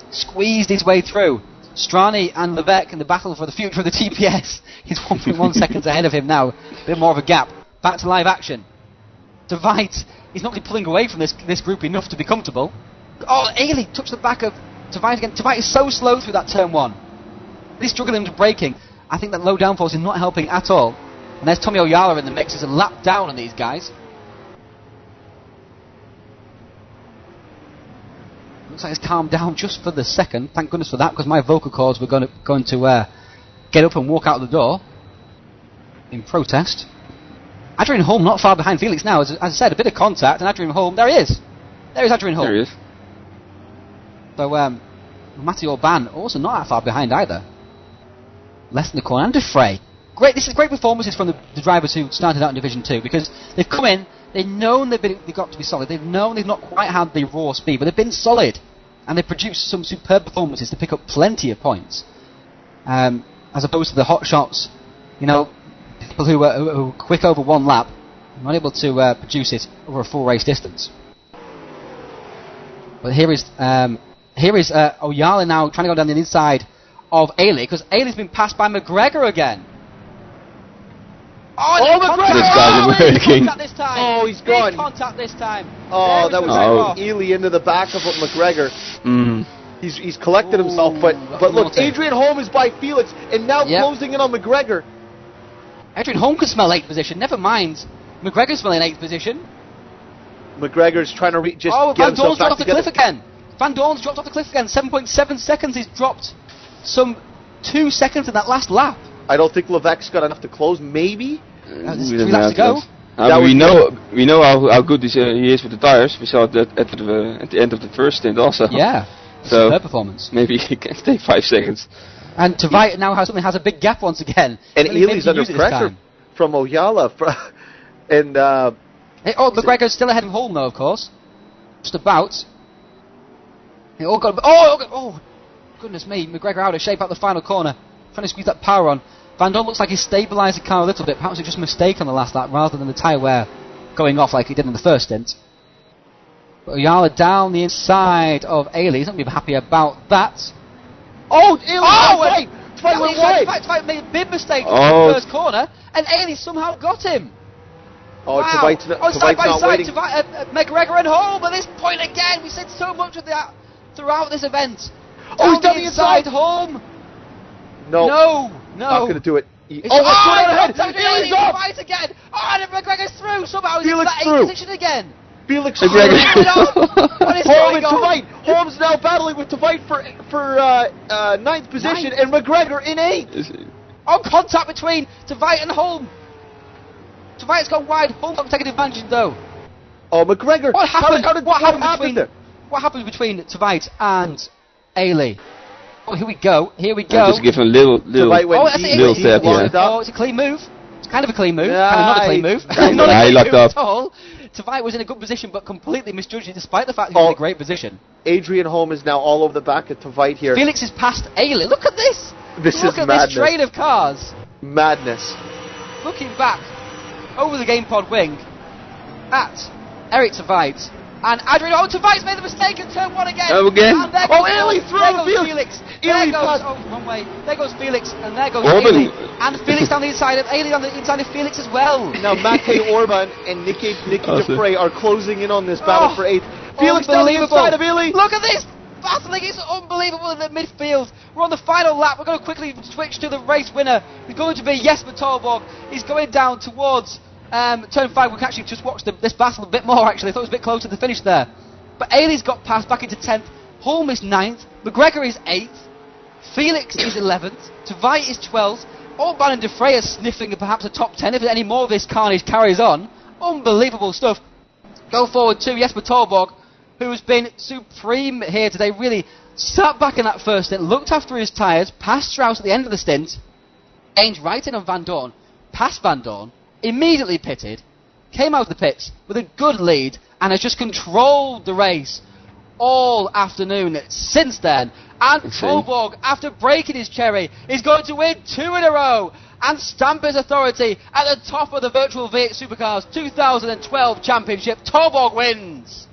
squeezed his way through. Strani and Levesque in the battle for the future of the TPS. He's 1.1 seconds ahead of him now. A bit more of a gap. Back to live action. Tveit, he's not really pulling away from this group enough to be comfortable. Oh, Ailey touched the back of Tveit again. Tveit is so slow through that turn 1. He's struggling to braking. I think that low downforce is not helping at all. And there's Tommy Oyala in the mix. There's a lap down on these guys. Looks like it's calmed down just for the second. Thank goodness for that, because my vocal cords were going to get up and walk out the door in protest. Adrian Holm not far behind Felix now. As I said, a bit of contact, and Adrian Holm, there he is. There is Adrian Holm. There he is. So, Matty Orban also not that far behind either. Less than the corner. And Defray. This is great performances from the drivers who started out in Division 2, because they've come in, they've known they've got to be solid, they've known they've not quite had the raw speed, but they've been solid, and they've produced some superb performances to pick up plenty of points. As opposed to the hot shots, people who are quick over one lap, not able to produce it over a full race distance. But here is Oyala now trying to go down the inside of Ailey, because Ailey's been passed by McGregor again. McGregor! This time. Oh, he's gone. Big contact this time. Oh, that was Ely into the back of McGregor. He's collected himself, but look, Adrian Holm is by Felix, and now closing in on McGregor. Adrian Holm can smell 8th position, never mind. McGregor's smelling 8th position. McGregor's trying to get Van himself Dorn's back dropped off the cliff again. Van Dorn's dropped off the cliff again. 7.7 seconds. He's dropped some 2 seconds in that last lap. I don't think Levesque's got enough to close. Maybe. There's 3 laps to go. We know how good he is with the tires. We saw it at the end of the first stint also. Yeah. So superb performance. Maybe he can stay 5 seconds. And Tveit now has a big gap once again. And Ely's under pressure from Oyala. McGregor's still ahead of Holm though, of course. Just about. Goodness me, McGregor out of shape out the final corner. Trying to squeeze that power on. Van Dorn looks like he stabilised the car a little bit. Perhaps it was just a mistake on the last lap rather than the tyre wear going off like he did in the first stint. But Oyala down the inside of Ailey. He's not going to be happy about that. Oh, Ailey! Tveit made a big mistake in the first corner, and Ailey somehow got him. Oh, wow. Tveit's side by not side, waiting. McGregor and Holm at this point again. We said so much of that throughout this event. He's down the inside. Holm. No. Not going to do it. He's ahead. Ailey's up. Right again. Oh, and McGregor's through. Somehow he's in that 8th position again. Felix McGregor. What is Holm going and on? Tveit. Holm's now battling with Tveit for 9th position, and McGregor in 8th. Oh, contact between Tveit and Holm. Tveit's gone wide. Holm's not taking advantage though. Oh, McGregor. What happened? What happened between Tveit and Ailey? Oh, here we go. Just give him a little step. Oh, it's a clean move. It's kind of a clean move. Yeah, kind of not a clean move. Not a clean move at all. Tveit was in a good position, but completely misjudged it, despite the fact he was in a great position. Adrian Holm is now all over the back of Tveit here. Felix is past Ailey. Look at this. Look at this train of cars. Madness. Looking back over the GamePod wing at Eric Tveit. And Adrian Tveit's made the mistake in turn 1 again. Again. Ailey through Felix. There goes, wrong way. There goes Felix, and there goes Ailey. And Felix down the inside of Ailey on the inside of Felix as well. Now Matej Orban and Nicky Defray are closing in on this battle for 8th. Felix down the inside of Ailey. Look at this. Battling is unbelievable in the midfield. We're on the final lap. We're going to quickly switch to the race winner. It's going to be Jesper Torborg. He's going down towards turn 5. We can actually just watch this battle a bit more actually. I thought it was a bit closer to the finish there. But Ailey's got passed back into 10th. Holm is 9th. McGregor is 8th. Felix is 11th. Tveit is 12th. Orban and Defray are sniffing perhaps a top 10 if any more of this carnage carries on. Unbelievable stuff. Go forward to Jesper Torborg, who's been supreme here today, really sat back in that first stint, looked after his tyres, passed Strauss at the end of the stint, aimed right in on Van Dorn, passed Van Dorn, immediately pitted, came out of the pits with a good lead, and has just controlled the race all afternoon since then. And Trollborg, after breaking his cherry, is going to win 2 in a row and stamp his authority at the top of the Virtual V8 Supercars 2012 Championship. Trollborg wins.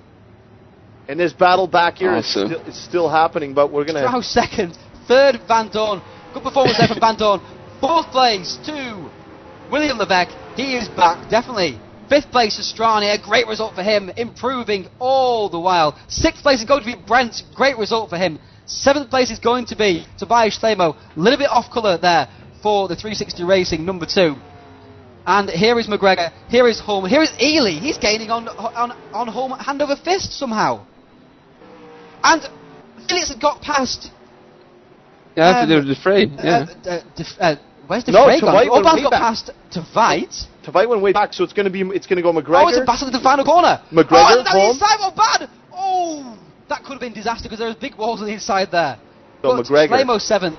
And this battle back here is still happening, but we're going to... Strauss second, third Van Dorn. Good performance there from Van Dorn. Fourth place to William Levesque. He is back, definitely. Fifth place to Strani, a great result for him, improving all the while. Sixth place is going to be Brent, great result for him. Seventh place is going to be Tobias Shlemo, a little bit off colour there for the 360 Racing number 2. And here is McGregor, here is Holm, here is Ely. He's gaining on Holm hand over fist somehow. And Felix has got past. Yeah, after the fray. Where's the fray gone? Orban's got past Tveit. Tveit went way back, so it's going to go McGregor. Oh, it's a battle in the final corner. McGregor, and now inside, Orban. Oh, that could have been disaster because there's big walls on the inside there. So but McGregor. Shlemo 7th,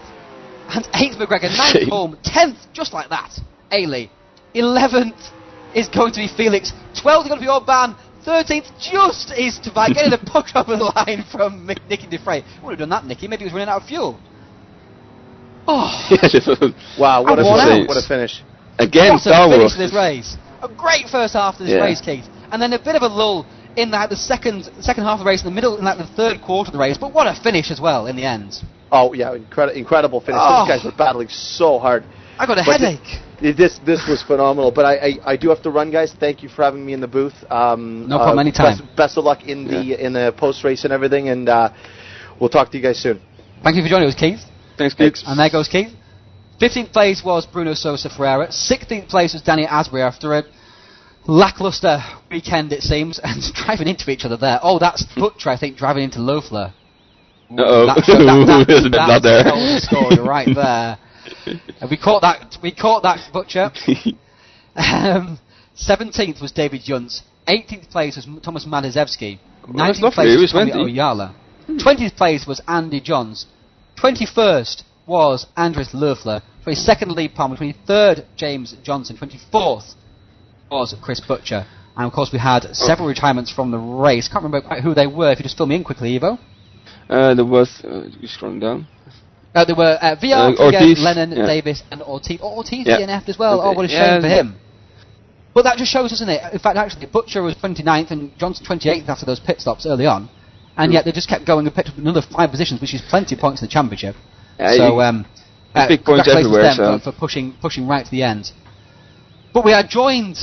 and 8th McGregor, 9th Holm, 10th, just like that, Ailey. 11th is going to be Felix, 12th is going to be Orban, 13th just is Tveit, getting a push over the line from Nicky Defray. Would have done that, Nicky. Maybe he was running out of fuel. Oh, wow! What a finish! Again, what a finish to this race. A great first half to this race, Keith, and then a bit of a lull in the second half of the race, in the middle, in the third quarter of the race. But what a finish as well in the end. Oh yeah, incredible finish. These guys were battling so hard. I got a headache. This was phenomenal. But I do have to run, guys. Thank you for having me in the booth. No problem. Anytime. Best of luck in the post race and everything, and we'll talk to you guys soon. Thank you for joining us, Keith. Thanks, Keith. And there goes Keith. 15th place was Bruno Sosa Ferreira. 16th place was Danny Asbury after a lackluster weekend, it seems, and driving into each other there. Oh, that's Butcher, I think, driving into Loeffler. There's a bit blood there. That's the story right there. We caught that, Butcher. 17th was David Juntz. 18th place was Thomas Madazewski. 19th place was Tommy Oyala. 20th place was Andy Johns. 21st was Andres Loeffler. 22nd Lee Palmer. 23rd James Johnson. 24th was Chris Butcher. And of course we had several retirements from the race. Can't remember quite who they were. If you just fill me in quickly, Ivo. There was you scrolling down. There were VR, Ortiz, Lennon, Davis, and Ortiz. Oh, Ortiz DNF'd as well. Oh, what a shame for him. But that just shows, doesn't it? In fact, actually, Butcher was 29th and Johnson 28th after those pit stops early on. And yet they just kept going and picked up another 5 positions, which is plenty of points in the championship. So, big points everywhere. Them for pushing right to the end. But we are joined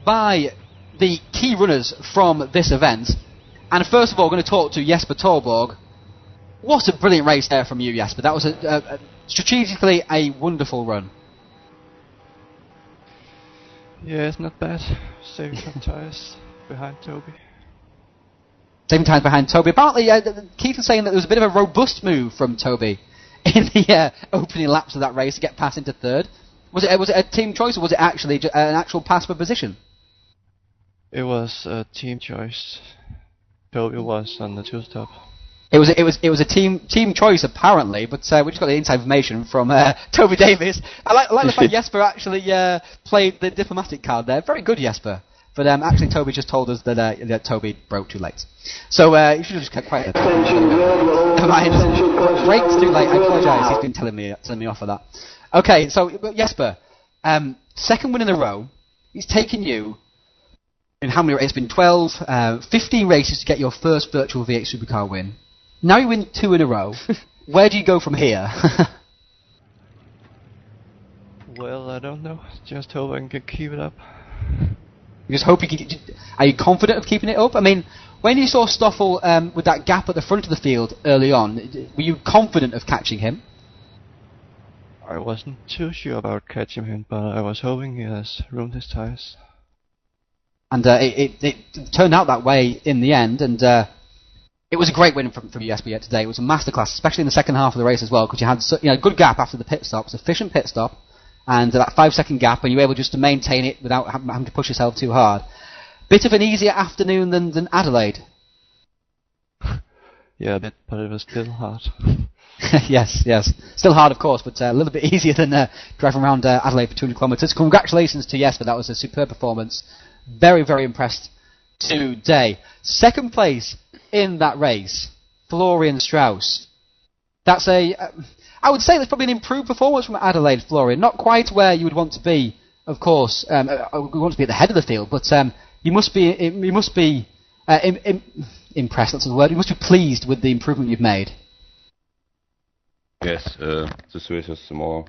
by the key runners from this event. And first of all, we're going to talk to Jesper Torborg. What a brilliant race there from you, Jesper. That was strategically a wonderful run. Yeah, it's not bad. Saving some tyres behind Toby. Saving tyres behind Toby. Apparently, Keith was saying that there was a bit of a robust move from Toby in the opening laps of that race to get past into third. Was it a team choice, or was it actually an actual pass for position? It was a team choice. Toby was on the two-stop. It was a team choice apparently, but we just got the inside information from Toby Davis. I like the fact Jesper actually played the diplomatic card there. Very good, Jesper. But actually, Toby just told us that Toby broke too late. So you should have just kept quiet. Never mind. Breaks too late. I apologise. He's been telling me off of that. Okay, so Jesper, second win in a row. He's taken you. In how many? It's been 12, 15 races to get your first Virtual V8 Supercar win. Now you win 2 in a row. Where do you go from here? Well, I don't know. Just hope I can keep it up. You just hope you can. Are you confident of keeping it up? I mean, when you saw Stoffel with that gap at the front of the field early on, were you confident of catching him? I wasn't too sure about catching him, but I was hoping he has ruined his tyres. And it turned out that way in the end, and it was a great win from Jesper yet today. It was a masterclass, especially in the second half of the race as well, because you had a good gap after the pit stop, sufficient pit stop, and that 5-second gap, and you were able just to maintain it without having to push yourself too hard. Bit of an easier afternoon than Adelaide. Yeah, a bit, but it was still hard. yes. Still hard, of course, but a little bit easier than driving around Adelaide for 200 kilometres. Congratulations to Jesper. That was a superb performance. Very, very impressed today. Second place in that race, Florian Strauss. That's I would say that's probably an improved performance from Adelaide, Florian. Not quite where you would want to be, of course. We want to be at the head of the field, but you must be impressed. That's the word. You must be pleased with the improvement you've made. Yes, this race is more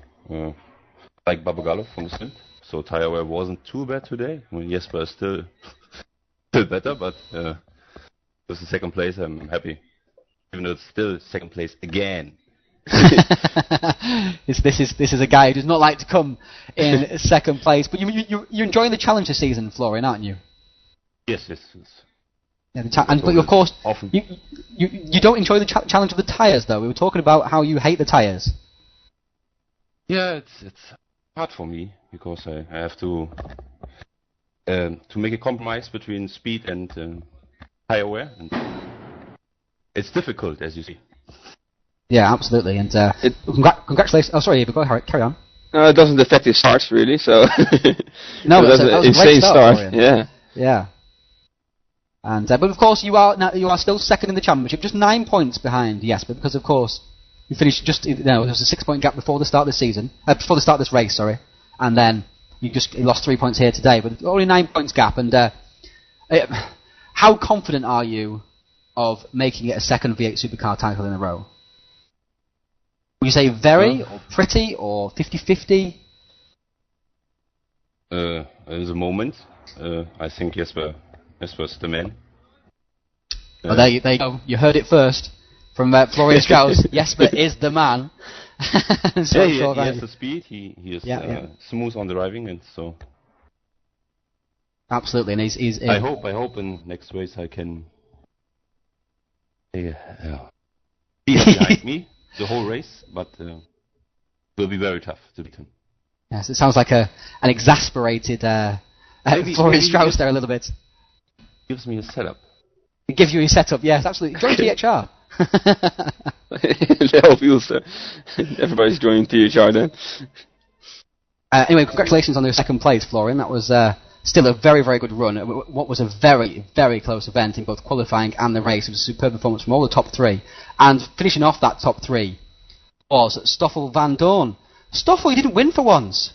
like Barbagallo from the stint. So tire wear wasn't too bad today. I mean, Jesper is still better, but with the second place, I'm happy. Even though it's still second place again. This is a guy who does not like to come in second place. But you're enjoying the challenge this season, Florian, aren't you? Yes. Yeah, but of course, you don't enjoy the challenge of the tyres, though. We were talking about how you hate the tyres. Yeah, it's hard for me because I have to make a compromise between speed and tire wear, and it's difficult, as you see. Yeah, absolutely. And congratulations. Oh, sorry, go ahead, carry on. No, it doesn't affect his starts really. So no, that's an insane start. Yeah. And but of course you are still second in the championship, just 9 points behind Jesper, because of course you finished there was a 6-point gap before the start of this season, before the start of this race, sorry, and then you lost 3 points here today, but only 9 points gap. And how confident are you of making it a second V8 Supercar title in a row? Would you say very, or pretty, or 50-50? In the moment, I think Jesper's the man. Well, there you go. You heard it first from Florian Strauss. Jesper is the man. So he has the speed. He is smooth on the driving, and so. Absolutely, and he's I hope in next race I can. He's behind me the whole race, but it will be very tough to beat him. Yes, it sounds like an exasperated Florian Strauss there a little bit. Gives me a setup. It gives you a setup, yes, absolutely. Join THR. The whole field, sir. Everybody's joining THR then. Anyway, congratulations on your second place, Florian. That was still a very, very good run. What was a very, very close event in both qualifying and the race. It was a superb performance from all the top three. And finishing off that top three was Stoffel van Doorn. Stoffel, you didn't win for once.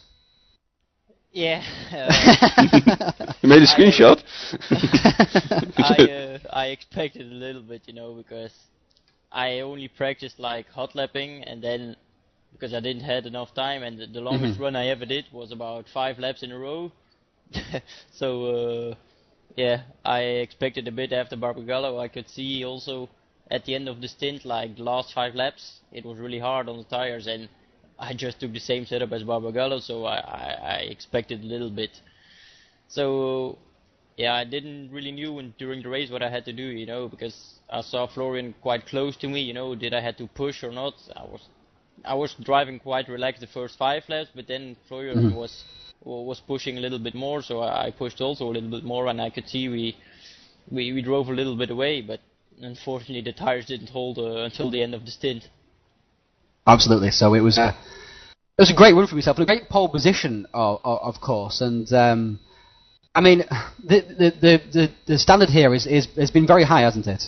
Yeah. You made a screenshot? I expected a little bit, because I only practiced like hot lapping, and then because I didn't have enough time, and the longest run I ever did was about 5 laps in a row. So I expected a bit after Barbagallo. I could see also at the end of the stint, like the last 5 laps, it was really hard on the tires, and I just took the same setup as Barbagallo, so I expected a little bit. So I didn't really knew during the race what I had to do, because I saw Florian quite close to me. Did I had to push or not? I was driving quite relaxed the first 5 laps, but then Florian was pushing a little bit more, so I pushed also a little bit more, and I could see we drove a little bit away, but unfortunately the tires didn't hold until the end of the stint. Absolutely. So it was a great run for yourself, and a great pole position, of course. And I mean, the standard here has been very high, hasn't it?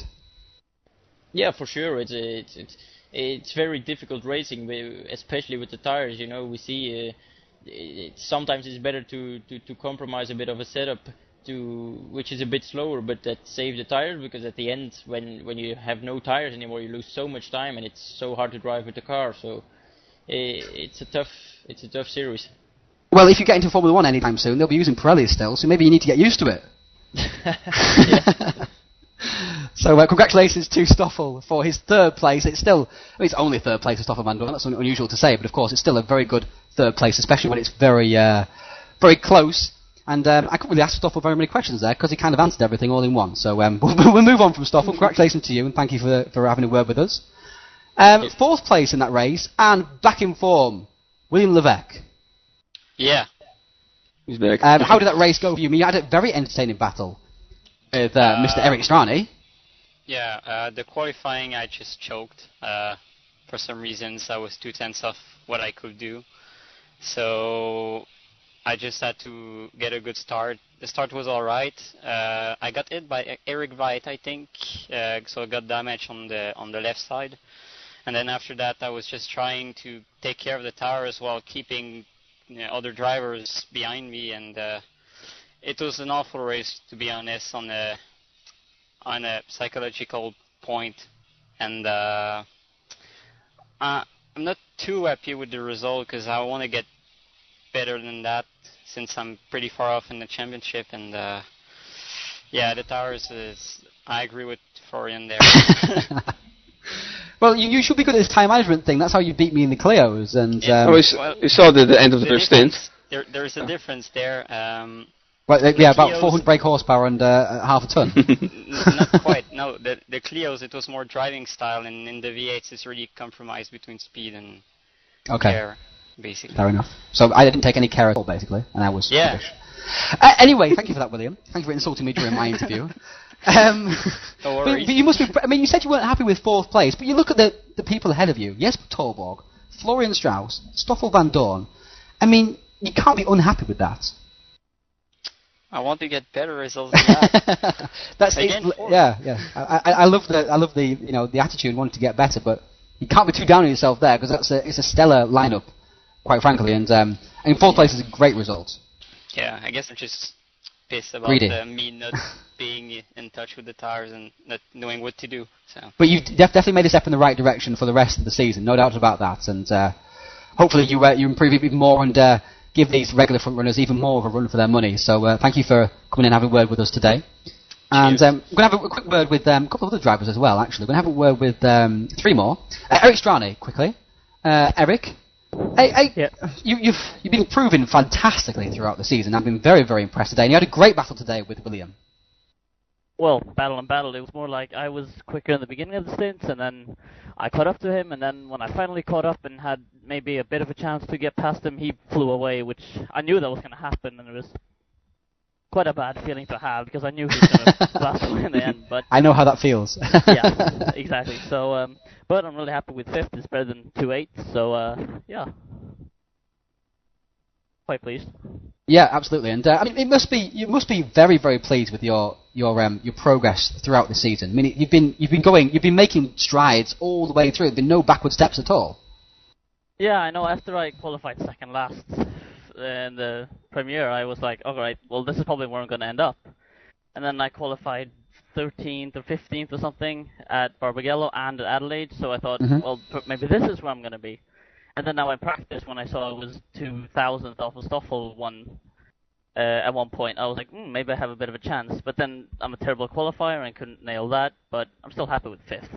Yeah, for sure. It's very difficult racing, especially with the tires. We see sometimes it's better to compromise a bit of a setup which is a bit slower, but that saves the tires, because at the end, when you have no tires anymore, you lose so much time, and it's so hard to drive with the car. So it's a tough series. Well, if you get into Formula 1 anytime soon, they'll be using Pirelli still, so maybe you need to get used to it. So congratulations to Stoffel for his third place. It's only third place for Stoffel van Doorn. That's unusual to say, but of course it's still a very good third place, especially when it's very, very close. And I couldn't really ask Stoffel very many questions there, because he kind of answered everything all in one. So we'll move on from Stoffel. Congratulations to you, and thank you for having a word with us. Fourth place in that race, and back in form, William Levesque. Yeah. He's back. How did that race go for you? I mean, you had a very entertaining battle with Mr. Eric Strani. Yeah, the qualifying I just choked. For some reasons, I was 2/10 off what I could do. So I just had to get a good start. The start was alright. I got hit by Eric Veit, I think, so I got damage on the left side. And then after that, I was just trying to take care of the tires while keeping other drivers behind me. And it was an awful race, to be honest, on a psychological point. And I'm not too happy with the result because I want to get better than that since I'm pretty far off in the championship. And yeah, the tires I agree with Florian there. Well, you should be good at this time management thing. That's how you beat me in the Clios. And you saw the end of the first stint. There's a difference there. Yeah, about 400 brake horsepower and half a ton. Not quite. No, the Clios, it was more driving style, and in the V8s, it's really compromised between speed and care, basically. Fair enough. So I didn't take any care at all, basically, and I was rubbish. Anyway, thank you for that, William. Thank you for insulting me during my interview. But you must be. I mean, you said you weren't happy with 4th place, but you look at the people ahead of you. Jesper Torborg, Florian Strauss, Stoffel van Dorn. I mean, you can't be unhappy with that. I want to get better results than that. I love the attitude, wanting to get better, but you can't be too down on yourself there because it's a stellar lineup, quite frankly, and 4th place is a great result. Yeah, I guess I'm just pissed about me not being in touch with the tires and not knowing what to do. So. But you've definitely made a step in the right direction for the rest of the season, no doubt about that, and hopefully you improve even more and give these regular front runners even more of a run for their money. So thank you for coming in and having a word with us today. And we're going to have a quick word with a couple of other drivers as well, actually. We're going to have a word with 3 more. Eric Strane, quickly. Eric, you've been improving fantastically throughout the season. I've been very, very impressed today. And you had a great battle today with William. Well, battle and battle. It was more like I was quicker in the beginning of the stints, and then I caught up to him, and then when I finally caught up and had maybe a bit of a chance to get past him, he flew away, which I knew that was going to happen, and it was quite a bad feeling to have, because I knew he was going to blast away in the end. But I know how that feels. Yeah, exactly. So, but I'm really happy with 5th. It's better than 2/8, so, yeah. Quite pleased. Yeah, absolutely, and I mean, you must be very, very pleased with your progress throughout the season. I mean, you've been making strides all the way through. There've been no backward steps at all. Yeah, I know. After I qualified second last in the Premier, I was like, all right, well, this is probably where I'm going to end up. And then I qualified 13th or 15th or something at Barbagallo and at Adelaide. So I thought, well, maybe this is where I'm going to be. And then now in practice, when I saw it was 2,000th off of Stoffel at one point, I was like, maybe I have a bit of a chance. But then I'm a terrible qualifier and couldn't nail that. But I'm still happy with 5th.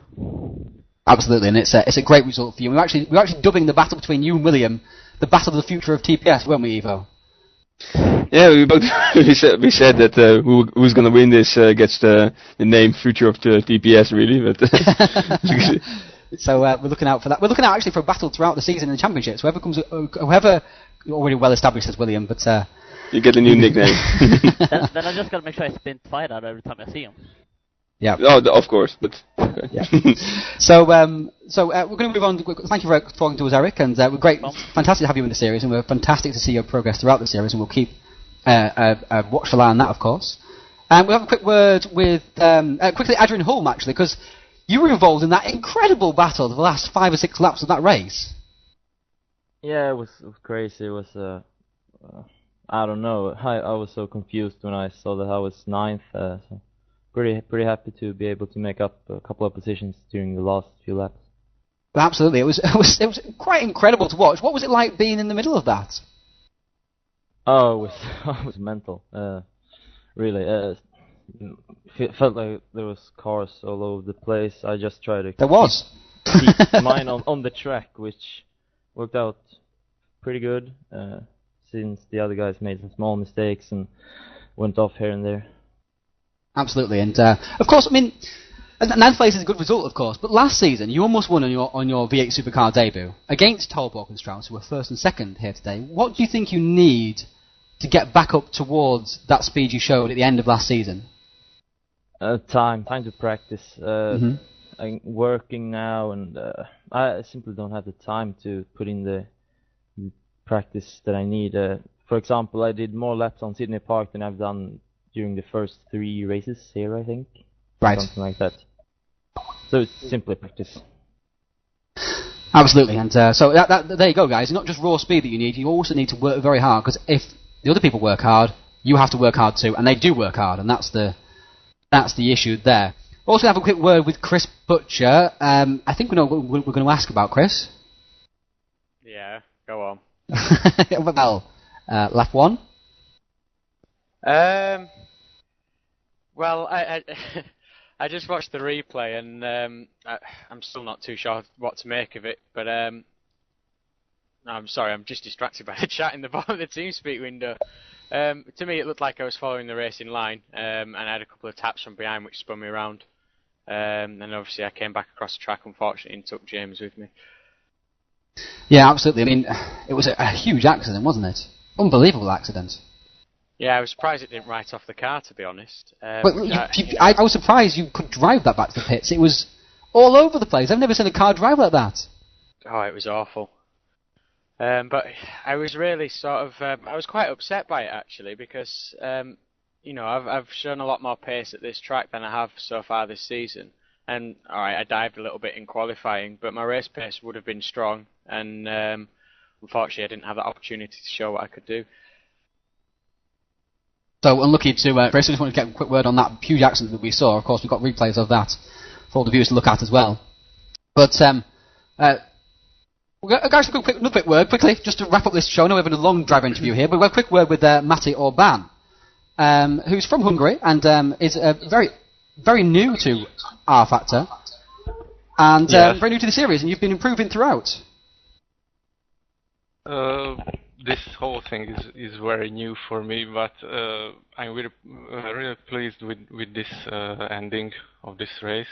Absolutely, and it's a great result for you. We're actually dubbing the battle between you and William the battle of the future of TPS, weren't we, Ivo? Yeah, we said that who's going to win this gets the name future of the TPS, really. But so we're looking out for that. We're looking out actually for a battle throughout the season in the championships. Whoever already well established as William, but you get a new nickname. then I just got to make sure I spin fight out every time I see him. Yeah. Oh, of course, but okay. Yeah. So we're going to move on. Thank you for talking to us, Eric, and we're fantastic to have you in the series, and we're fantastic to see your progress throughout the series, and we'll keep a watchful eye on that, of course. And we'll have a quick word with quickly Adrian Hulme, actually, because you were involved in that incredible battle of the last 5 or 6 laps of that race. Yeah, it was crazy. It was I don't know. I was so confused when I saw that I was 9th. So pretty happy to be able to make up a couple of positions during the last few laps. Absolutely, it was quite incredible to watch. What was it like being in the middle of that? Oh, it was mental. Really, it felt like there was cars all over the place. I just tried to keep mine on the track, which worked out pretty good. Since the other guys made some small mistakes and went off here and there. Absolutely, and of course, I mean, 9th place is a good result, of course. But last season, you almost won on your V8 Supercar debut against Torborg and Strauss, who were 1st and 2nd here today. What do you think you need to get back up towards that speed you showed at the end of last season? Time to practice. I'm working now, and I simply don't have the time to put in the practice that I need. For example, I did more laps on Sydney Park than I've done during the first 3 races here, I think. Right. Something like that. So it's simply practice. Absolutely, and so there you go, guys. It's not just raw speed that you need. You also need to work very hard, because if the other people work hard, you have to work hard too, and they do work hard, and that's the issue there. We're also going to have a quick word with Chris Butcher. I think we know what we're going to ask about, Chris. Yeah, go on. Well, lap 1. Well, I just watched the replay, and I'm still not too sure what to make of it. But I'm sorry, I'm just distracted by the chat in the bottom of the TeamSpeak window. To me, it looked like I was following the race in line, and I had a couple of taps from behind which spun me around. And obviously, I came back across the track, unfortunately, and took James with me. Yeah, absolutely. I mean, it was a huge accident, wasn't it? Unbelievable accident. Yeah, I was surprised it didn't write off the car, to be honest. I was surprised you could drive that back to the pits. It was all over the place. I've never seen a car drive like that. Oh, it was awful. But I was really sort of, I was quite upset by it actually, because, you know, I've shown a lot more pace at this track than I have so far this season. And, alright, I dived a little bit in qualifying, but my race pace would have been strong, and unfortunately I didn't have that opportunity to show what I could do. So unlucky to Chris. I just wanted to get a quick word on that huge accident that we saw. Of course, we've got replays of that for all the viewers to look at as well. But guys, another quick word quickly, just to wrap up this show. I know we're having a long driver interview here, but we've got a quick word with Mate Orban, who's from Hungary and is very, very new to rFactor and very new to the series, and you've been improving throughout. This whole thing is very new for me, but I'm really pleased with this ending of this race.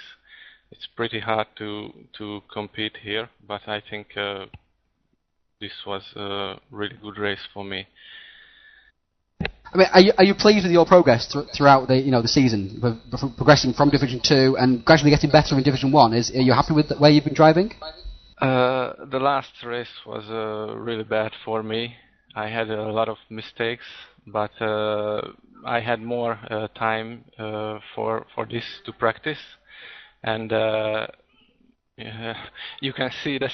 It's pretty hard to compete here, but I think this was a really good race for me. I mean, are you pleased with your progress throughout the season, progressing from Division 2 and gradually getting better in Division 1? Are you happy with where you've been driving? The last race was really bad for me. I had a lot of mistakes, but I had more time for this to practice, and you can see that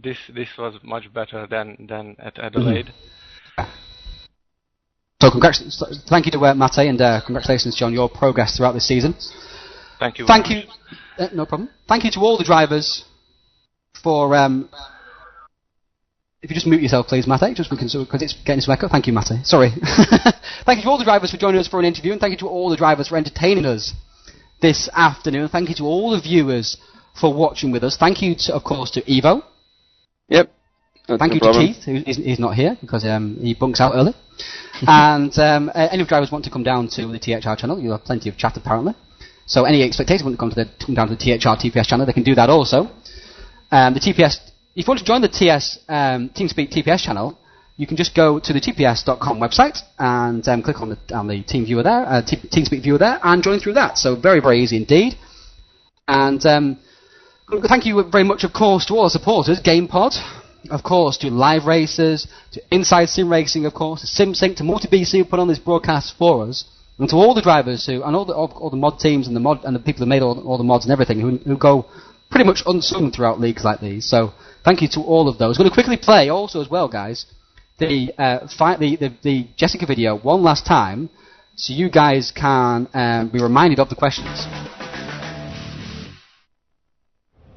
this was much better than at Adelaide. So thank you to Mate, and congratulations on your progress throughout this season. Thank you. Thank you. No problem. Thank you to all the drivers for. If you just mute yourself, please, Mate, just because it's getting some echo. Thank you, Mate. Sorry. Thank you to all the drivers for joining us for an interview, and thank you to all the drivers for entertaining us this afternoon. Thank you to all the viewers for watching with us. Thank you, of course, to Ivo. Yep. Thank you to Keith, who's not here because he bunks out early. And any drivers want to come down to the THR channel, you'll have plenty of chat apparently. So any expectators want to come down to the THR TPS channel, they can do that also. The TPS, if you want to join the TeamSpeak TPS channel, you can just go to the tps.com website and click on the team viewer there, TeamSpeak viewer there, and join through that. So very, very easy indeed. And thank you very much, of course, to all our supporters, GamePod, of course, to Live Racers, to Inside Sim Racing, of course, to SimSync, to MultiBC who put on this broadcast for us, and to all the drivers and all the mod teams and the people who made all the mods and everything who go pretty much unsung throughout leagues like these. So thank you to all of those. I'm going to quickly play also as well, guys, the Jessica video one last time, so you guys can be reminded of the questions.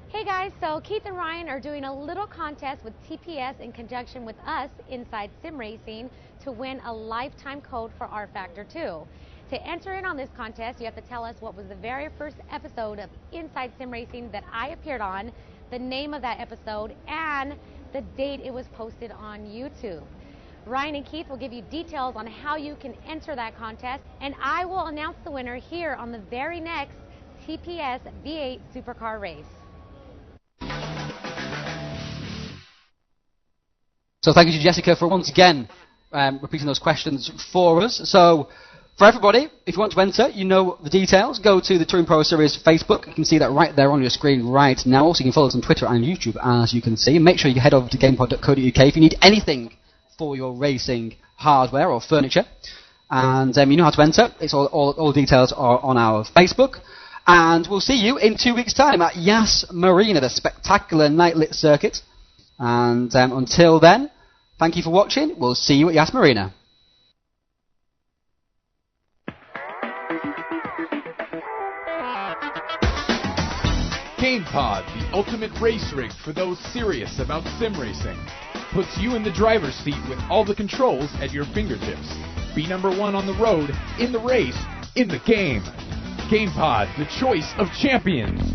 Hey guys, so Keith and Ryan are doing a little contest with TPS in conjunction with us, Inside Sim Racing, to win a lifetime code for rFactor 2. To enter in on this contest, you have to tell us what was the very first episode of Inside Sim Racing that I appeared on, the name of that episode, and the date it was posted on YouTube. Ryan and Keith will give you details on how you can enter that contest, and I will announce the winner here on the very next TPS V8 Supercar race. So thank you to Jessica for once again repeating those questions for us. So For everybody, if you want to enter, you know the details. Go to the TouringProSeries Facebook. You can see that right there on your screen right now. Also, you can follow us on Twitter and YouTube, as you can see. And make sure you head over to gamepod.co.uk if you need anything for your racing hardware or furniture. And you know how to enter. It's all details are on our Facebook. And we'll see you in 2 weeks' time at Yas Marina, the spectacular night-lit circuit. And until then, thank you for watching. We'll see you at Yas Marina. GamePod, the ultimate race rig for those serious about sim racing. Puts you in the driver's seat with all the controls at your fingertips. Be number one on the road, in the race, in the game. GamePod, the choice of champions.